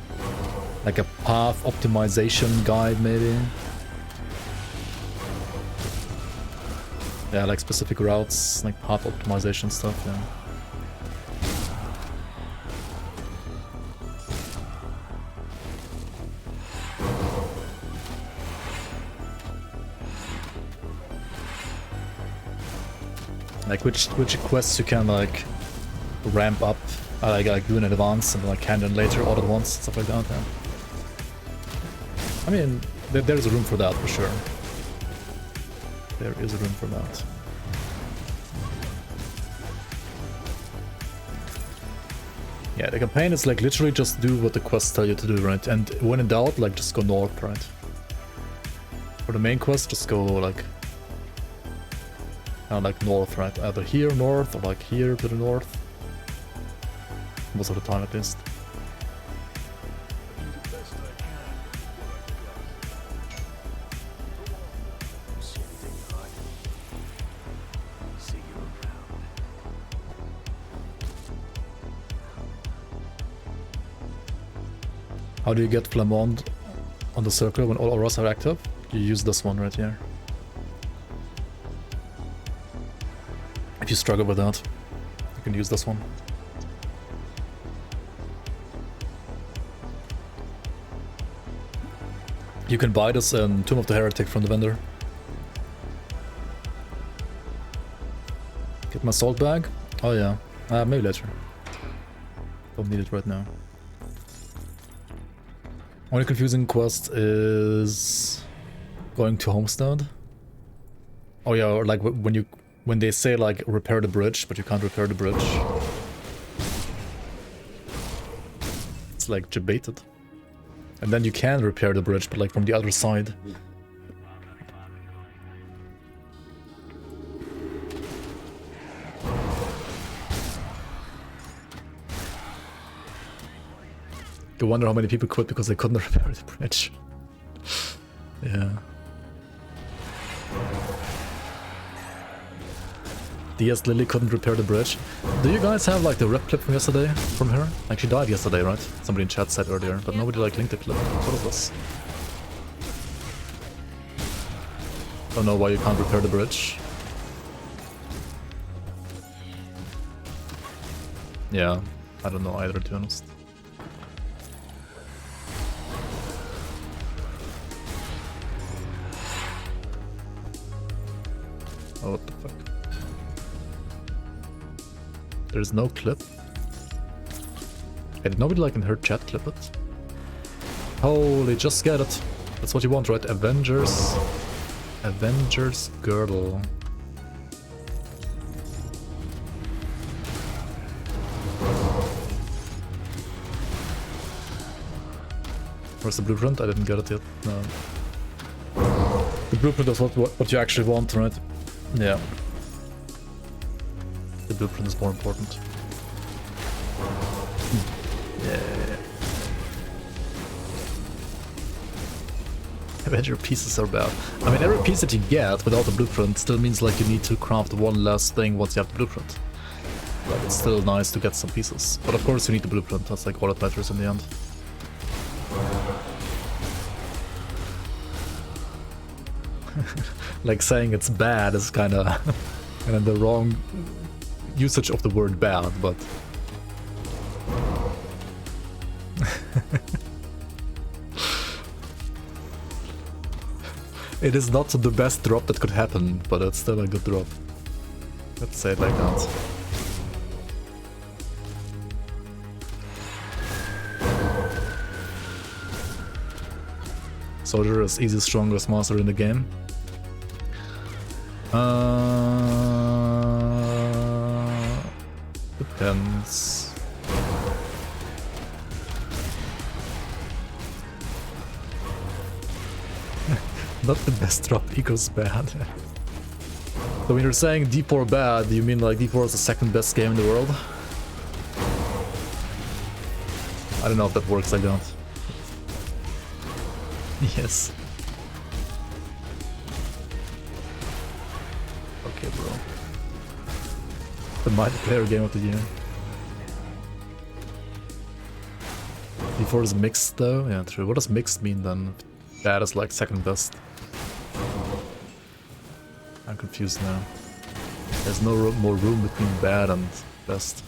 path optimization guide, maybe. Yeah, like specific routes, like path optimization stuff, yeah. Like which quests you can like ramp up, like do in advance and like hand in later all at once, stuff like that. Yeah. I mean, there's room for that for sure. There is room for that. Yeah, the campaign is like literally just do what the quests tell you to do, right? And when in doubt, like just go north, right? For the main quest, just go like like north, right? Either here north or like here to the north. Most of the time, at least. How do you get Flamand on the circle when all auras are active? You use this one right here. If you struggle with that, you can use this one. You can buy this in Tomb of the Heretic from the vendor. Get my salt bag? Oh yeah, maybe later. Don't need it right now. Only confusing quest is going to Homestead. Oh yeah, or like when they say like repair the bridge, but you can't repair the bridge. It's like debated. And then you can repair the bridge, but like from the other side. You wonder how many people quit because they couldn't repair the bridge. Yeah. DS Lily couldn't repair the bridge. Do you guys have like the rep clip from yesterday from her? Like she died yesterday, right? Somebody in chat said earlier, but nobody like linked the clip. What is this? Don't know why you can't repair the bridge. Yeah, I don't know either, to be honest. Oh, what the fuck? There's no clip? Hey, did nobody like in her chat clip it? Holy, just get it. That's what you want, right? Avengers girdle. Where's the blueprint? I didn't get it yet. No. The blueprint is what you actually want, right? Yeah. The blueprint is more important. Yeah. Avenger pieces are bad. I mean, every piece that you get without the blueprint still means like you need to craft one last thing once you have the blueprint. Like, it's still nice to get some pieces. But of course you need the blueprint, that's like all that matters in the end. Like saying it's bad is kind of the wrong usage of the word bad, but it is not the best drop that could happen, but it's still a good drop. Let's say it like that. Soldier is easy strongest master in the game. Depends. Not the best drop equals bad. So when you're saying D4 bad, do you mean like D4 is the second best game in the world? I don't know if that works like that. Yes. Okay, bro. The multiplayer game of the year. D4 is mixed though? Yeah, true. What does mixed mean then? Bad is like second best. I'm confused now. There's no more room between bad and best.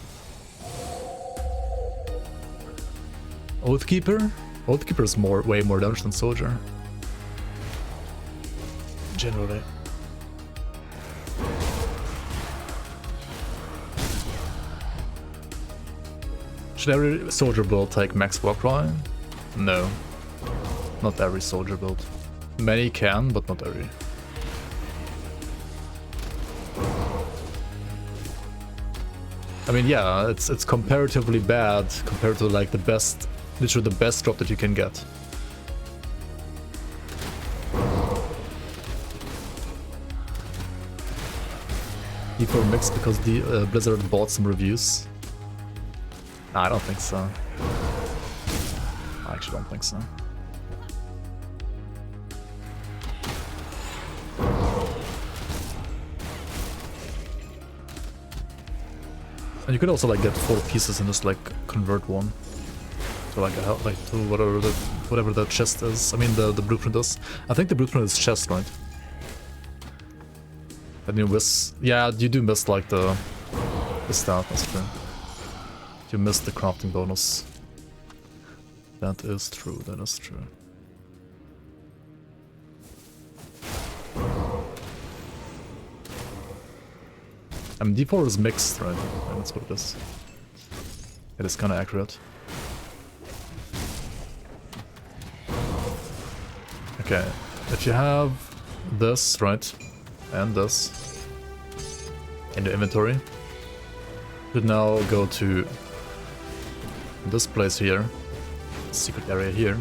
Oathkeeper? Oathkeeper is way more damage than Soldier. Generally. Should every soldier build take max Warcry? No. Not every soldier build. Many can, but not every. I mean, yeah, it's comparatively bad compared to like the best, literally the best drop that you can get. D4 mixed because the Blizzard bought some reviews. Nah, I don't think so. I actually don't think so. And you could also like get 4 pieces and just like convert one to like a to whatever the chest is. I mean the blueprint is. I think the blueprint is chest, right? And you miss, yeah, you do miss like the stat. That's true. You missed the crafting bonus. That is true, that is true. I mean, D4 is mixed, right? Yeah, that's what it is. It is kinda accurate. Okay, if you have this, right, and this in the inventory, you should now go to this place here, secret area here.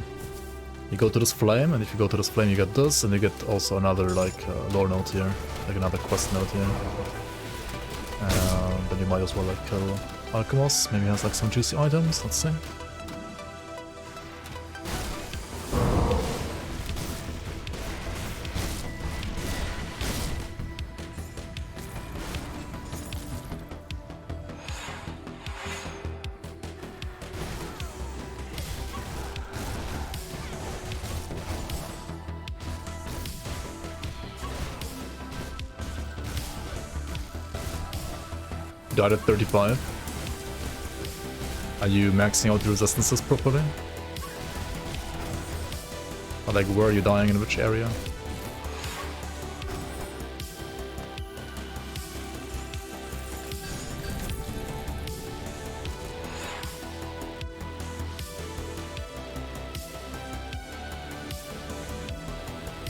You go to this flame, and if you go to this flame you get this, and you get also another like lore note here, like another quest note here. Then you might as well like kill Alchemos, maybe he has like some juicy items, let's see. Died at 35. Are you maxing out the resistances properly? Or like where are you dying in which area?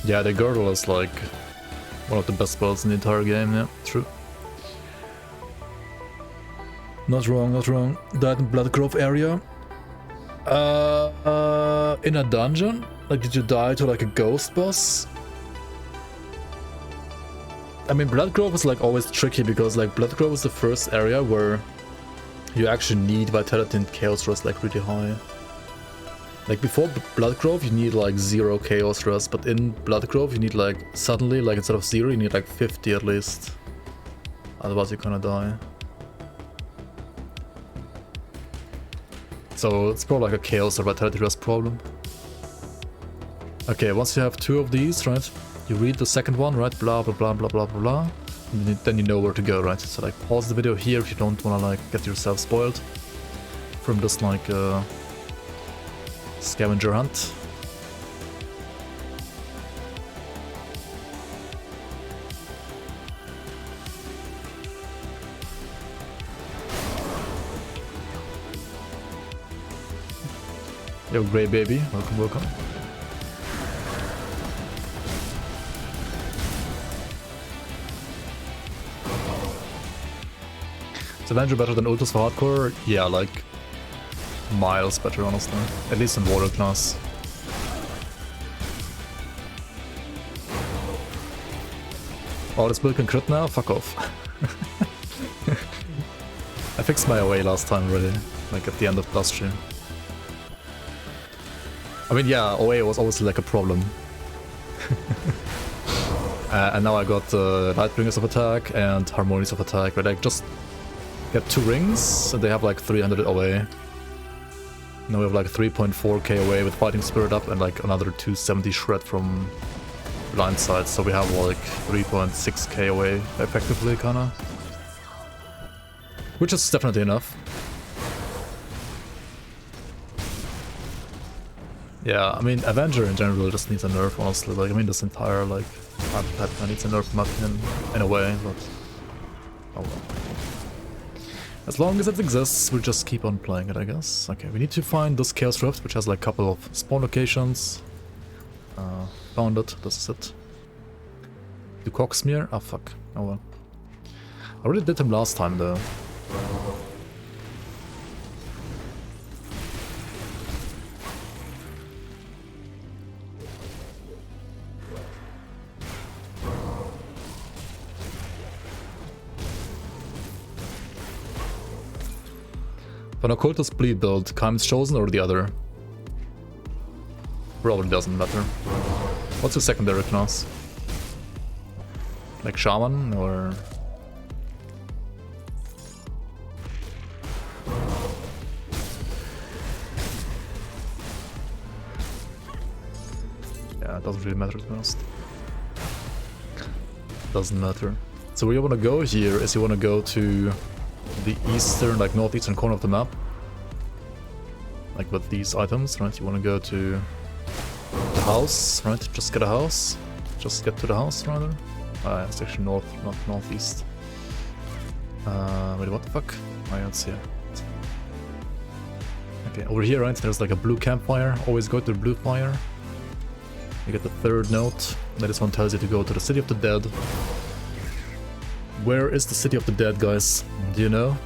Yeah, the girdle is like one of the best spells in the entire game, yeah, true. Not wrong, not wrong. Died in Blood Grove area. In a dungeon? Like, did you die to like a ghost boss? I mean, Blood Grove is like always tricky because like Blood Grove is the first area where you actually need Vitality and Chaos Rest like really high. Like before Blood Grove you need like 0 Chaos Rest, but in Blood Grove you need like suddenly, like instead of 0 you need like 50 at least. Otherwise you kinda die. So it's probably like a Chaos or Vitality Rest problem. Okay, once you have 2 of these, right? You read the second one, right? Blah blah blah blah blah blah blah. And then you know where to go, right? So like pause the video here if you don't wanna like get yourself spoiled from this like scavenger hunt. Yo, Grey Baby, welcome, welcome. Is Avenger better than Ultus for hardcore? Yeah, like miles better, honestly. At least in Warrior class. Oh, this build can crit now? Fuck off. I fixed my away last time already, like at the end of last stream. I mean, yeah, OA was obviously like a problem. And now I got Lightbringers of Attack and Harmonies of Attack, but like just Get 2 rings, and they have like 300 away. Now we have like 3.4k away with Fighting Spirit up and like another 270 shred from Blindside, so we have like 3.6k away effectively, kinda. Which is definitely enough. Yeah, I mean, Avenger in general just needs a nerf, honestly. Like, I mean, this entire, like, pattern needs a nerf in my opinion, in a way, but... oh well. As long as it exists, we'll just keep on playing it, I guess. Okay, we need to find this Chaos Rift, which has like a couple of spawn locations. Found it, this is it. Do Cocksmear? Ah, fuck. Oh well. I already did him last time, though. For an Occultist Bleed build, Kai's chosen or the other? Probably doesn't matter. What's your secondary class? Like Shaman or... yeah, it doesn't really matter to be honest. Doesn't matter. So where you want to go here is you want to go to the eastern, like northeastern corner of the map. Like with these items, right? You want to go to the house, right? Just get a house. Just get to the house, rather. It's actually north, not northeast. Wait, what the fuck? Oh yeah, it's here. Okay, over here, right? There's like a blue campfire. Always go to the blue fire. You get the 3rd note. This one tells you to go to the City of the Dead. Where is the City of the Dead, guys? Do you know?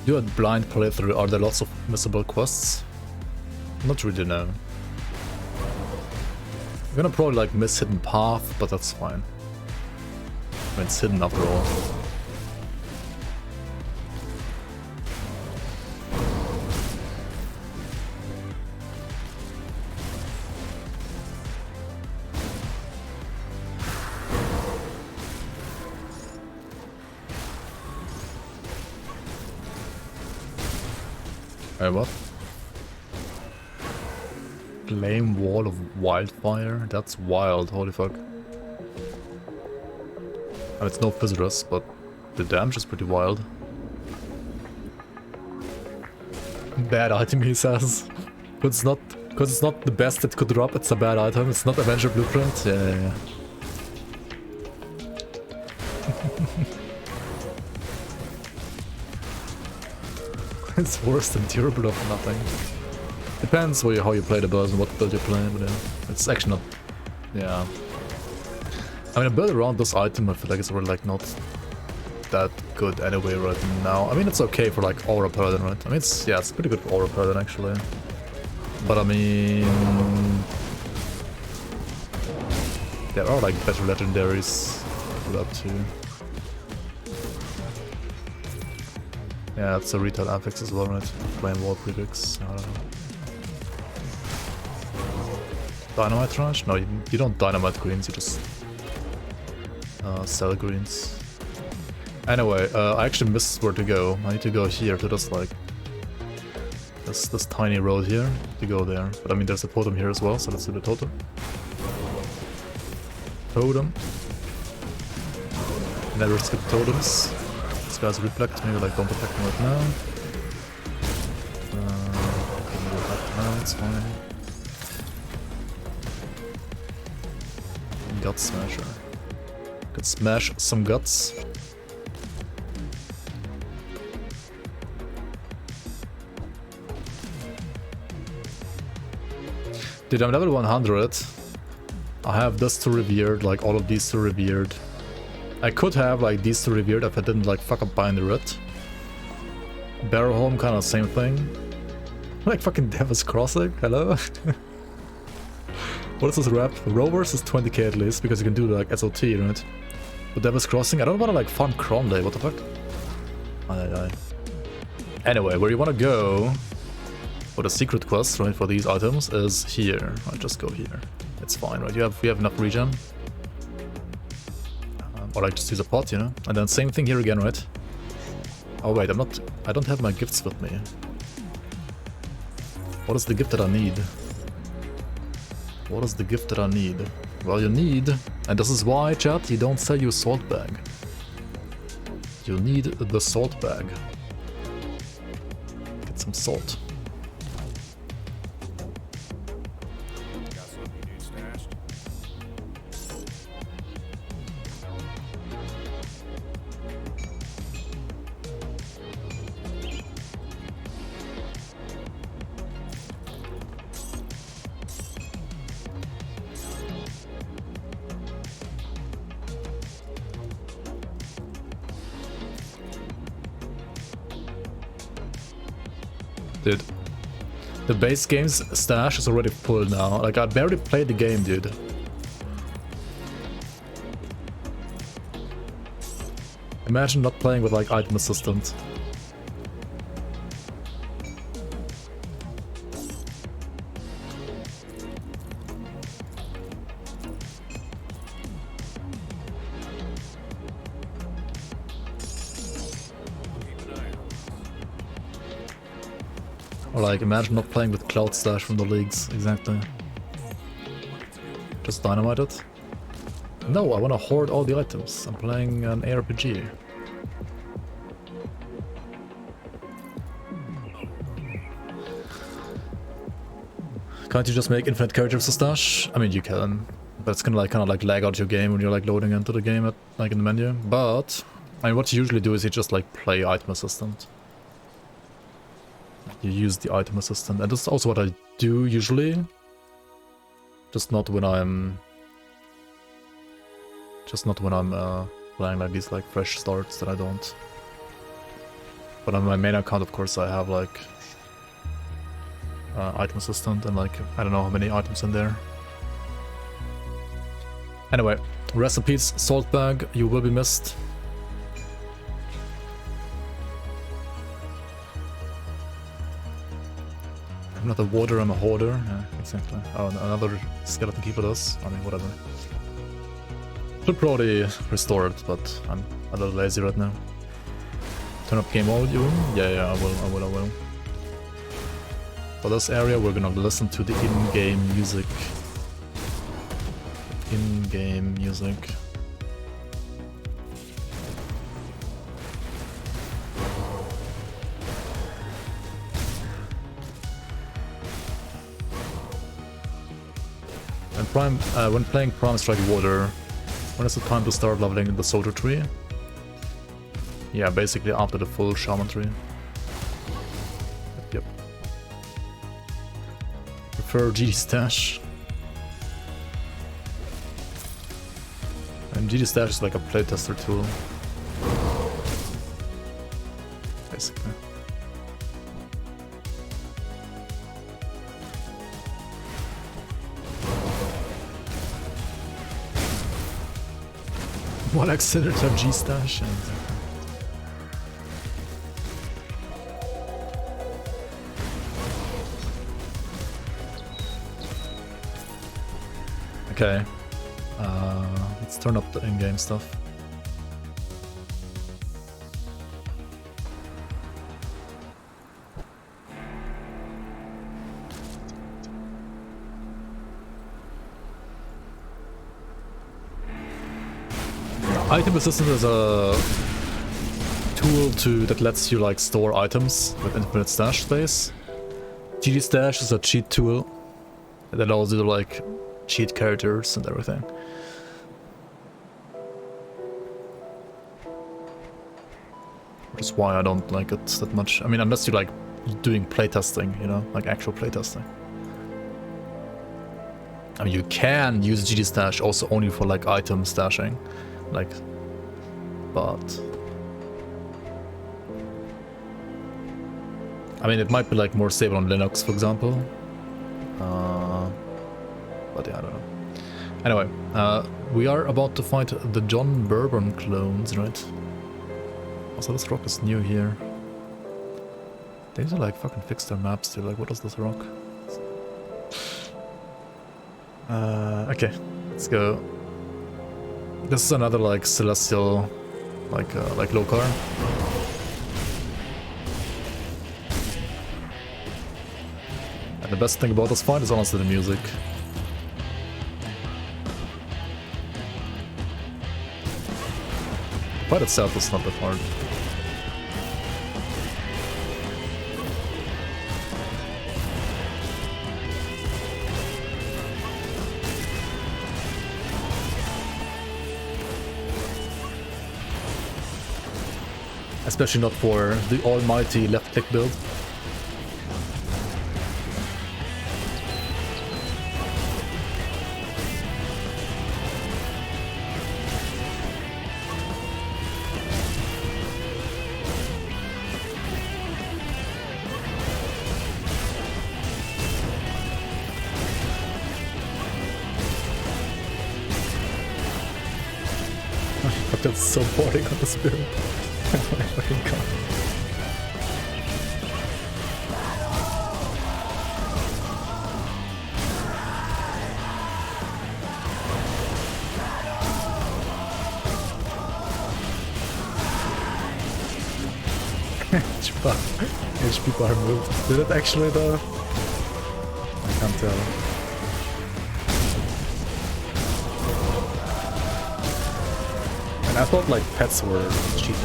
Do a blind playthrough, are there lots of missable quests? Not really, no. I'm gonna probably like miss Hidden Path, but that's fine. I mean, it's hidden after all. What? Flame Wall of Wildfire? That's wild, holy fuck. And it's no Fizzerus, but the damage is pretty wild. Bad item, he says. Because it's not the best it could drop, it's a bad item. It's not Avenger Blueprint. Yeah. It's worse than durable of nothing. Depends how you play the build and what build you play, but yeah, it's actually not... yeah. I mean, a build around this item I feel like it's really like not that good anyway right now. I mean, it's okay for like Aura Paladin, right? I mean, it's pretty good for Aura Paladin actually. But I mean... there are like better legendaries for that too. Yeah, it's a retail affix as well, right? Flame Wall Predicts, I don't know. Dynamite Trash? No, you don't dynamite greens, you just sell greens. Anyway, I actually missed where to go. I need to go here to this like... this tiny road here to go there. But I mean there's a totem here as well, so let's do the totem. Totem. Never skip totems. This guy's reflect, maybe like don't attack him right now. It's fine. Gut Smasher. Could smash some guts. Dude, I'm level 100. I have this to revered, like all of these to revered. I could have like these two revered if I didn't like fuck up Bind the Writ. Barrel home, kind of same thing. Like fucking Devil's Crossing, hello? What is this rap? Rovers is 20k at least, because you can do like SOT, right? But Devil's Crossing, I don't want to like farm Cron Day, what the fuck? Aye. Anyway, where you want to go for the secret quest, right, for these items is here. Right, just go here. It's fine, right? You have enough regen. Or like just use a pot, you know? And then same thing here again, right? Oh wait, I don't have my gifts with me. What is the gift that I need? What is the gift that I need? Well, you need, and this is why, chat, you don't sell your salt bag. You need the salt bag. Get some salt. Got something you need stashed? Dude, the base game's stash is already full now. Like, I barely played the game, dude. Imagine not playing with, like, item assistant. Or like, imagine not playing with Cloud Stash from the leagues, exactly. Just dynamite it? No, I wanna hoard all the items. I'm playing an ARPG. Can't you just make infinite characters to stash? I mean, you can, but it's gonna like kinda like lag out your game when you're like loading into the game at like in the menu. But I mean, what you usually do is you just like play item assistant. You use the item assistant, and that's also what I do usually. Just not when I'm playing like these like fresh starts that I don't. But on my main account, of course, I have like item assistant and like I don't know how many items in there. Anyway, recipes, salt bag, you will be missed. I'm not a warder, I'm a hoarder. Yeah, exactly. Oh, another skeleton keeper does. I mean, whatever. Should probably restore it, but I'm a little lazy right now. Turn up game audio? Yeah, I will. For this area, we're gonna listen to the in-game music. In-game music. When playing Prime Strike Water, when is the time to start leveling the soldier tree? Yeah, basically after the full shaman tree. Yep. Prefer GD Stash. And GD Stash is like a playtester tool. Basically. What accelerators have G-Stash and... Okay. Let's turn up the in-game stuff. Item Assistant is a tool that lets you like store items with infinite stash space. GD Stash is a cheat tool that allows you to like cheat characters and everything. Which is why I don't like it that much. I mean, unless you're like doing playtesting, you know, like actual playtesting. I mean, you can use GD Stash also only for like item stashing. Like, but I mean, it might be like more stable on Linux, for example. But yeah, I don't know. Anyway, we are about to fight the John Bourbon clones, right? Also, this rock is new here. They need to like fucking fix their maps too. Like, what is this rock? Okay, let's go. This is another like celestial, like Lokarr. And the best thing about this fight is honestly the music. The fight itself is not that hard. Especially not for the almighty left click build. But that's so boring on this build. Oh my fucking god. HP bar moved. Did it actually though? I can't tell. And I thought like pets were cheating.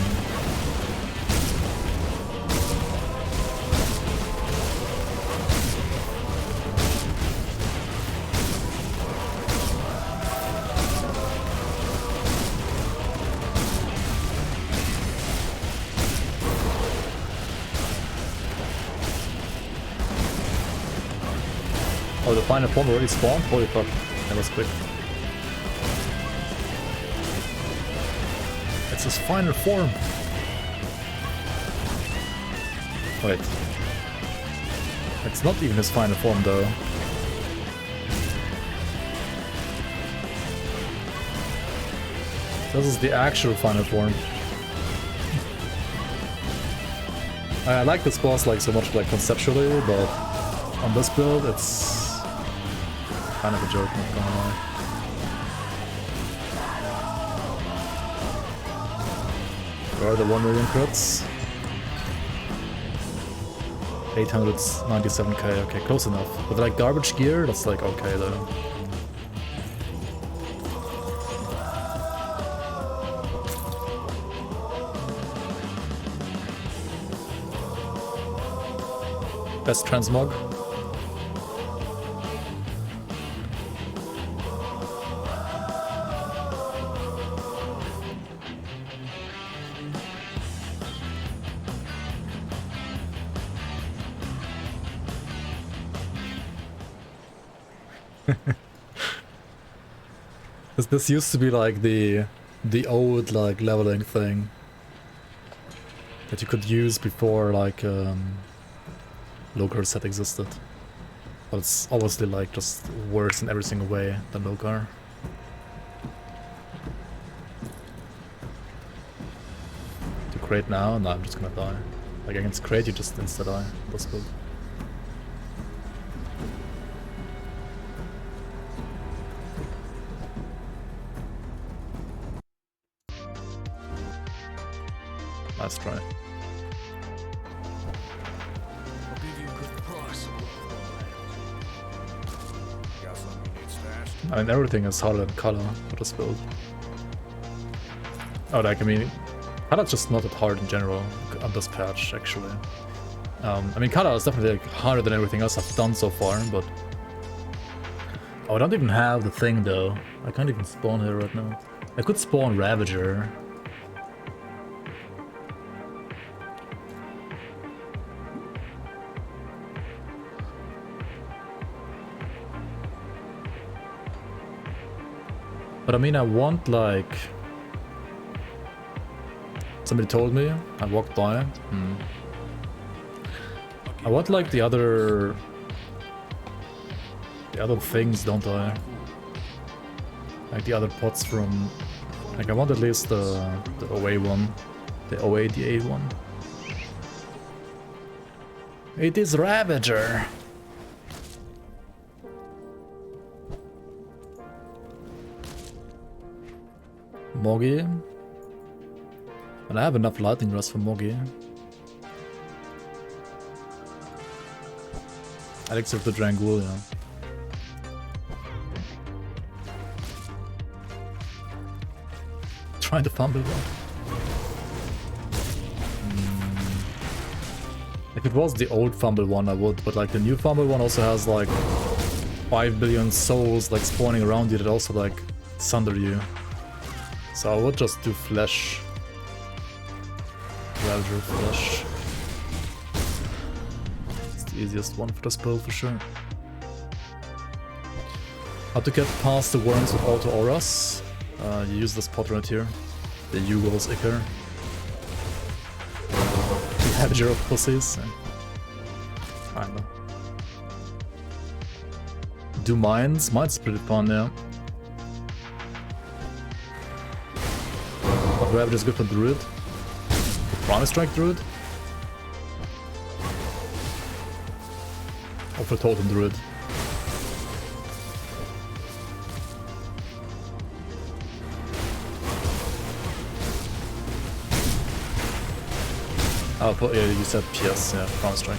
Oh, the final form already spawned? Holy fuck, that was quick. It's his final form! Wait. It's not even his final form though. This is the actual final form. I like this boss like so much like conceptually, but on this build it's kind of a joke, not gonna lie. Where are the 1 million crits? 897k, okay, close enough. With like garbage gear, that's like okay though. Best transmog. This used to be like the old like leveling thing that you could use before like Lokarr set existed. But it's obviously like just worse in every single way than Lokarr. To crate now? No, I'm just gonna die. Like against crate you just insta die. That's good. Nice try. I'll give you a good price. Got something you need stashed? I mean, everything is harder than color for this build. Oh, like, I mean, color's just not that hard in general on this patch, actually. I mean, color is definitely like, harder than everything else I've done so far, but... Oh, I don't even have the thing, though. I can't even spawn here right now. I could spawn Ravager. But I mean, I want like... Somebody told me, I walked by. I want like the other things, don't I? Like the other pots from, like I want at least the OA one, the OADA one. It is Ravager. Moggy. And I have enough lightning rust for Moggy. Elixir of the Drangul, yeah. Trying to fumble one. If it was the old fumble one, I would, but like the new fumble one also has like 5 billion souls like spawning around you that also like sunder you. So I would just do flesh. Ravager flesh. It's the easiest one for the spell for sure. How to get past the worms with auto auras? You use this pot right here. The Yugol's Icar. The Avenger of pussies. Kinda. Do mines? Mines is pretty fun, yeah. But Ravager is good for Druid. Prime Strike Druid? Or for Totem Druid? Oh, but yeah, you said PS, yeah, Prime Strike.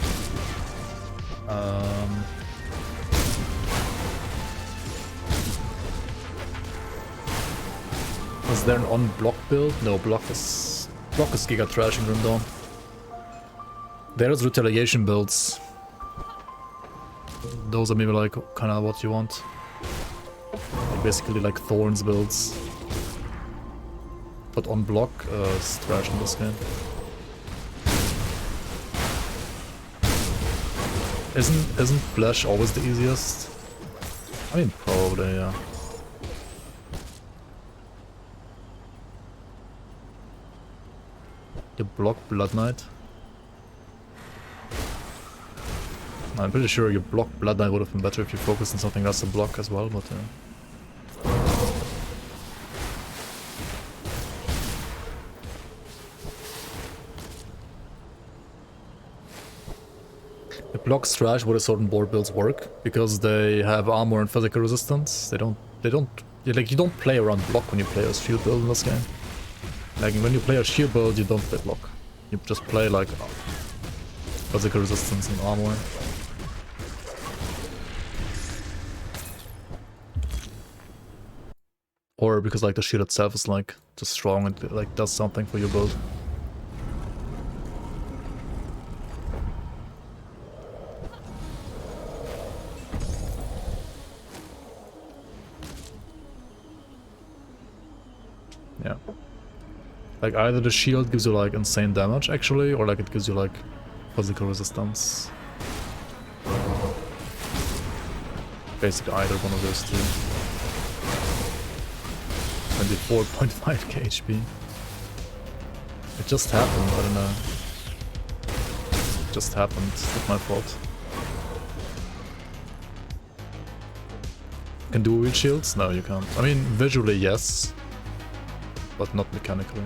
Is there an on-block build? No, block is Giga Trash in Grim Dawn. There's retaliation builds. Those are maybe like kinda what you want. Like basically like Thorns builds. But on block is trash in this game. Isn't Flash always the easiest? I mean, probably, yeah. You block Blood Knight? I'm pretty sure you block Blood Knight would have been better if you focused on something else to block as well, but The blocks trash where the sword and board builds work because they have armor and physical resistance. They don't like you don't play around block when you play a shield build in this game. Like when you play a shield build, you don't play block. You just play like physical resistance and armor. Or because like the shield itself is like just strong and like does something for your build. Yeah. Like either the shield gives you like insane damage actually, or like it gives you like physical resistance. Basically either one of those two. 24.5k HP. It just happened, I don't know. It just happened, it's not my fault. Can do wheel shields? No, you can't. I mean, visually yes, but not mechanically.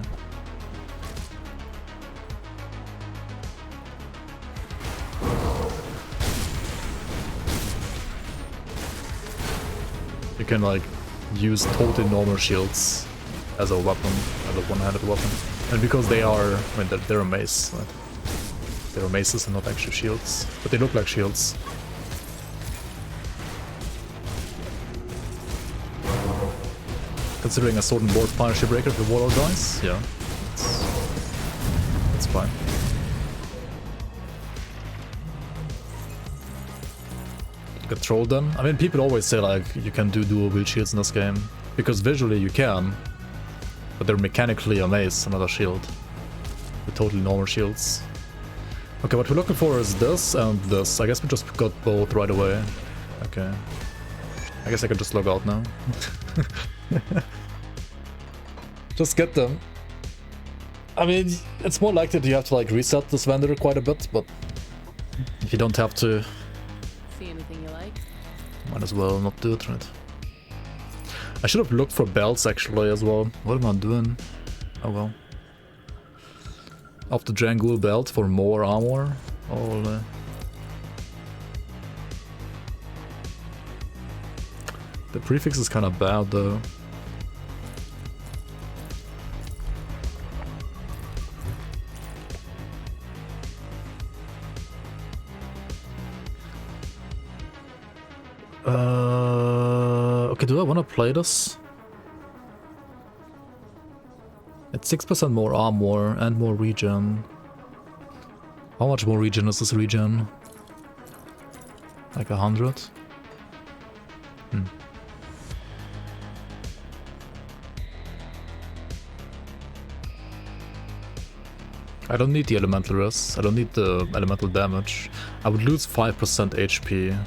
You can like use totally normal shields as a weapon, as a one-handed weapon. And because they are, I mean, they're a mace. Right? They're maces and not actually shields, but they look like shields. Considering a sword and board Punisher Breaker for Warlord dice, yeah, it's fine. Control them. I mean, people always say like you can do dual wield shields in this game because visually you can, but they're mechanically a mace, not a shield. They're totally normal shields. Okay, what we're looking for is this and this. I guess we just got both right away. Okay. I guess I can just log out now. Just get them. I mean, it's more likely that you have to like reset this vendor quite a bit, but If you don't have to, See anything you like? might as well not do it, right? I should have looked for belts actually as well. What am I doing? Oh well. Off the Drangul belt for more armor. Oh, the prefix is kind of bad though. Okay, do I want to play this? It's 6% more armor and more regen. How much more regen is this regen? Like 100? I don't need the elemental res. I don't need the elemental damage. I would lose 5% HP.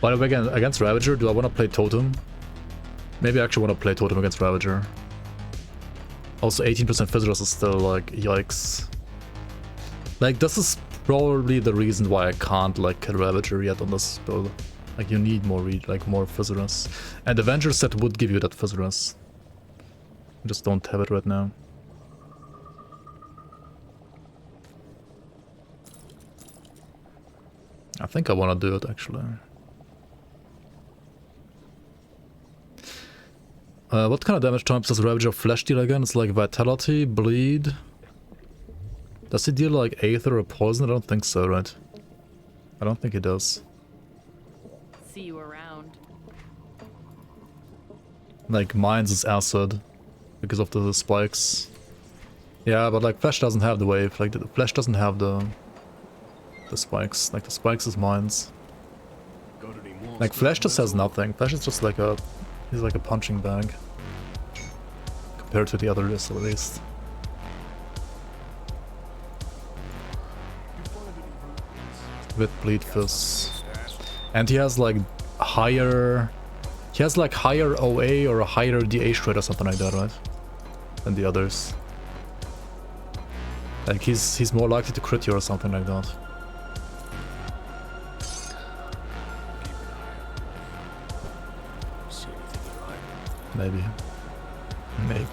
By the way, against Ravager, do I want to play Totem? Maybe I actually want to play Totem against Ravager. Also, 18% Physros is still like, yikes. Like, this is probably the reason why I can't like kill Ravager yet on this build. Like, you need more more Physros. And Avenger set would give you that Physros. I just don't have it right now. I think I want to do it actually. What kind of damage types does Ravager Flesh deal again? It's like Vitality, Bleed. Does he deal like Aether or Poison? I don't think so, right? I don't think he does. See you around. Like Mines is Acid because of the spikes. Yeah, but like Flesh doesn't have the wave. Like the Flesh doesn't have the spikes. Like the spikes is Mines. Like Flesh just has nothing. Flesh is just like a... He's like a punching bag. Compared to the other list at least. With Bleed Fizz. And he has like higher... He has like higher OA or a higher DH rate or something like that, right? Than the others. Like he's more likely to crit you or something like that. Maybe. Maybe.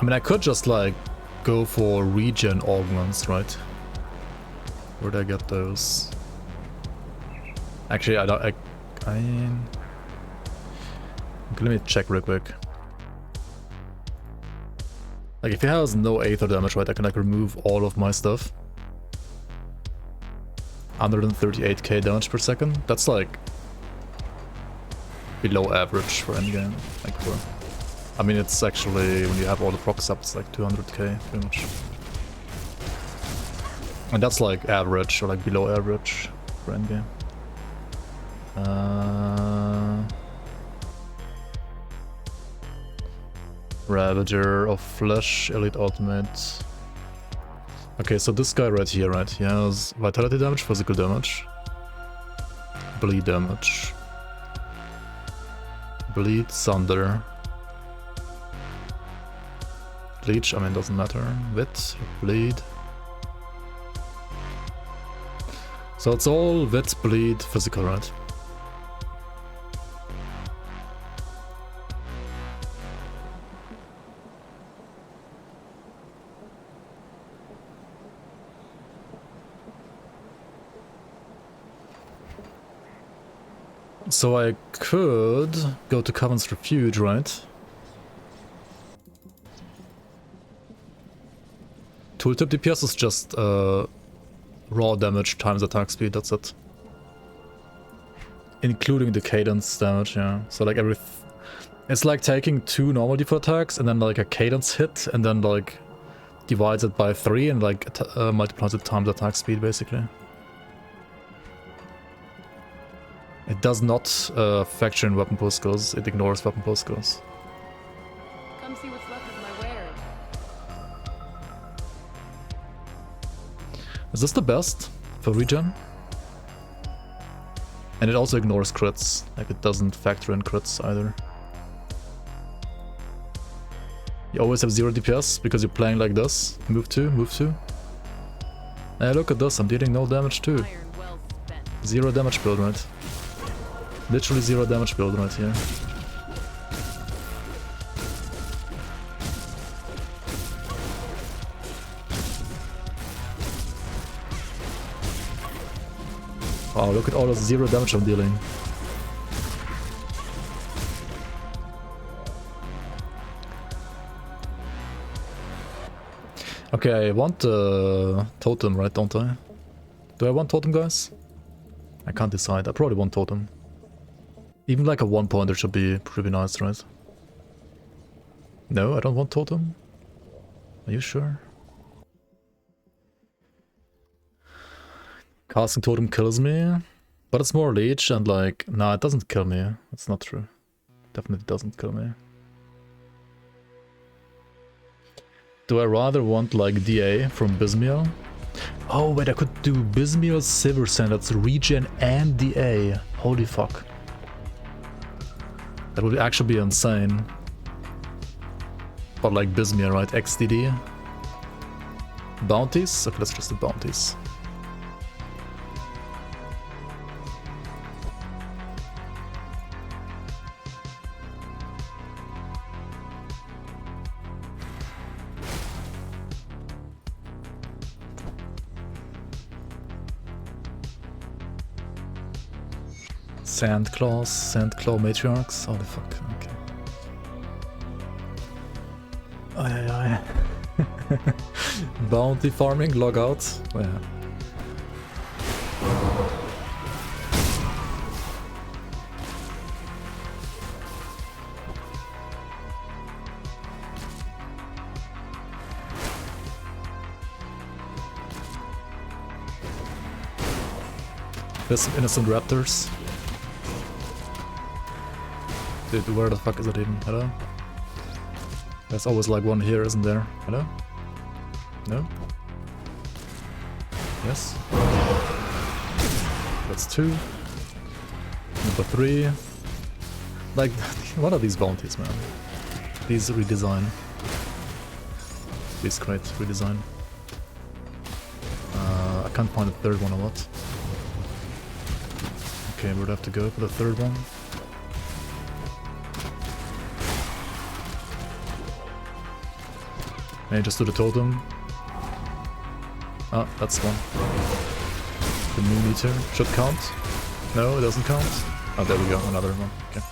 I mean, I could just like go for regen augments, right? Where'd I get those? Actually, I don't. Okay, let me check real quick. Like, if he has no Aether damage, right, I can like remove all of my stuff. 138k damage per second. That's like below average for endgame. Like for, I mean, it's actually when you have all the procs up, it's like 200k pretty much. And that's like average or like below average for endgame. Ravager of Flesh, Elite Ultimate. Okay, so this guy right here, right? He has Vitality damage, Physical damage, Bleed damage, Bleed, Sunder, Bleach, I mean, doesn't matter, Wit, Bleed. So it's all Wit, Bleed, Physical, right? So I could go to Coven's Refuge, right? Tooltip DPS is just raw damage times attack speed, that's it. Including the cadence damage, yeah. So like it's like taking 2 normal default attacks and then like a cadence hit and then like divides it by 3 and like multiplies it times attack speed basically. It does not factor in weapon pool skills, it ignores weapon pool skills. Come see what's left of my wares. Is this the best for regen? And it also ignores crits, like it doesn't factor in crits either. You always have 0 DPS because you're playing like this. Move 2, move 2. Hey, look at this, I'm dealing no damage too. Iron well spent. 0 damage build right. Literally 0 damage build right here. Wow, look at all the 0 damage I'm dealing. Okay, I want totem, right, don't I? Do I want totem, guys? I can't decide. I probably want totem. Even like a 1-pointer should be pretty nice, right? No, I don't want totem. Are you sure? Casting totem kills me, but it's more leech and like, nah, it doesn't kill me. It's not true. Definitely doesn't kill me. Do I rather want like DA from Bismiel? Oh wait, I could do Bismiel, Silver Sand, that's regen and DA. Holy fuck. That would actually be insane. But like Bismiel, right? XDD. Bounties? Okay, let's just do bounties. Sandclaw matriarchs. Holy fuck, okay. Ay. Bounty farming, log out. Oh, yeah. There's some innocent raptors. Dude, where the fuck is it even? Hello? There's always like one here, isn't there? Hello? No? Yes? That's 2. Number 3. Like, what are these bounties, man? Please redesign. Please create redesign. I can't find the third one or what? Okay, we'd have to go for the third one. Maybe just do the totem. Ah, that's one. The moon meter should count. No, it doesn't count. Oh, there we go, another one. Okay.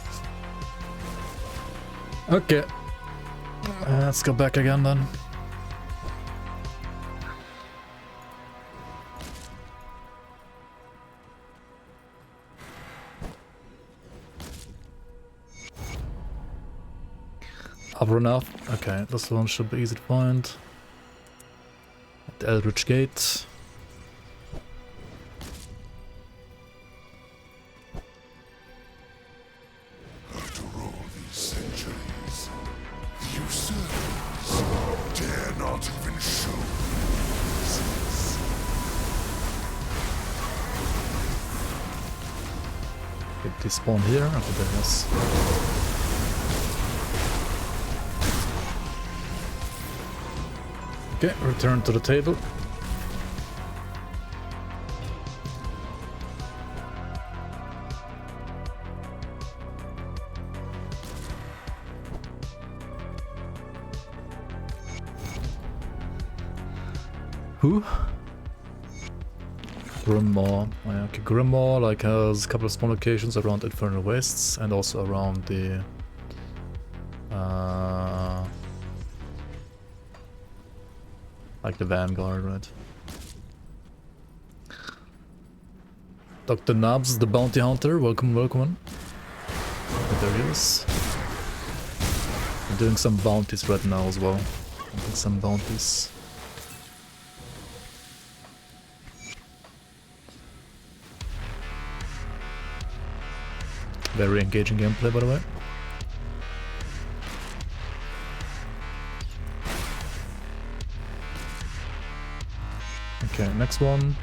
Okay. Let's go back again then. Upper enough. Okay, this one should be easy to find. At the Eldritch Gate. After all these centuries, the usurpers dare not even show resistance. Did they spawn here? Okay, there is. Okay, return to the table. Who? Grimoire. Oh, yeah, okay, Grimoire like has a couple of spawn locations around Infernal Wastes and also around the like the Vanguard, right? Dr. Nabs, the bounty hunter, welcome, welcome on. And there he is. I'm doing some bounties right now as well. I'm doing some bounties. Very engaging gameplay, by the way. Okay, next one.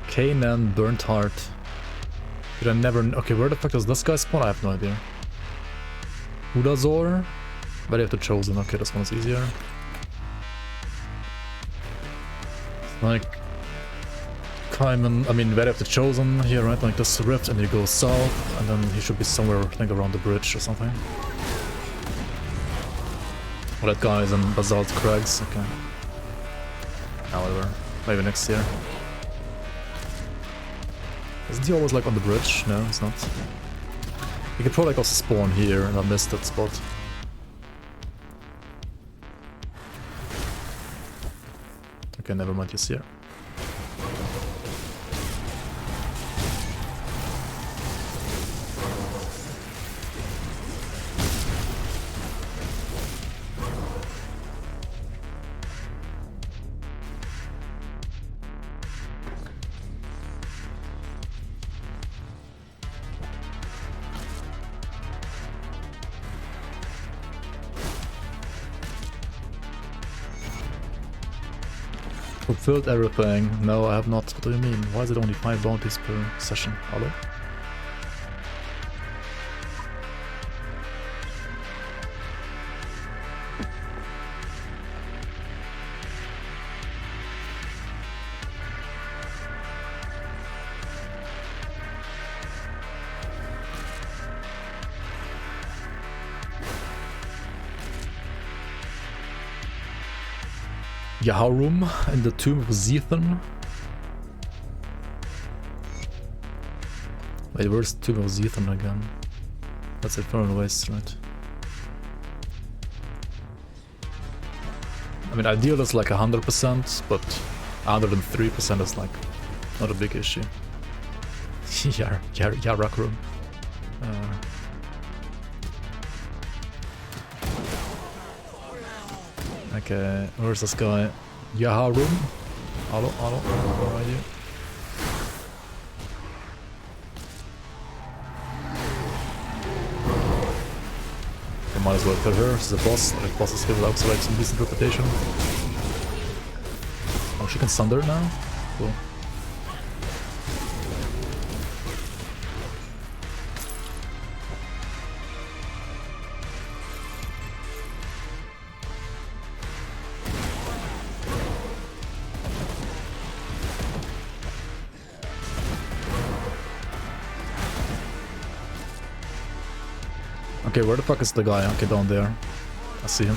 Canaan Burnt Heart. Did Did I never... Okay, where the fuck does this guy spawn? I have no idea. Udazor? But I have the Chosen. Okay, this one is easier. Like... Kaiman... I mean, where I have the Chosen here, right? Like this rift and you go south. And then he should be somewhere, I think, around the bridge or something. Oh, that guy is in Basalt Crags. Okay. However, maybe next year. Isn't he always like on the bridge? No, he's not. He could probably like also spawn here and I missed that spot. Okay, never mind, he's here. Fulfilled everything. No, I have not. What do you mean? Why is it only 5 bounties per session? Hello? Yaharum in the Tomb of Zethan. Wait, where's the Tomb of Zethan again? That's Infernal Waste, right? I mean, ideal is like 100%, but 103% is like not a big issue. Yarakrum. Okay, where's this guy? Yaharum? Hello, where are you? I might as well kill her, she's a boss. Like, bosses give also like some decent reputation. Oh, she can sunder now? Cool. Okay, where the fuck is the guy? Okay, down there. I see him.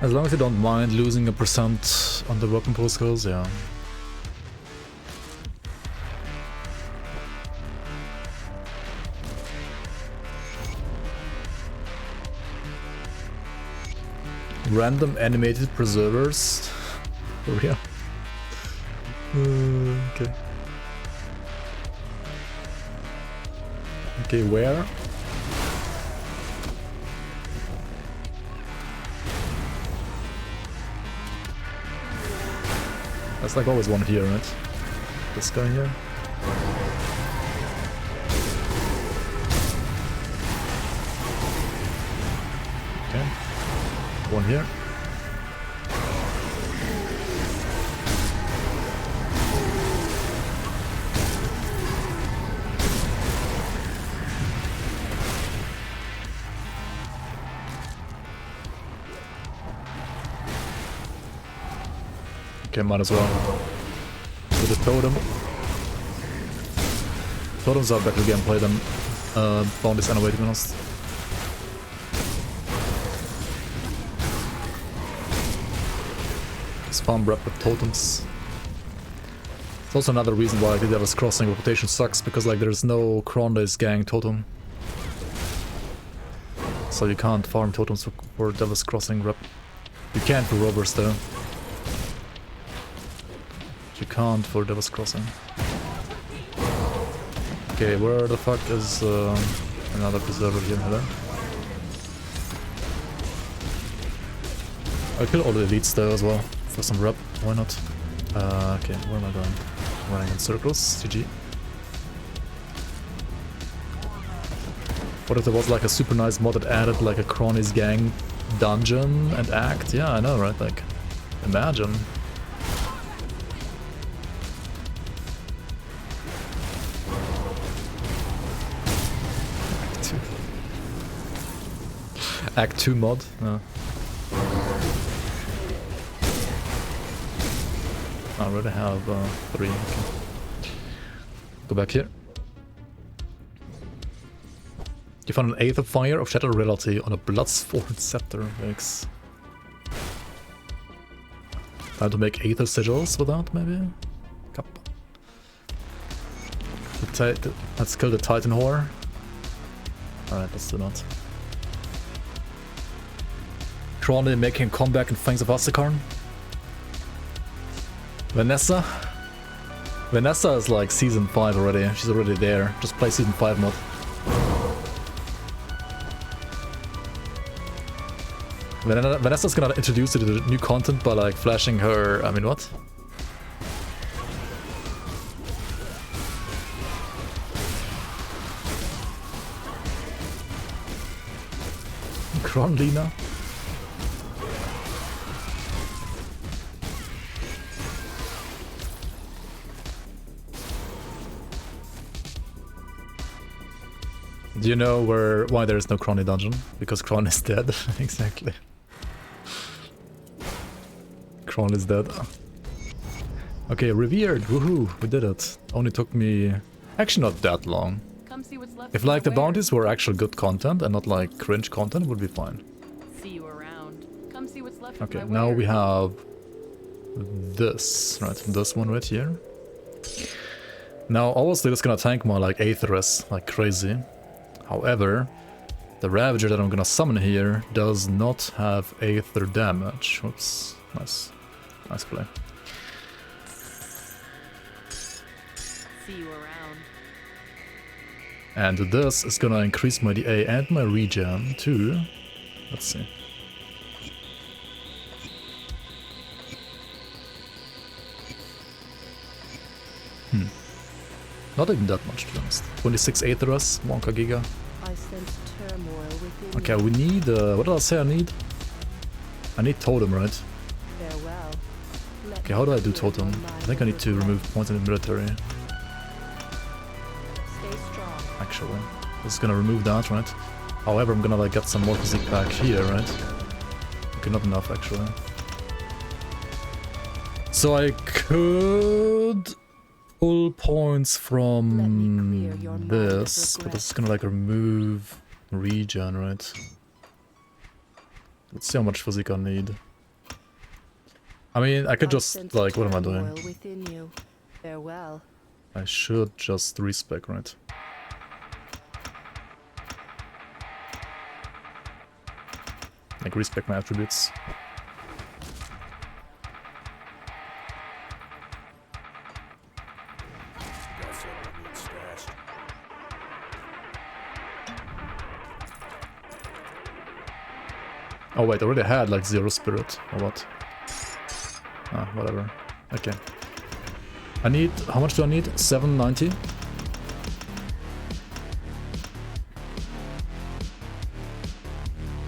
As long as you don't mind losing a percent on the weapon pool skills, yeah. Random animated preservers. For real? Okay. Okay, where? That's like always one here, right? This guy here. Okay. One here. Okay, might as well. With the totem. Totems are better gameplay than bounties anyway, to be honest. Spam rep with totems. It's also another reason why the Devil's Crossing reputation sucks, because like there's no Kronda's gang totem. So you can't farm totems for Devil's Crossing rep. You can for rovers though. You can't for Devil's Crossing. Okay, where the fuck is another preserver here? Hello? I'll kill all the elites there as well. For some rep, why not? Okay, where am I going? Running in circles, GG. What if there was like a super nice mod that added like a Cronies gang dungeon and act? Yeah, I know, right? Like, imagine. Act 2 mod? No. I already have 3. Okay. Go back here. You found an 8th of fire of Shattered Reality on a Bloodsworn Scepter mix. Time to make Aether Sigils with that, maybe? Couple. Let's kill the Titan Whore. Alright, let's do that. Crony making a comeback in Fangs of Astikarn. Vanessa? Vanessa is like season 5 already. She's already there. Just play season 5 mod. Vanessa's gonna introduce you to the new content by like flashing her... I mean, what? Kronlina? Do you know why there is no Crony dungeon? Because Kron is dead. Exactly. Kron is dead. Okay, revered. Woohoo! We did it. Only took me actually not that long. Come see what's left If of like the my wares. bounties were actual good content and not like cringe content, it would be fine. See you around. Come see what's left Okay, of my now we wares. have this, right? This one right here. Now, obviously, that's gonna tank my like Aetheress like crazy. However, the Ravager that I'm gonna summon here does not have Aether damage. Whoops, nice, nice play. See you around. And this is gonna increase my DA and my regen too. Let's see. Not even that much, to be honest. 26 Aetherus, Wonka Giga. I sense turmoil within Okay, you. we need... what did I say I need? I need Totem, right? Farewell. Let Okay, how do I do me clear Totem? your I mind think I need to of remove regret. points in the military, Stay strong. actually. This is gonna remove that, right? However, I'm gonna like get some more physique back here, right? Okay, not enough, actually. So I could... pull points Let me clear your from mind of this, but regret. this is gonna like remove regen, right? Let's see how much physique I need. I mean, I could I just sense like, what am I turmoil doing? within you. Farewell. I should just respec, right? Like respec my attributes. Oh wait, I already had like 0 spirit, or what? Ah, whatever. Okay. I need, how much do I need? 790?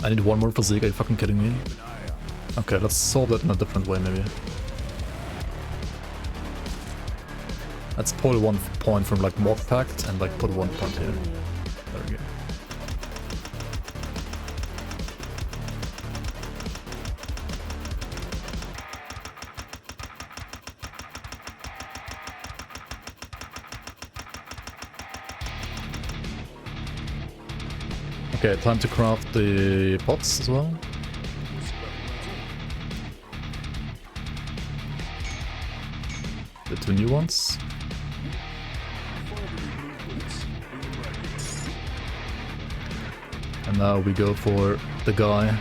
I need 1 more physique, are you fucking kidding me? Okay, let's solve that in a different way maybe. Let's pull 1 point from like Moth Pact and like put 1 point here. Within you. There we go. Okay, time to craft the pots as well. The 2 new ones. And now we go for the guy.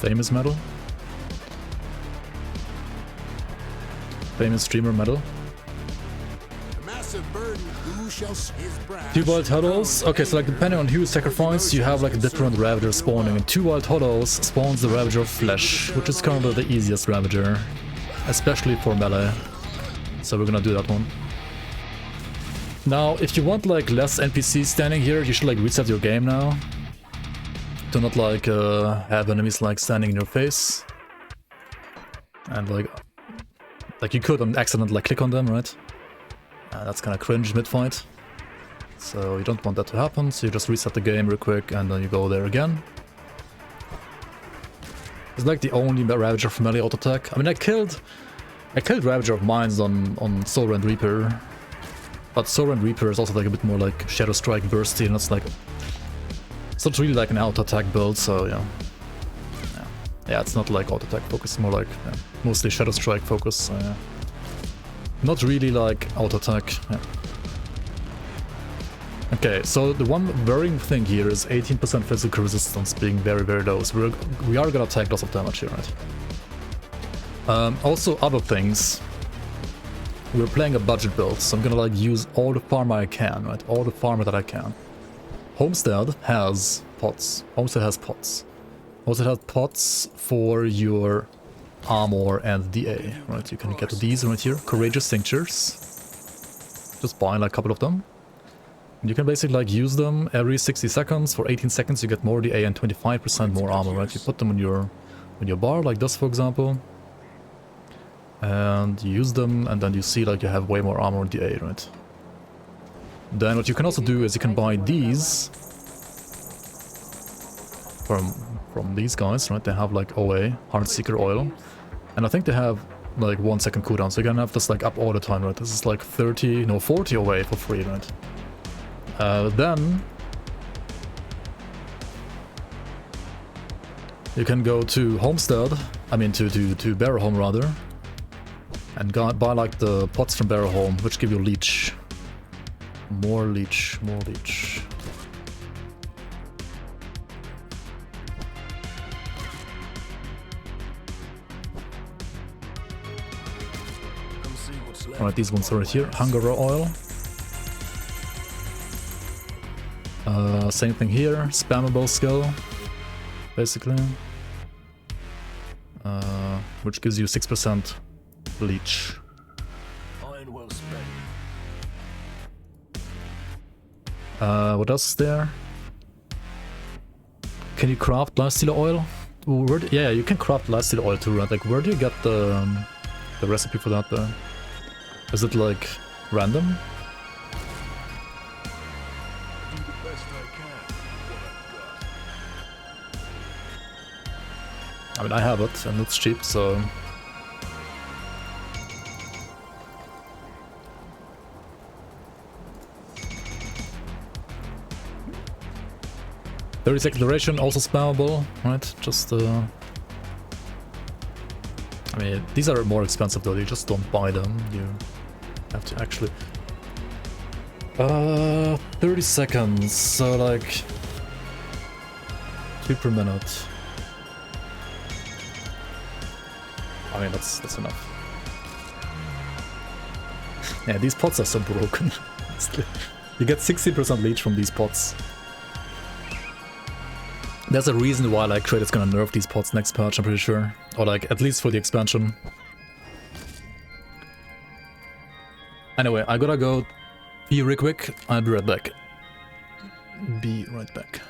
Famous medal. Famous streamer medal. A massive burden, who shall his bride? 2 wild huddles. Okay, so like depending on who sacrificed, you have like a different Ravager spawning. And 2 wild huddles spawns the Ravager of Flesh, which is currently the easiest Ravager, especially for melee. So we're gonna do that one. Now, if you want like less NPCs standing here, you should like reset your game now. Do not like have enemies like standing in your face. And like you could on accident like click on them, right? That's kind of cringe mid-fight. So you don't want that to happen, so you just reset the game real quick and then you go there again. It's like the only Ravager for melee auto attack. I mean, I killed Ravager of Mines on Soul and Reaper. But Soul and Reaper is also like a bit more like Shadow Strike bursty, and it's like it's not really like an auto attack build, so yeah. Yeah, it's not like auto attack focus, more like mostly Shadow Strike focus, so yeah. Not really like auto attack, yeah. Okay, so the one worrying thing here is 18% physical resistance being very, very low, so we are gonna take lots of damage here, right? Also, other things. We're playing a budget build, so I'm gonna like use all the farmer I can, right? All the farmer that I can. Homestead has pots. Homestead has pots. Homestead has pots for your armor and DA, right? You can get these right here. Courageous Tinctures. Just buy like a couple of them. And you can basically like use them every 60 seconds. For 18 seconds you get more DA and 25% more armor, right? You put them on your bar like this, for example. And you use them, and then you see like you have way more armor and DA, right? Then what you can also do is you can buy these from these guys, right? They have like OA, Heartseeker Oil, and I think they have like 1 second cooldown, so you can have this like up all the time, right? This is like 40 OA for free, right? Then you can go to Homestead, I mean to Barrow Home rather, and buy like the pots from Barrow Home, which give you leech. More leech, more leech. Alright, these ones are right here. Hunger Oil. Same thing here. Spammable skill, basically. Which gives you 6% leech. Iron well spent. What else is there? Can you craft lifestealer oil? Yeah, you can craft lifestealer oil too, right? Like, where do you get the recipe for that though? Is it like random? Do the best I can with what I've got. I mean, I have it, and it's cheap, so... 30-second duration, also spammable, right? Just, I mean, these are more expensive though, you just don't buy them, you have to actually... 30 seconds, so like... 2 per minute. I mean, that's enough. Yeah, these pots are so broken. You get 60% leech from these pots. There's a reason why like Creator's gonna nerf these pots next patch, I'm pretty sure. Or like, at least for the expansion. Anyway, I gotta go pee real quick. I'll be right back. Be right back.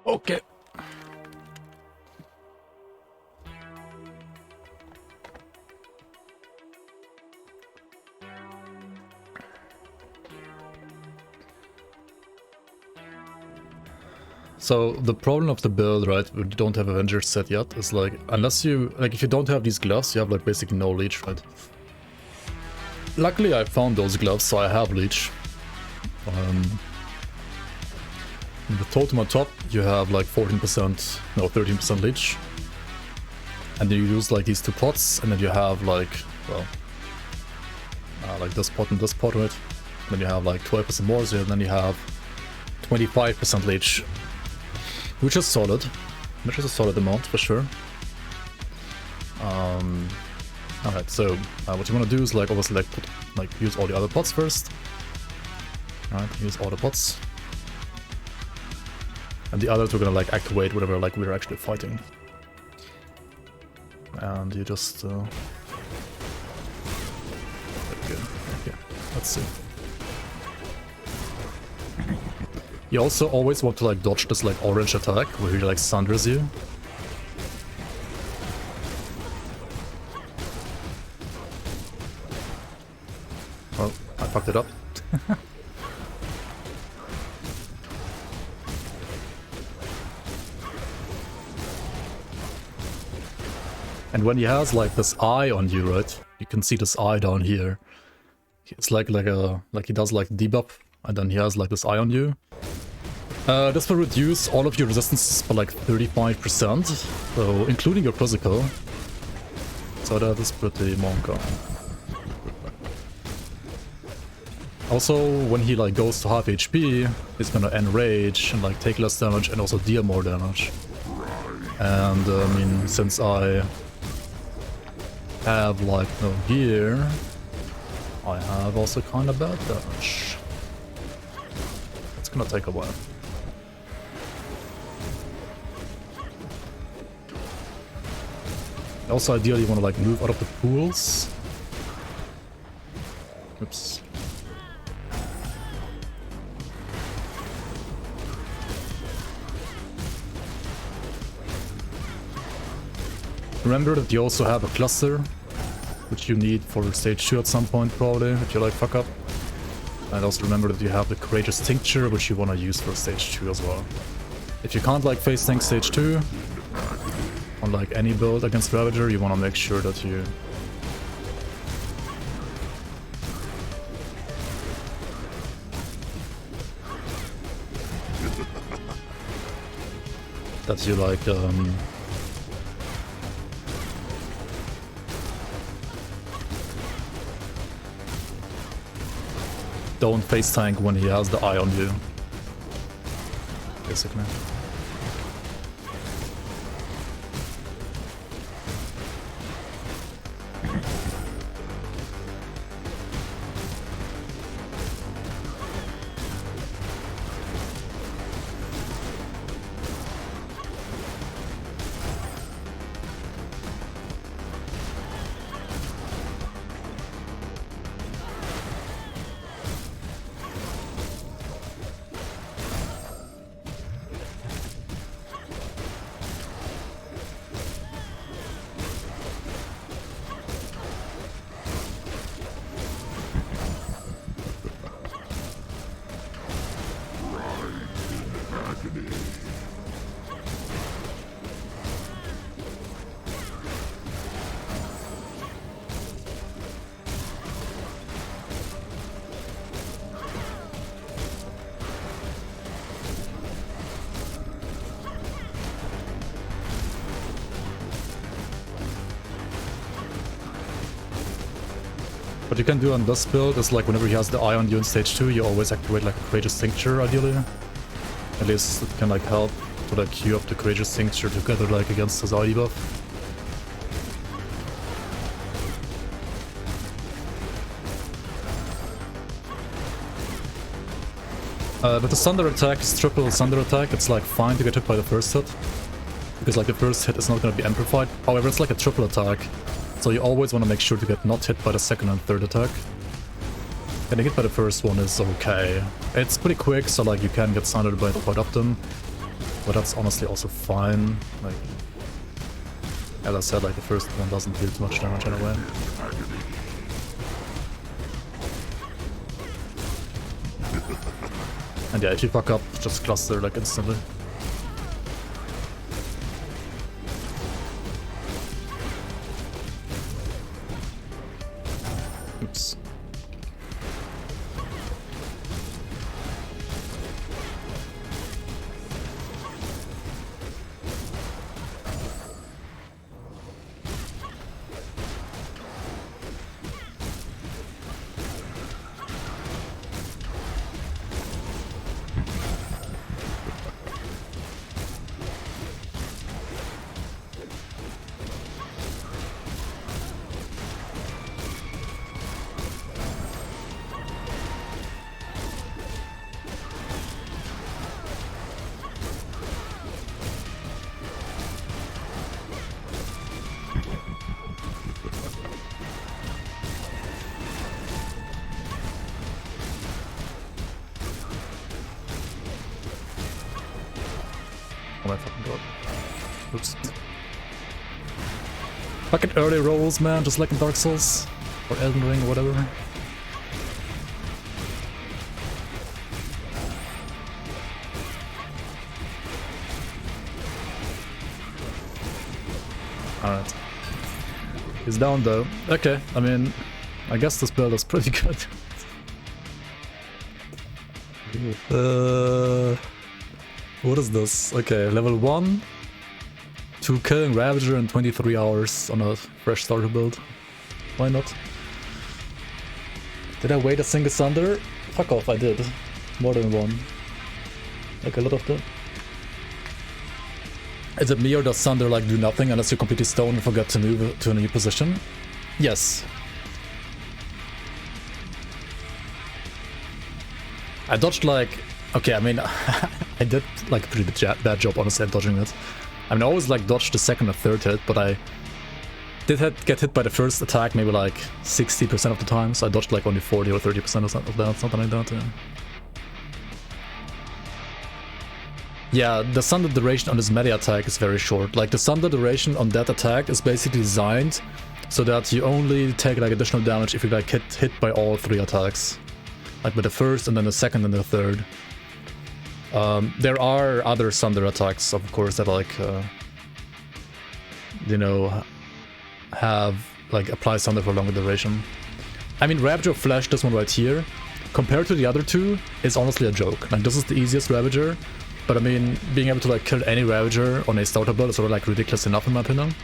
Okay. So the problem of the build, right, when you don't have Avenger set yet, is like, unless you, like if you don't have these gloves, you have like basically no leech, right? Luckily I found those gloves, so I have leech. In the totem on top, you have like 14%, no 13% leech. And then you use like these two pots, and then you have like, well, like this pot and this pot, right? And then you have like 12% more, so then you have 25% leech. Which is solid. Which is a solid amount for sure. Alright, so what you want to do is like obviously like use all the other pots first. Alright, use all the pots. And the others we're gonna like activate whatever like we're actually fighting. And you just very good. Okay, let's see. You also always want to like dodge this like orange attack where he like sunders you. Oh, I fucked it up. And when he has like this eye on you, right? You can see this eye down here. It's like he does like debuff, and then he has like this eye on you. This will reduce all of your resistances by like 35%, so including your physical. So that is pretty monka. Also, when he like goes to half HP, he's gonna enrage and like take less damage and also deal more damage. And I mean, since I have like no gear, I have also kind of bad damage. It's gonna take a while. Also, ideally, you want to like move out of the pools. Oops. Remember that you also have a cluster, which you need for stage 2 at some point, probably, if you like fuck up. And also remember that you have the Courageous Tincture, which you want to use for stage 2 as well. If you can't like face tank stage 2, on like any build against Ravager, you want to make sure that you like don't face tank when he has the eye on you, basically. What you can do on this build is like whenever he has the eye on you in stage 2, you always activate like a Courageous Tincture, ideally. At least it can like help to like queue up the Courageous Tincture together like against his eye debuff. But the Thunder attack is triple Thunder attack. It's like fine to get hit by the first hit, because like the first hit is not going to be amplified. However, it's like a triple attack. So you always want to make sure to get not hit by the second and third attack. Getting hit by the first one is okay. It's pretty quick, so like you can get sundered by quite often. but that's honestly also fine. Like, as I said, like the first one doesn't deal too much damage anyway. And yeah, if you fuck up, just cluster like instantly. Oops. Oh my fucking god. Oops. Fucking early rolls, man, just like in Dark Souls. Or Elden Ring or whatever. Alright. He's down though. Okay, I mean, I guess this build is pretty good. What is this? Okay, level 1. 2 killing Ravager in 23 hours on a fresh starter build. Why not? Did I wait a single Sunder? Fuck off, I did. More than one. Like a lot of them. Is it me or does Sunder like do nothing unless you're completely stoned and forget to move to a new position? Yes. I dodged like... Okay, I mean, I did like a pretty bad job honestly at dodging it. I mean, I always like dodged the second or third hit, but I did get hit by the first attack maybe like 60% of the time, so I dodged like only 40 or 30% of that, something like that, yeah. Yeah, the Sunder duration on this melee attack is very short. Like, the Sunder duration on that attack is basically designed so that you only take like additional damage if you like hit by all 3 attacks. Like with the first and then the second and the third. There are other Sunder attacks, of course, that like, you know, have like apply Sunder for longer duration. I mean, Ravager Flash, this one right here, compared to the other two, is honestly a joke. Like, this is the easiest Ravager, but I mean, being able to like kill any Ravager on a starter build is sort of like ridiculous enough in my opinion.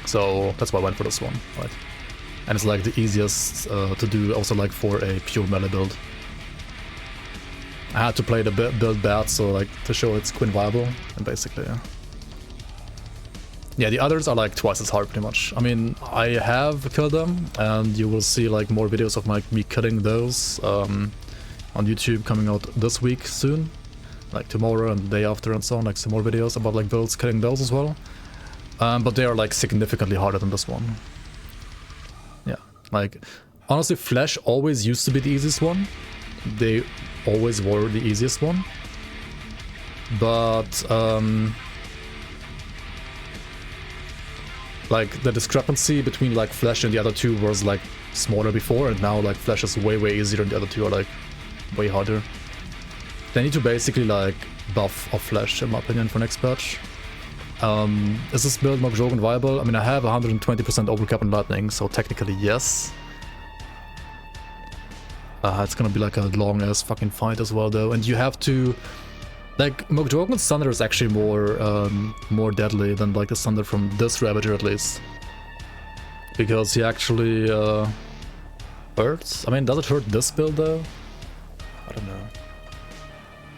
So that's why I went for this one, right? And it's like the easiest to do also like for a pure melee build. I had to play the build bad, so like to show it's queen viable, and basically, yeah. Yeah, the others are like twice as hard pretty much. I mean, I have killed them, and you will see like more videos of like me killing those on YouTube coming out this week soon. Like tomorrow and the day after and so on, like some more videos about like builds killing those as well. But they are like significantly harder than this one. Yeah, like honestly Flash always used to be the easiest one. They always were the easiest one. But like the discrepancy between like Flash and the other two was like smaller before, and now like Flash is way easier and the other two are like way harder. They need to basically like buff off Flash in my opinion for next patch. Is this build Mokjogan viable? I mean, I have 120% overcap and lightning, so technically yes. It's gonna be like a long ass fucking fight as well though, and you have to like Mokjogan's Thunder is actually more deadly than like the Thunder from this Ravager at least, because he actually hurts. I mean, does it hurt this build though? I don't know.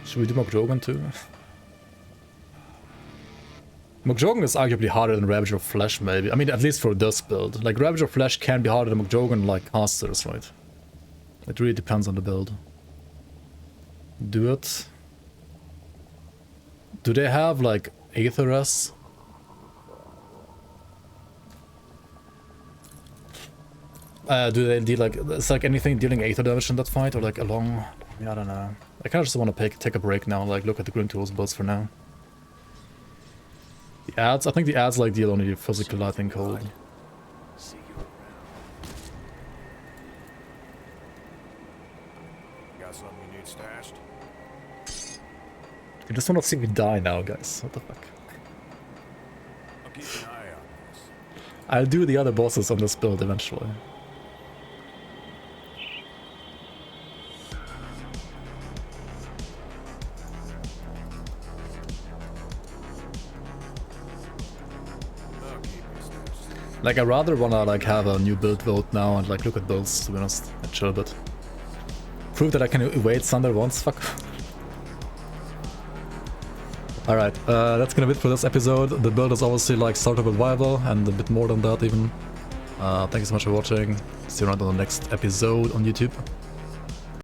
Should we do Mokjogan too? Mokjogan is arguably harder than Ravager Flash maybe. I mean, at least for this build. Like Ravager Flash can be harder than Mokjogan like casters, right? It really depends on the build. Do it. Do they have like Aether S? Do they deal like, it's like anything dealing Aether damage in that fight, or like a long, I don't know. I kinda just wanna take a break now, like look at the GRIMTOOLS builds for now. The ads, I think the ads like deal only physical lightning cold. See you around. Got something you need stashed? You just wanna see me die now, guys. What the fuck? I'll keep an eye on this. I'll do the other bosses on this build eventually. I'll keep it stashed. Like, I rather wanna like have a new build vote now and like look at builds, to be honest, and chill a bit. Prove that I can evade Thunder once, fuck. Alright, that's gonna be it for this episode. The build is obviously like startable viable and a bit more than that even. Thank you so much for watching. See you around on the next episode on YouTube.